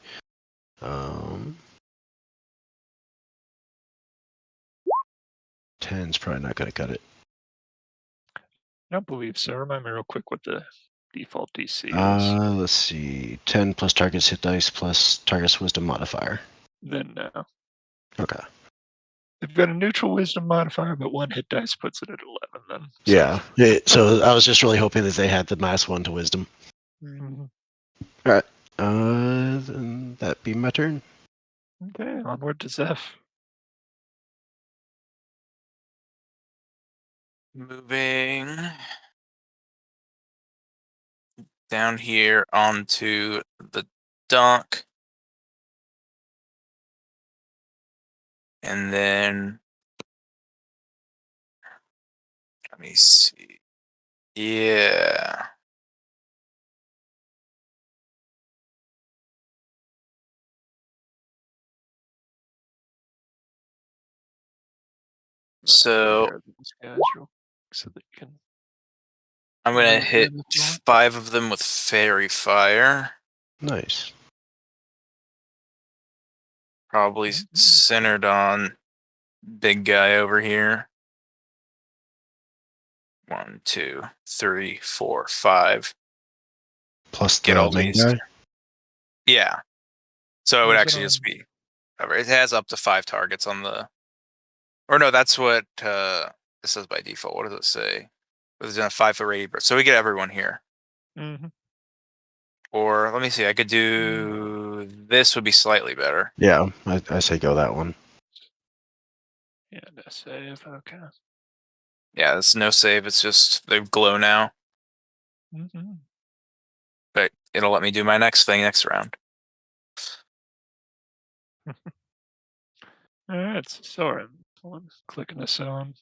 10's probably not going to cut it. I don't believe so. Remind me real quick what the default DC is. Let's see. 10 plus target's hit dice plus target's wisdom modifier. Then no. Okay. They've got a neutral wisdom modifier, but 1 hit dice puts it at 11 then. Yeah. So I was just really hoping that they had the -1 to wisdom. Mhm. Then that be my turn. Okay, onward to Zeph. Moving down here onto the dock. And then let me see. Yeah. So Share these guys real so that you can. I'm gonna Yeah, hit that's all. 5 of them with fairy fire. Nice. Probably centered on big guy over here. 1, 2, 3, 4, 5. Plus Get the all main these. guy. Yeah. So it would Is it actually just on- be. It has up to 5 targets on the. Or no, that's what this says by default. What does it say? Within a 5-foot radius. So we get everyone here. Mm-hmm. Or let me see. I could do this. Would be slightly better. Yeah, I say go that one. Yeah, to save. Okay. Yeah, it's no save. It's just they glow now. Mm-hmm. But it'll let me do my next thing next round. All right, so Soren. I'm clicking this on.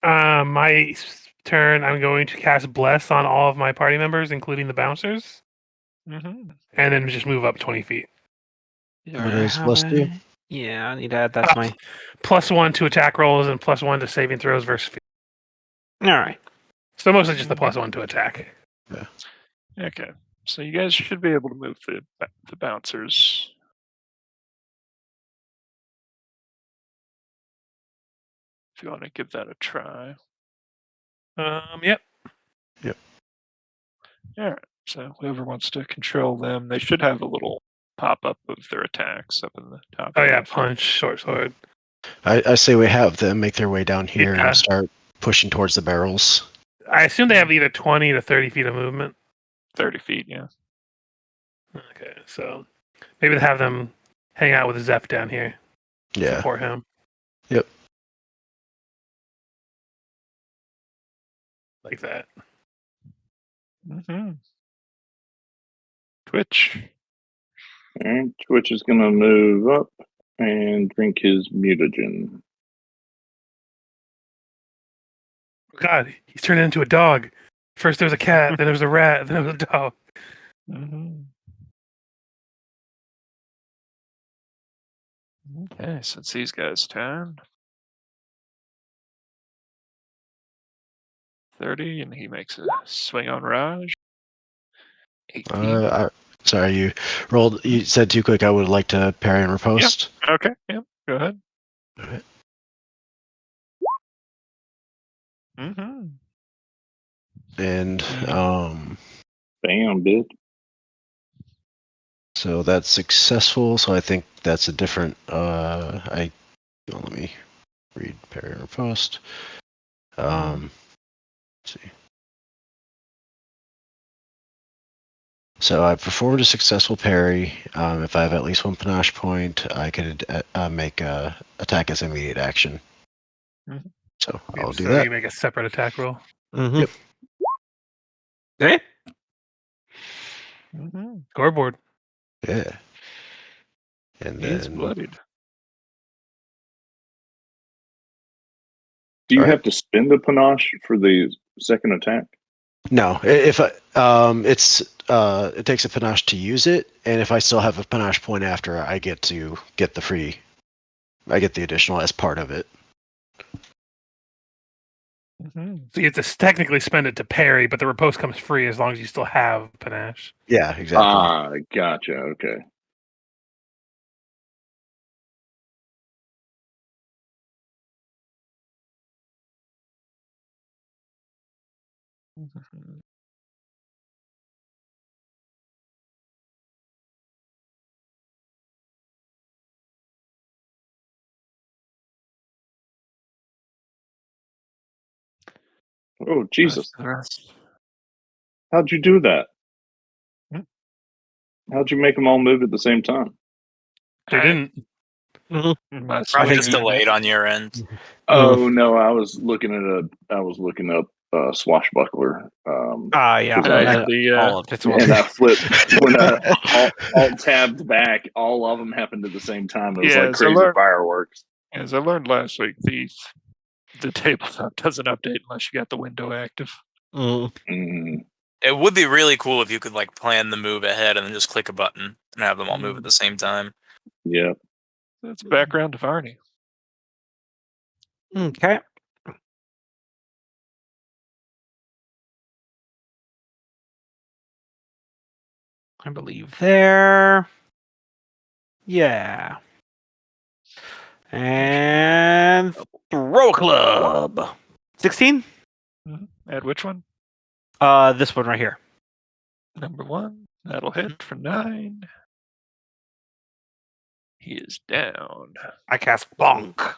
My turn, I'm going to cast Bless on all of my party members, including the bouncers, Mm-hmm. and then just move up 20 feet. What does Bless do? Yeah, I need to add that to my. +1 to attack rolls and +1 to saving throws versus feet. All right. So mostly just the +1 to attack. Okay, so you guys should be able to move the bouncers. If you want to give that a try. Yep. All right. So whoever wants to control them, they should have a little pop-up of their attacks up in the top. Oh yeah, left. punch, short sword. I say we have them make their way down here Yeah. and start pushing towards the barrels. I assume they have either 20 to 30 feet of movement. 30 feet, yeah. Okay, so maybe have them hang out with Zeph down here. Yeah. Support him. Yep. Like that. Mm-hmm. Twitch. And Twitch is going to move up and drink his mutagen. God, he's turning into a dog. First there was a cat, then there was a rat, then there was a dog. Mm-hmm. Okay, so it's these guys' turn. 30, and he makes a swing on Raj. 18. Sorry, you rolled. You said too quick. I would like to parry and riposte. Okay, yep, go ahead. All right. Mm-hmm. And Bam, bitch. so that's successful. So I think that's a different. Let me read parry and riposte. Let's see. So I performed a successful parry. If I have at least one panache point, I could make a attack as immediate action. Mhm. So I'll do so that. you make a separate attack roll. Mm-hmm. Yep. Hey. Mm-hmm. Scoreboard. Yeah. And He's then bloodied. Do you All right. have to spend a panache for the second attack? no, if I, it takes a panache to use it, and if I still have a panache point after, I get to get the free. I get the additional as part of it. Mm-hmm. So you have to technically spend it to parry, but the riposte comes free as long as you still have panache. Yeah, exactly. Ah, gotcha. Okay. Mm-hmm. Oh, Jesus. The rest. How'd you do that? Hmm? How'd you make them all move at the same time? They didn't. My Probably switch just is- delayed on your end. Oh no, I was looking up Swashbuckler. Yeah. the, all of this one. And I flipped when I alt tabbed back. All of them happened at the same time. It was Yeah, like so crazy learn- fireworks. as I learned last week, the tabletop doesn't update unless you got the window active. Mm. It would be really cool if you could like plan the move ahead and then just click a button and have them all move at the same time. Yeah. That's background of Arnie. Okay. I believe there. Yeah. And throw a club. 16? Add which one? This one right here. Number 1. That'll hit for 9. He is down. I cast bonk.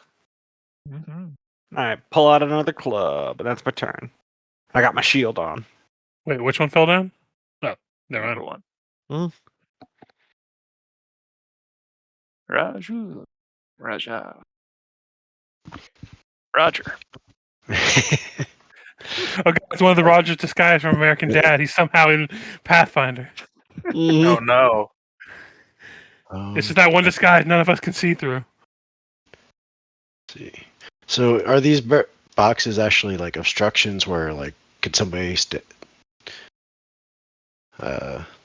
Mm-hmm. Alright, pull out another club, and that's my turn. I got my shield on. Wait, which one fell down? Oh, never Number mind. one. Hmm. Raja. Roger. Okay, it's one of the Rogers disguise from American Dad. He's somehow in Pathfinder. Oh no. It's just that one disguise none of us can see through. See. So are these boxes actually like obstructions where like could somebody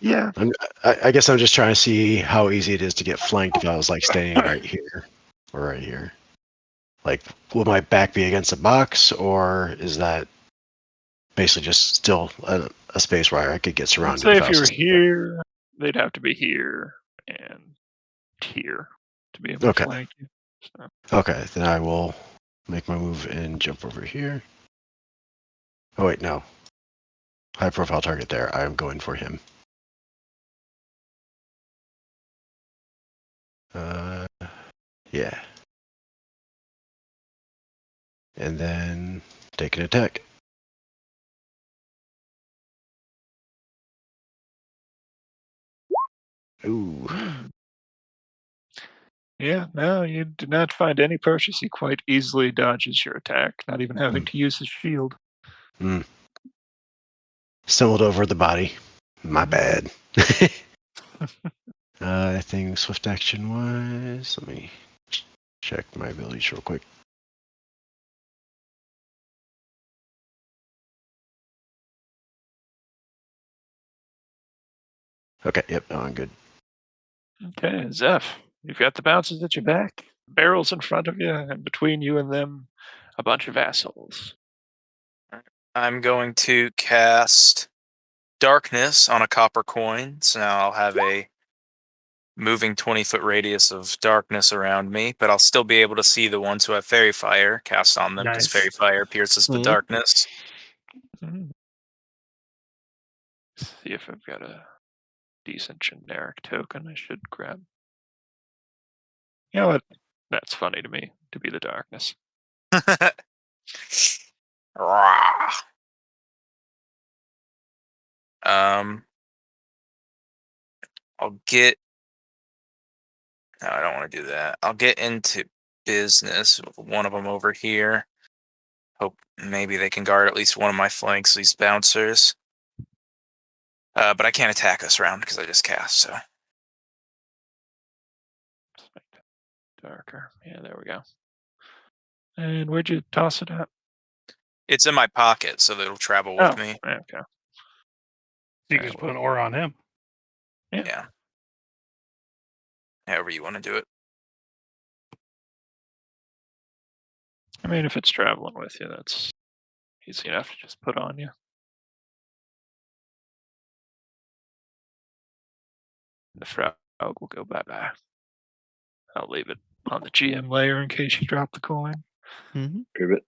Yeah. I guess I'm just trying to see how easy it is to get flanked if I was like staying right here or right here. Like, will my back be against a box, or is that basically just still a space where I could get I'd surrounded? say I if you were was- here, they'd have to be here and here to be able to Okay. flank you. So, Okay, then I will make my move and jump over here. Oh wait, no. High profile target there. I am going for him. Yeah. And then take an attack. Ooh. yeah, no, you do not find any purchase. He quite easily dodges your attack, not even having to use his shield. Stumbled over the body. My bad. I think swift action wise, let me check my abilities real quick. Okay, yep, no, I'm good. Okay, Zeph, you've got the bouncers at your back, barrels in front of you, and between you and them, a bunch of assholes. I'm going to cast Darkness on a copper coin. So now I'll have a moving 20-foot radius of darkness around me, but I'll still be able to see the ones who have Fairy Fire cast on them because Nice. Fairy Fire pierces the Mhm. darkness. Hmm. See if I've got a decent generic token I should grab. You know what? That's funny to me, to be the darkness. Rah. I'll get. No, I don't want to do that. I'll get into business with one of them over here. Hope maybe they can guard at least one of my flanks, these bouncers. But I can't attack this round because I just cast, so. Let's make that darker. Yeah, there we go. And where'd you toss it at? It's in my pocket, so it'll travel with me. Okay. You can just put an aura on him. Yeah. However you want to do it. I mean, if it's traveling with you, that's easy enough to just put on you. The frog will go bye-bye. I'll leave it on the GM layer in case you drop the coin. Ribbit.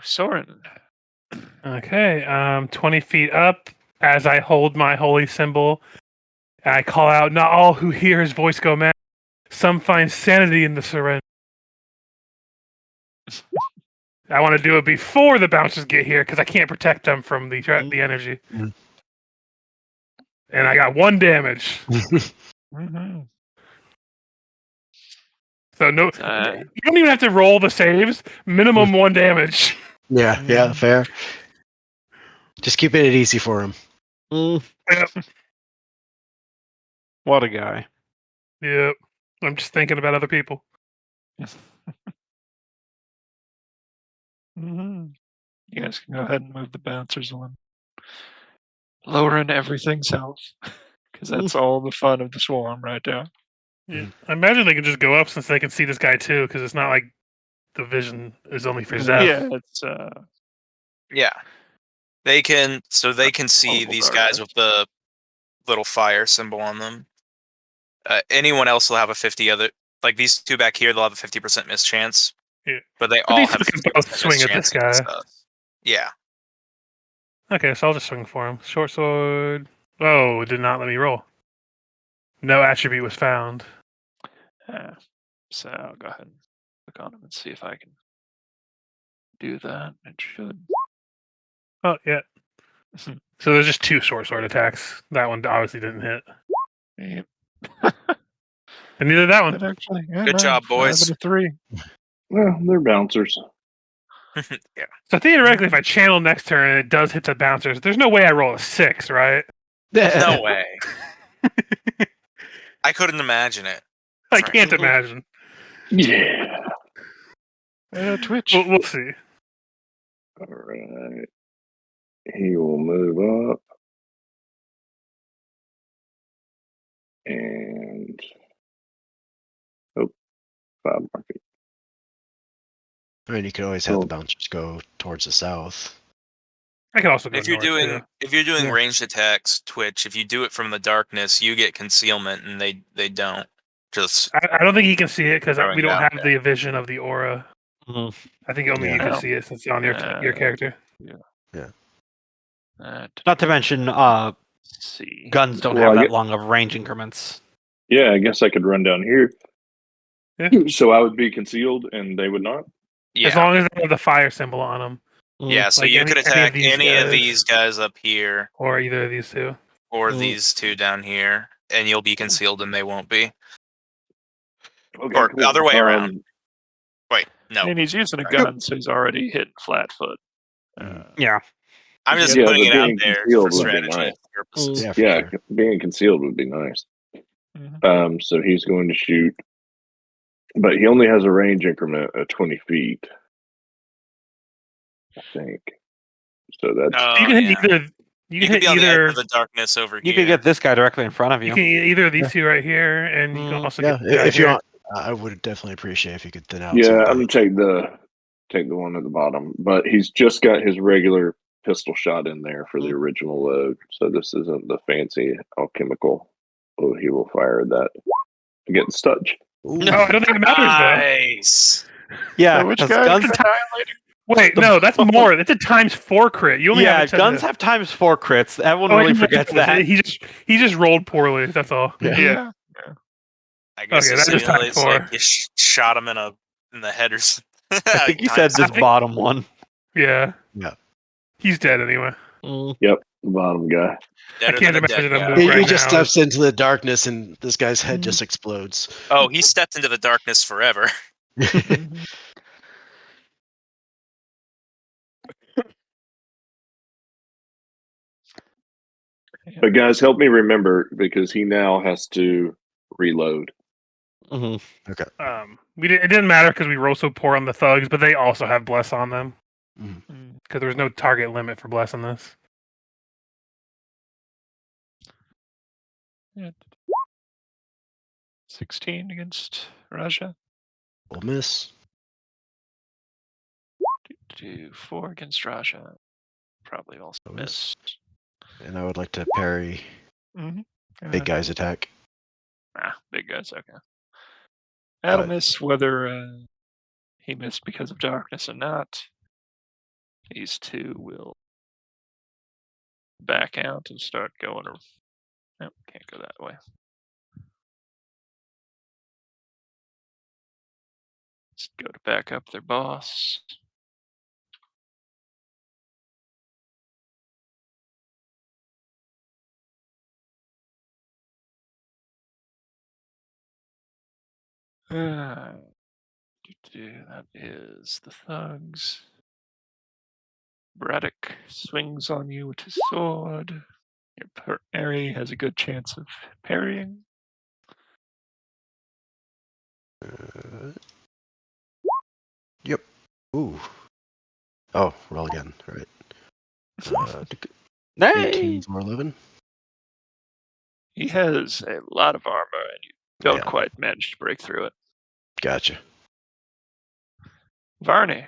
Soren. Okay, 20 feet up as I hold my holy symbol. I call out, not all who hear his voice go mad. Some find sanity in the surrender. I want to do it before the bouncers get here because I can't protect them from the energy. Mm. And I got 1 damage. Mm-hmm. So no, Uh, you don't even have to roll the saves. Minimum 1 damage. Yeah, fair. Just keeping it easy for him. Yep. What a guy. Yep. I'm just thinking about other people. Mm-hmm. You guys can go ahead and move the bouncers on. Lowering everything's health. Because that's all the fun of the swarm right there. Yeah. I imagine they can just go up since they can see this guy too, because it's not like the vision is only for Zeph. Yeah, it's Yeah. They can see Multiple these guard guys with the little fire symbol on them. Anyone else will have a 50 other, like these two back here, they'll have a 50% miss chance. Yeah. But they But all these have two can 50% both miss swing at chance this guy. against us. Yeah. Okay, so I'll just swing for him. Short sword. Oh, it did not let me roll. No attribute was found. so I'll go ahead and click on them and see if I can do that. It should. Oh yeah. So there's just 2 short sword attacks. That one obviously didn't hit, Yep. and neither that That one. actually, yeah, Good job, 5 boys. out of 3. Well, they're bouncers. Yeah. So theoretically, if I channel next turn and it does hit the bouncers, there's no way I roll a 6, right? No way. I couldn't imagine it. I can't imagine. Yeah. Twitch. We'll see. All right. He will move up. And 5 more feet. I mean, you could always have the Oh. bouncers go towards the south. I can also go If you're north, doing Yeah. ranged attacks, Twitch, if you do it from the darkness, you get concealment, and they don't. Just I don't think he can see it because Throwing we don't it out have the vision of the aura. Mhm. I think only Yeah. you can Oh. see it since it's on your character. Not to mention, Let's see. guns don't Well, have I that get- long of range increments. Yeah, I guess I could run down here. Yeah. So I would be concealed and they would not? yeah, As long as they have the fire symbol on them, yeah. So like you any- could any of attack these any of guys. these guys up here, or either of these 2. or Mm. these 2 down here, and you'll be concealed, and they won't be. Okay, Or other way around. Wait, no. And he's using a gun, so he's already hitting flat foot. Yeah. I'm just Yeah, putting but it out being there concealed for would be strategy nice. purposes. Yeah, for Yeah, sure. being concealed would be nice. Mhm. So he's going to shoot, but he only has a range increment of 20 feet. I think. So that's Oh, You can hit yeah. either. You You can could hit be on the edge either. of the darkness over You here. could get this guy directly in front of You you. can hit either of these Yeah. 2 right here, and you can Mm, also Yeah, get the guy if you here. want, I would definitely appreciate if you could thin out. yeah. some of I'm the- gonna take the one at the bottom, but he's just got his regular pistol shot in there for the original load. So this isn't the fancy alchemical. Oh, he will fire that against touch. Ooh. No, I don't think it matters Nice. Yeah, Which 'cause guy? guns. Annihilator? though. Wait, The- no, that's more. It's a ×4 crit. You only Yeah, have it to guns the- have ×4 crits. Everyone Oh, I really didn't know forgets was that. it. He just rolled poorly. That's all. Yeah. Yeah. I guess Okay, it that is simulates type like 4. you shot him in the head or something. I think you said this bottom one. Yeah. Yeah. He's dead anyway. The bottom guy. I can't imagine him move He right just now. steps into the darkness and this guy's head just explodes. Oh, he stepped into the darkness forever. But guys, help me remember because he now has to reload. Mhm. It didn't matter because we rolled so poor on the thugs, but they also have bless on them Mm. because there was no target limit for bless on this. Yeah. 16 against Raja. We'll miss. 4 against Raja. Probably also That miss. And I would like to parry Mm-hmm. big guy's attack. Big guys, okay. That'll But- miss whether he missed because of darkness or not. These 2 will back out and start going. Nope, can't go that way. Let's go to back up their boss. That is the thugs. Braddock swings on you with his sword. Your parry has a good chance of parrying. Yep. Ooh. Oh, roll again. All right. 18 for 11. He has a lot of armor, and you don't Yeah. quite manage to break through it. Gotcha. Varney.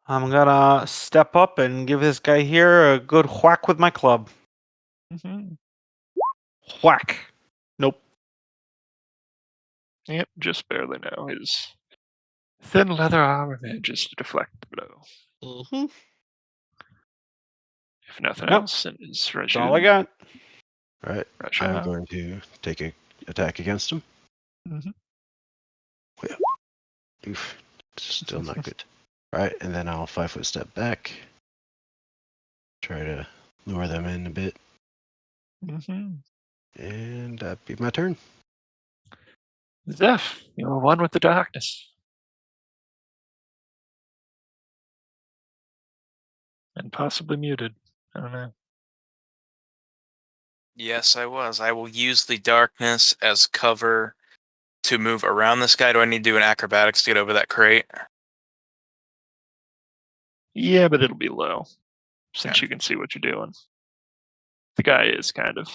I'm gonna step up and give this guy here a good whack with my club. Mm-hmm. Whack. Nope. Yep, just barely now. His thin leather armor manages to deflect the blow. Mm-hmm. If nothing Nope. else, it is That's all I got. All right. I'm going to take a attack against him. Mhm. Oof. Still not good. Alright, and then I'll 5-foot step back. Try to lure them in a bit. Mm-hmm. And that'd be my turn. Zeph, you're one with the darkness. And possibly muted. I don't know. Yes, I was. I will use the darkness as cover to move around this guy. Do I need to do an acrobatics to get over that crate? Yeah, but it'll be low since Yeah. you can see what you're doing. The guy is kind of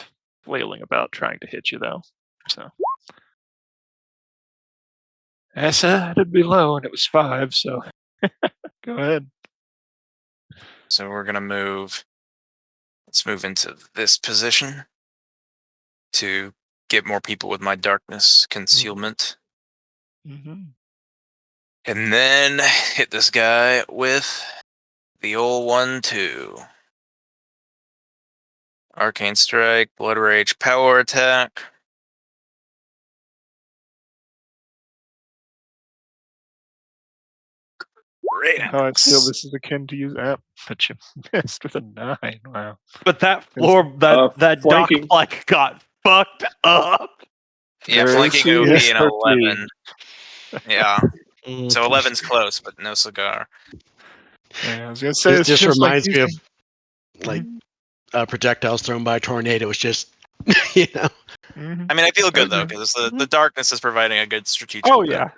flailing about trying to hit you, though. So I said it'd be low, and it was 5. So go ahead. So we're gonna move. Let's move into this position to get more people with my darkness concealment. Mm-hmm. And then hit this guy with the old 1-2. Arcane Strike, Blood Rage, Power Attack. Great. How I feel this is akin to use app, but you missed with a 9. Wow. But that floor, that dock flanking. plank got fucked up. Yeah, Very flanking it would be an 13. 11. Yeah, Mm. so 11's close, but no cigar. Yeah, I was gonna say It it's just like reminds me of using- like projectiles thrown by a tornado. It's just, you know. Mhm. I mean, I feel good though, Okay. because the darkness is providing a good strategic. Oh yeah.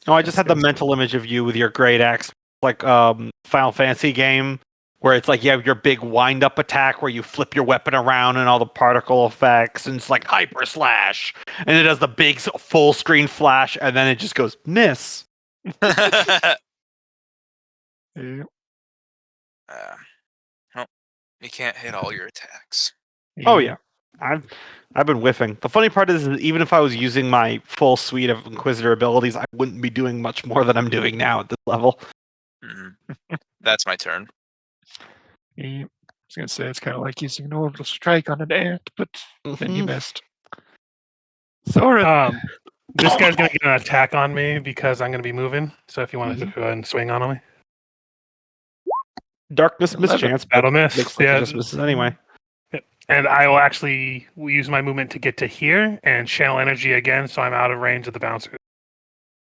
No, I just had the mental image of you with your great axe, like Final Fantasy game, where it's like you have your big wind-up attack where you flip your weapon around and all the particle effects, and it's like hyper slash, and it does the big full screen flash, and then it just goes miss. Yeah. Well, you can't hit all your attacks. Oh yeah, I've been whiffing. The funny part is even if I was using my full suite of Inquisitor abilities, I wouldn't be doing much more than I'm doing now at this level. Mhm. That's my turn. Yeah. I was gonna say it's kind of like using an orbital strike on an ant, but then you Mhm. missed. Soren. This guy's gonna get an attack on me because I'm gonna be moving. So if you want to Mhm. go ahead and swing on me, Darkness 11. mischance, but that'll miss. looks like it Yeah, just misses anyway. and I will actually use my movement to get to here and channel energy again, so I'm out of range of the bouncer.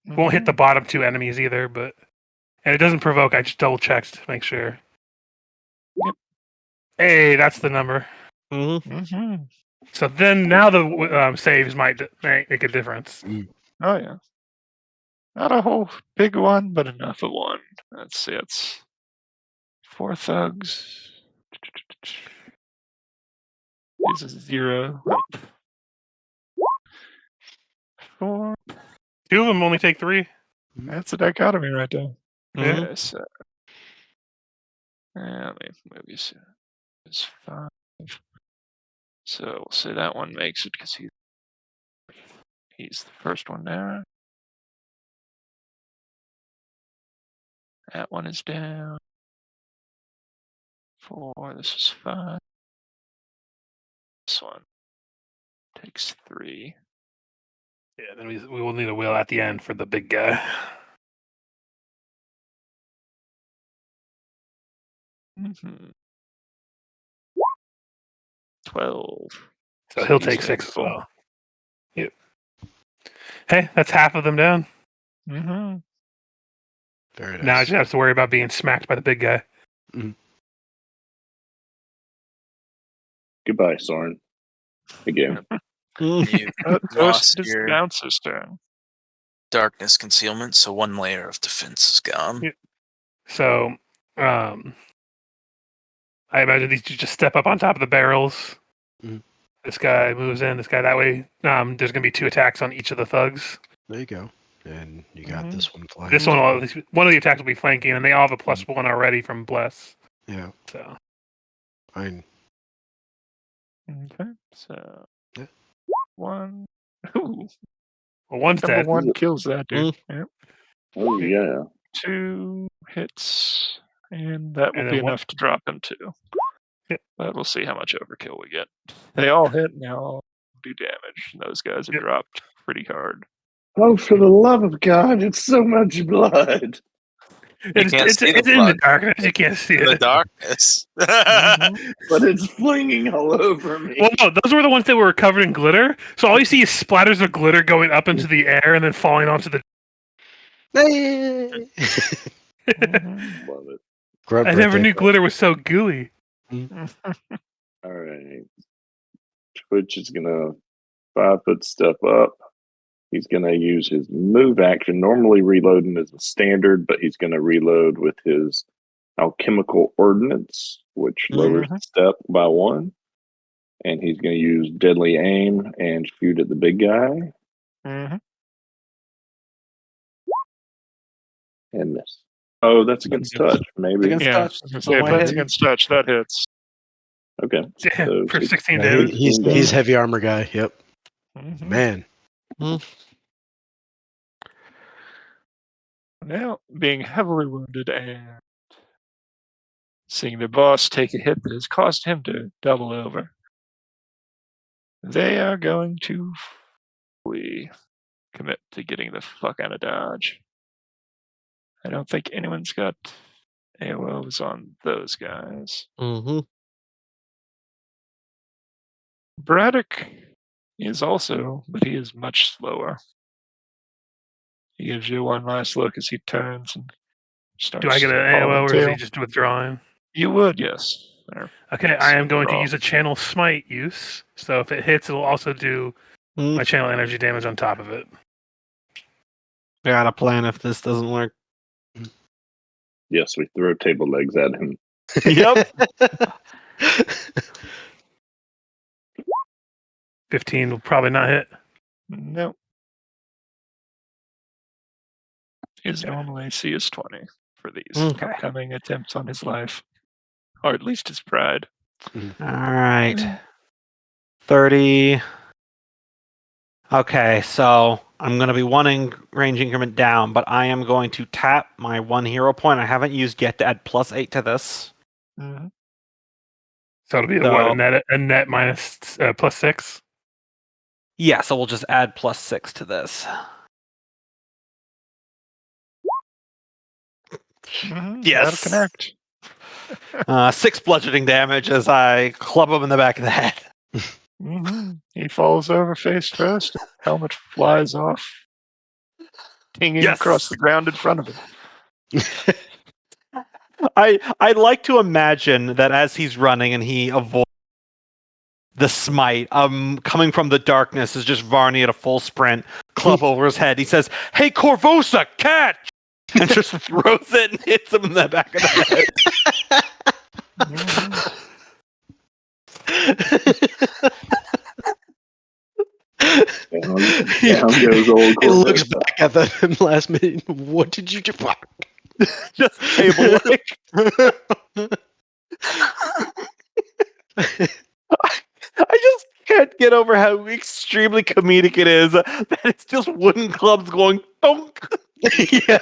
Won't hit the bottom 2 enemies either, but and it doesn't provoke. I just double checked to make sure. Yep. Hey, that's the number. Mm-hmm. Mm-hmm. So then now the saves might make a difference. Oh yeah. Not a whole big one, but enough of one. Let's see. It's 4 thugs. This is 0. 4. 2 of them only take 3. That's a dichotomy right there. Mhm. Yes. Let me move you. It's 5. So we'll say that one makes it because he's the first one there. That one is down. 4. This is 5. This one takes 3. Yeah, then we will need a wheel at the end for the big guy. Mm-hmm. 12. So he'll he's take 6 as faithful. well. Yep. Hey, that's half of them down. Mm-hmm. Very nice. Now I just have to worry about being smacked by the big guy. Goodbye, Soren. Again. You Goes lost to your bouncer's turn. darkness concealment, so 1 layer of defense is gone. Yeah. So, I imagine these two just step up on top of the barrels. Mhm. This guy moves in. This guy that way. There's going to be 2 attacks on each of the thugs. There you go. And you got Mhm. this one flying. This one of the attacks will be flanking, and they all have a +1 already from Bless. Yeah, So fine. Okay, so Yeah. 1. Ooh, well, one's number dead. 1 kills that dude. Yep. Oh, yeah. 2 hits, and that will And be then one- enough to drop him 2. Yep. But we'll see how much overkill we get. They all hit and they all do damage. Those guys are Yep. dropped pretty hard. Oh, for the love of God, it's so much blood. It's in the darkness. You can't see In the it. darkness. But it's flinging all over me. Well, no, those were the ones that were covered in glitter. So all you see is splatters of glitter going up into the air and then falling onto the. Hey! Love it. Grunt I never birthday knew present. glitter was so gooey. All right. Twitch is gonna 5-foot step up. He's gonna use his move action. Normally reloading is a standard, but he's gonna reload with his alchemical ordnance, which lowers the step by 1. And he's gonna use deadly aim and shoot at the big guy and miss. Oh, that's against touch, maybe. Against Yeah, touch. if that's against touch, that hits. Okay. Yeah, So for 16 Yeah, damage. he's heavy armor guy. Yep. Mhm. Man. Now, being heavily wounded and seeing their boss take a hit that has caused him to double over, they are going to commit to getting the fuck out of Dodge. I don't think anyone's got AOs on those guys. Mm-hmm. Braddock is also, but he is much slower. He gives you one last look as he turns and starts. Do I get an following AOO or is tail. he just withdrawing? You would, yes. There. Okay, I am going to Withdraw. use a channel smite use. So if it hits, it will also do my channel energy damage on top of it. I got a plan if this doesn't work. Yes, we throw table legs at him. Yep. 15 will probably not hit. No. His normal AC is 20 for these Okay. upcoming attempts on his life. Or at least his pride. All right. 30. Okay, so I'm going to be one range increment down, but I am going to tap my 1 hero point I haven't used yet to add +8 to this. Mm-hmm. So it'll be So- a net minus +6. Yeah, so we'll just add +6 to this. Yes. That'll connect. 6 bludgeoning damage as I club him in the back of the head. Mm-hmm. He falls over face first. Helmet flies off, dinging Yes. across the ground in front of him. I'd like to imagine that as he's running and he avoids the smite, coming from the darkness is just Varney at a full sprint, club over his head. He says, "Hey, Corvosa, catch!" and just throws it and hits him in the back of the head. Down goes old He looks Corvosa. back at him last minute. What did you do? Just table like. I just can't get over how extremely comedic it is that it's just wooden clubs going thunk. Yeah.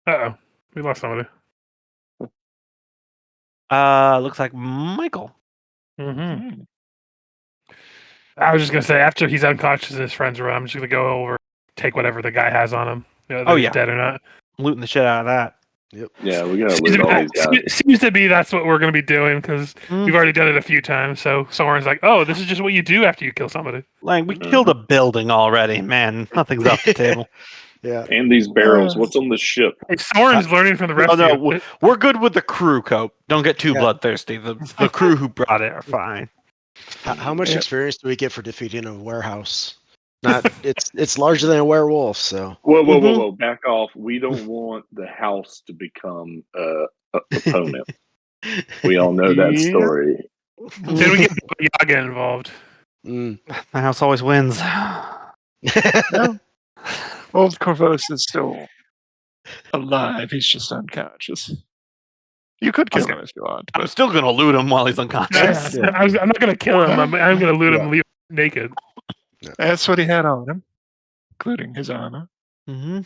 Uh-oh. We lost somebody. Looks like Michael. Mm-hmm. I was just going to say, after he's unconscious and his friends are around, I'm just going to go over, take whatever the guy has on him. Whether he's dead or not. Looting the shit out of that. Yeah, we gotta loot all these guys. Seems to be that's what we're going to be doing because we've already done it a few times. So Soren's like, oh, this is just what you do after you kill somebody. Like, we killed a building already, man. Nothing's off the table. Yeah. And these barrels. What's on this ship? Hey, Soren's learning from the rest No, of you. we're good with the crew, Cope. Don't get too Yeah. bloodthirsty. The crew who brought it are fine. How much experience do we get for defeating a warehouse? Not it's larger than a werewolf, so Whoa! Back off. We don't want the house to become a opponent. We all know that Yeah. story. Then we get Yaga involved. Mm. My house always wins. No. Old Corvus is still alive. He's just unconscious. You could kill him if you want. I'm But still gonna loot him while he's unconscious. Yeah. I'm not going to kill him. I'm going to loot him and leave him naked. that's what he had on him, including his armor. Mm-hmm.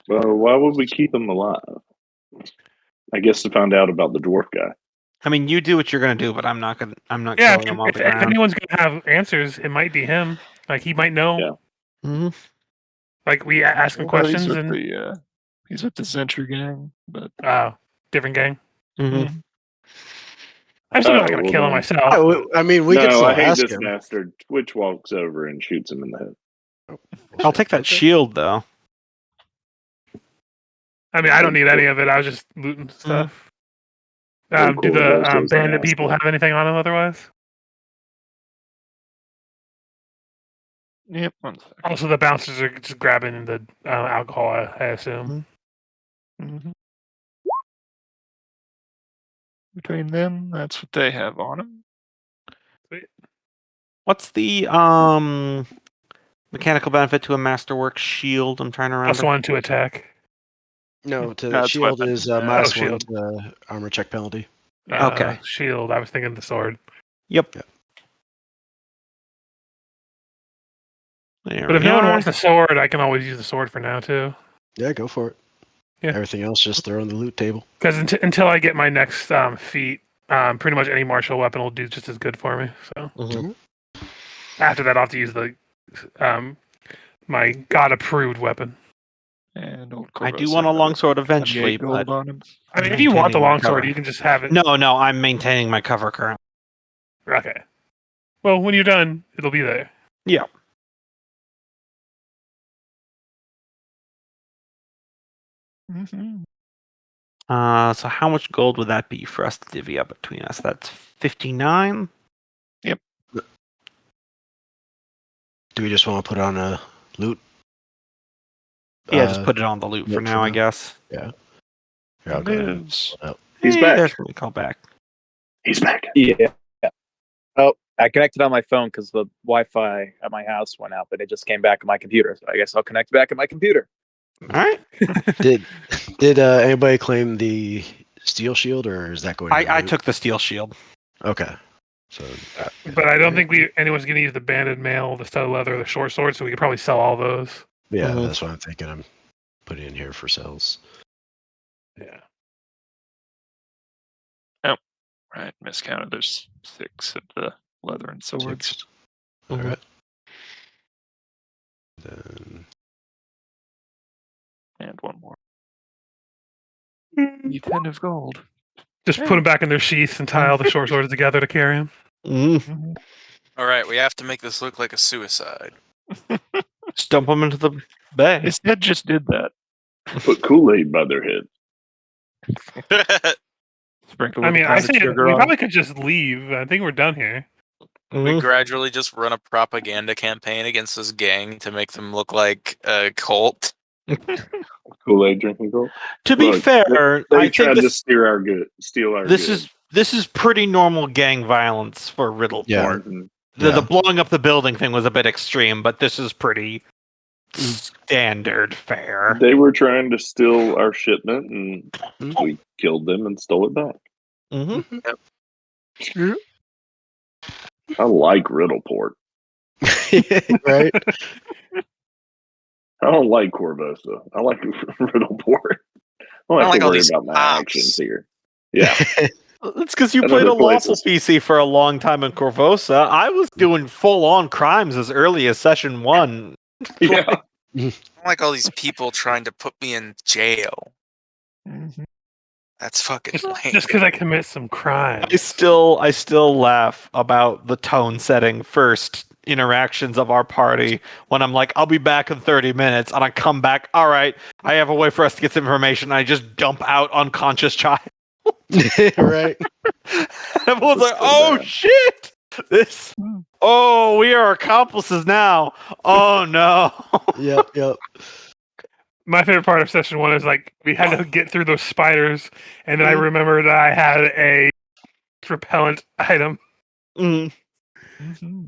Well, why would we keep him alive? I guess to find out about the dwarf guy. I mean, you do what you're gonna do, but I'm not gonna. I'm not Yeah, killing him on if the ground. anyone's gonna have answers, it might be him. Like he might know. Yeah. Mhm. Like we ask him Well, questions he's with and he's with the Zentry gang, but different gang. Mhm. I'm still not Oh, gonna well kill him then. myself. I mean, we can No, still I hate ask this him. bastard. Twitch walks over and shoots him in the head. I'll take that shield though. I mean, I don't need any of it. I was just looting stuff. Very Do cool. the Those days in bandit people Ascot. have anything on them otherwise? yep. 1 second. Also, the bouncers are just grabbing the alcohol, I assume. Mhm. Between them, that's what they have on them. What's the mechanical benefit to a masterwork shield? I'm trying to remember. +1 to attack. No, to That's shield weapon. is -1 shield. to armor check penalty. Okay. Shield. I was thinking the sword. Yep. Yeah. There But if we no one are. wants the sword, I can always use the sword for now too. Yeah, go for it. Yeah. Everything else, just throw on the loot table. Because until I get my next feat, pretty much any martial weapon will do just as good for me. So Mhm. after that, I'll have to use the my God approved weapon. And old I do Corvosa want a had longsword 28 eventually, gold but on him. I mean, I'm if you want the maintaining my longsword, cover. you can just have it. No, I'm maintaining my cover currently. Okay. Well, when you're done, it'll be there. Yeah. Mm-hmm. So how much gold would that be for us to divvy up between us? That's 59. Do we just want to put on a loot? Yeah, just put it on the loot for loot now, I guess. Yeah. Here, I'll go ahead and Lives. pull it out. He's Hey, back. There's what we call back. He's back. Yeah. Oh, I connected on my phone because the Wi-Fi at my house went out, but it just came back on my computer. So I guess I'll connect back at my computer. All right. Did anybody claim the steel shield, or is that going? to I loot? took the steel shield. Okay. So, But I don't think anyone's going to use the banded mail, the studded leather, the short sword, so we could probably sell all those. yeah, Mhm. that's what I'm thinking. I'm putting in here for sales. Yeah. Right, miscounted. There's 6 of the leather and swords. 6. All Mhm. right. Then And 1 more. E10 of gold. Just put them back in their sheaths and tie all the short swords together to carry them. Mm-hmm. All right, we have to make this look like a suicide. Just dump them into the bay. His head just did that. Put Kool-Aid by their head. Sprinkle I a mean, little I powdered say sugar we on. probably could just leave. I think we're done here. We Mhm. gradually just run a propaganda campaign against this gang to make them look like a cult. Kool-Aid drinking girl. To be Look, fair, They I tried think to this, steal our goods. this is pretty normal gang violence for Riddleport. Yeah. Mhm. The blowing up the building thing was a bit extreme, but this is pretty Mm. standard fare. They were trying to steal our shipment, and Mhm. we killed them and stole it back. Mm-hmm. I like Riddleport. right? I don't like Corvosa. I like Riddleport. I don't I have like to all worry these about my cops. actions here. Yeah. It's because you At played other a lawful places. PC for a long time in Corvosa. I was doing full-on crimes as early as session 1. Yeah. I don't like all these people trying to put me in jail. Mhm. That's fucking lame. Just because I commit some crime. I still laugh about the tone setting first interactions of our party when I'm like, I'll be back in 30 minutes, and I come back, all right, I have a way for us to get some information, and I just dump out unconscious child. right. Everyone's like, So oh bad. shit! We are accomplices now. Oh no. Yep. My favorite part of session 1 is like we had to get through those spiders, and then I remembered that I had a repellent item. Mm. Mhm.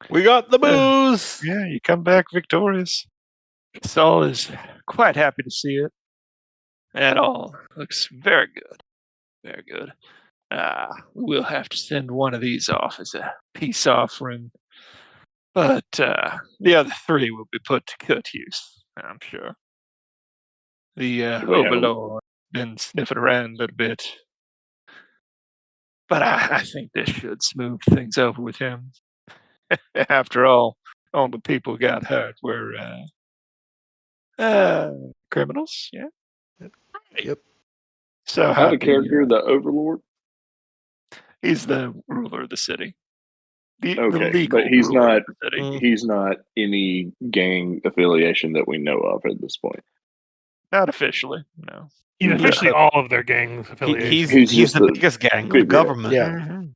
We got the booze. Yeah, you come back victorious. Saul is quite happy to see it. It all looks very good. Very good. We'll have to send one of these off as a peace offering. But the other 3 will be put to good use, I'm sure. The Do we have- Overlord been sniffing around a little bit. But I think this should smooth things over with him. After all the people who got hurt were criminals. Yeah. Yep. So Out how of character, the Overlord. he's the ruler of the city. The Okay, legal but he's ruler not. of the city. He's not any gang affiliation that we know of at this point. Not officially, no. He's officially all of their gangs affiliations. He's He's just the the biggest gang, the big- government. Yeah. Mhm.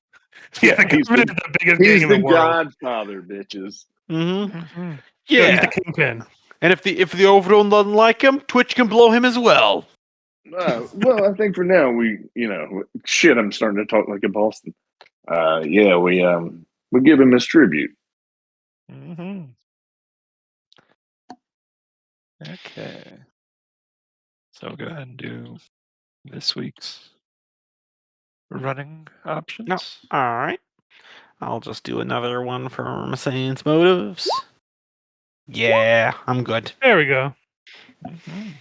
Yeah, the he's government is the biggest gang He's in the the world. Godfather, bitches. Mm-hmm. Mhm. Yeah, Yeah. he's the kingpin. And if the Overlord doesn't like him, Twitch can blow him as well. Well, I think for now shit. I'm starting to talk like a Boston. Yeah, we give him his tribute. Mhm. Okay. So go ahead and do this week's running options. No. All right. I'll just do another one for Mercedes Motives. Yeah, I'm good. There we go. Mhm.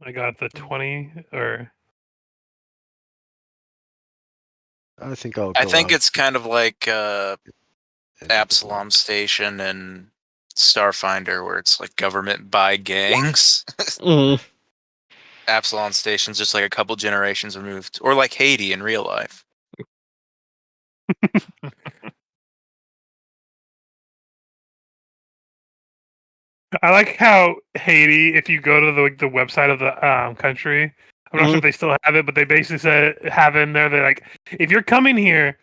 I got the 20 or I think I'll. I go think out it's kind of like and- Absalom Station and Starfinder, where it's like government by gangs. Mm. Absalom Station's just like a couple generations removed, or like Haiti in real life. I like how Haiti, if you go to the website of the country, I'm not sure if they still have it, but they basically have in there that like, if you're coming here,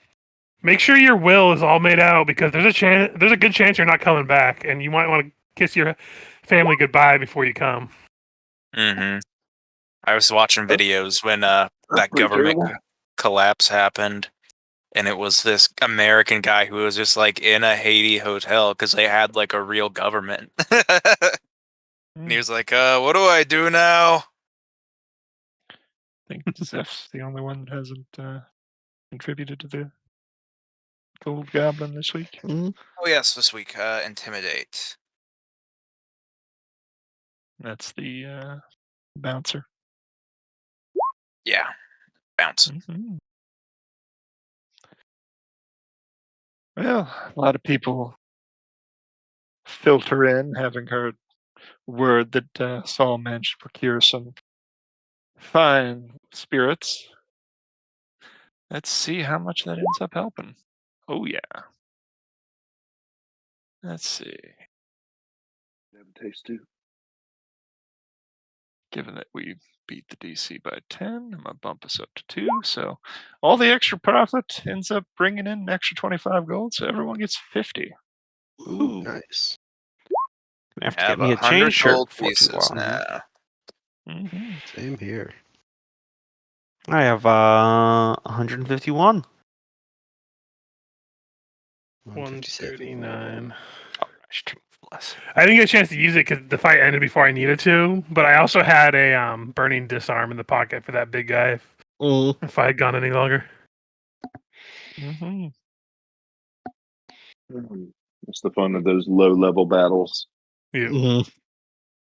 make sure your will is all made out because there's a good chance you're not coming back, and you might want to kiss your family goodbye before you come. Mm-hmm. I was watching videos when that pretty government terrible. collapse happened, and it was this American guy who was just like in a Haiti hotel because they had like a real government. And he was like, what do I do now? I think Zeph's the only one that hasn't contributed to the Gold Goblin this week. Oh yes, this week, Intimidate. That's the bouncer. Yeah, bounce. Mhm. Well, a lot of people filter in, having heard word that Saul managed to procure some fine spirits. Let's see how much that ends up helping. Oh yeah. Let's see. Have a taste too. Given that we beat the DC by 10, I'm gonna bump us up to 2. So all the extra profit ends up bringing in an extra 25 gold. So everyone gets 50. Ooh, nice. Gonna have to Have get me a 100 chain shirt gold before too pieces long. now. Mm-hmm. Same here. I have 151. 157. 139. Oh, I should move less. I didn't get a chance to use it because the fight ended before I needed to. But I also had a burning disarm in the pocket for that big guy if I had gone any longer. Mm-hmm. It's the fun of those low-level battles. Yeah.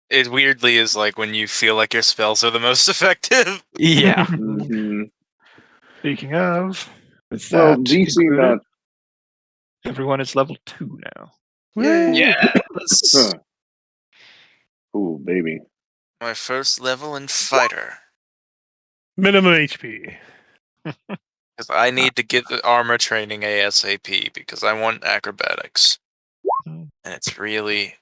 It weirdly is like when you feel like your spells are the most effective. Yeah. Mhm. Speaking of, with Well, that DC concluded, not. everyone is level 2 now. Yes. Huh. Ooh, baby. My first level in fighter. Minimum HP. Because I need to get the armor training ASAP because I want acrobatics. Mhm. And it's really,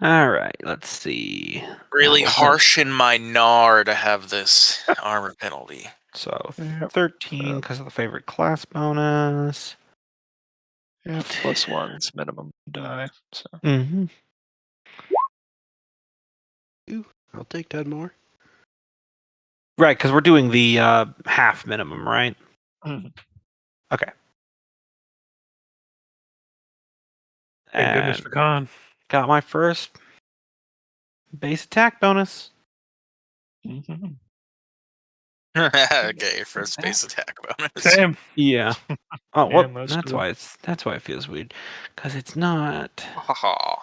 All right. Let's see. really That was harsh in my gnar to have this armor penalty. So Yep. 13 because of the favorite class bonus. Yeah, +1's minimum die. So Mm-hmm. I'll take 10 more. Right, because we're doing the half minimum, right? Mhm. Okay. Thank goodness And for Khan. got my first base attack bonus. Mhm. Okay, your first base attack bonus. Same. Yeah. Oh, Yeah, well, most that's do. why it feels weird, because it's not Haha.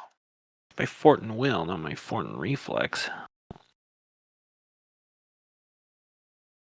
my fort and will, not my fort and reflex.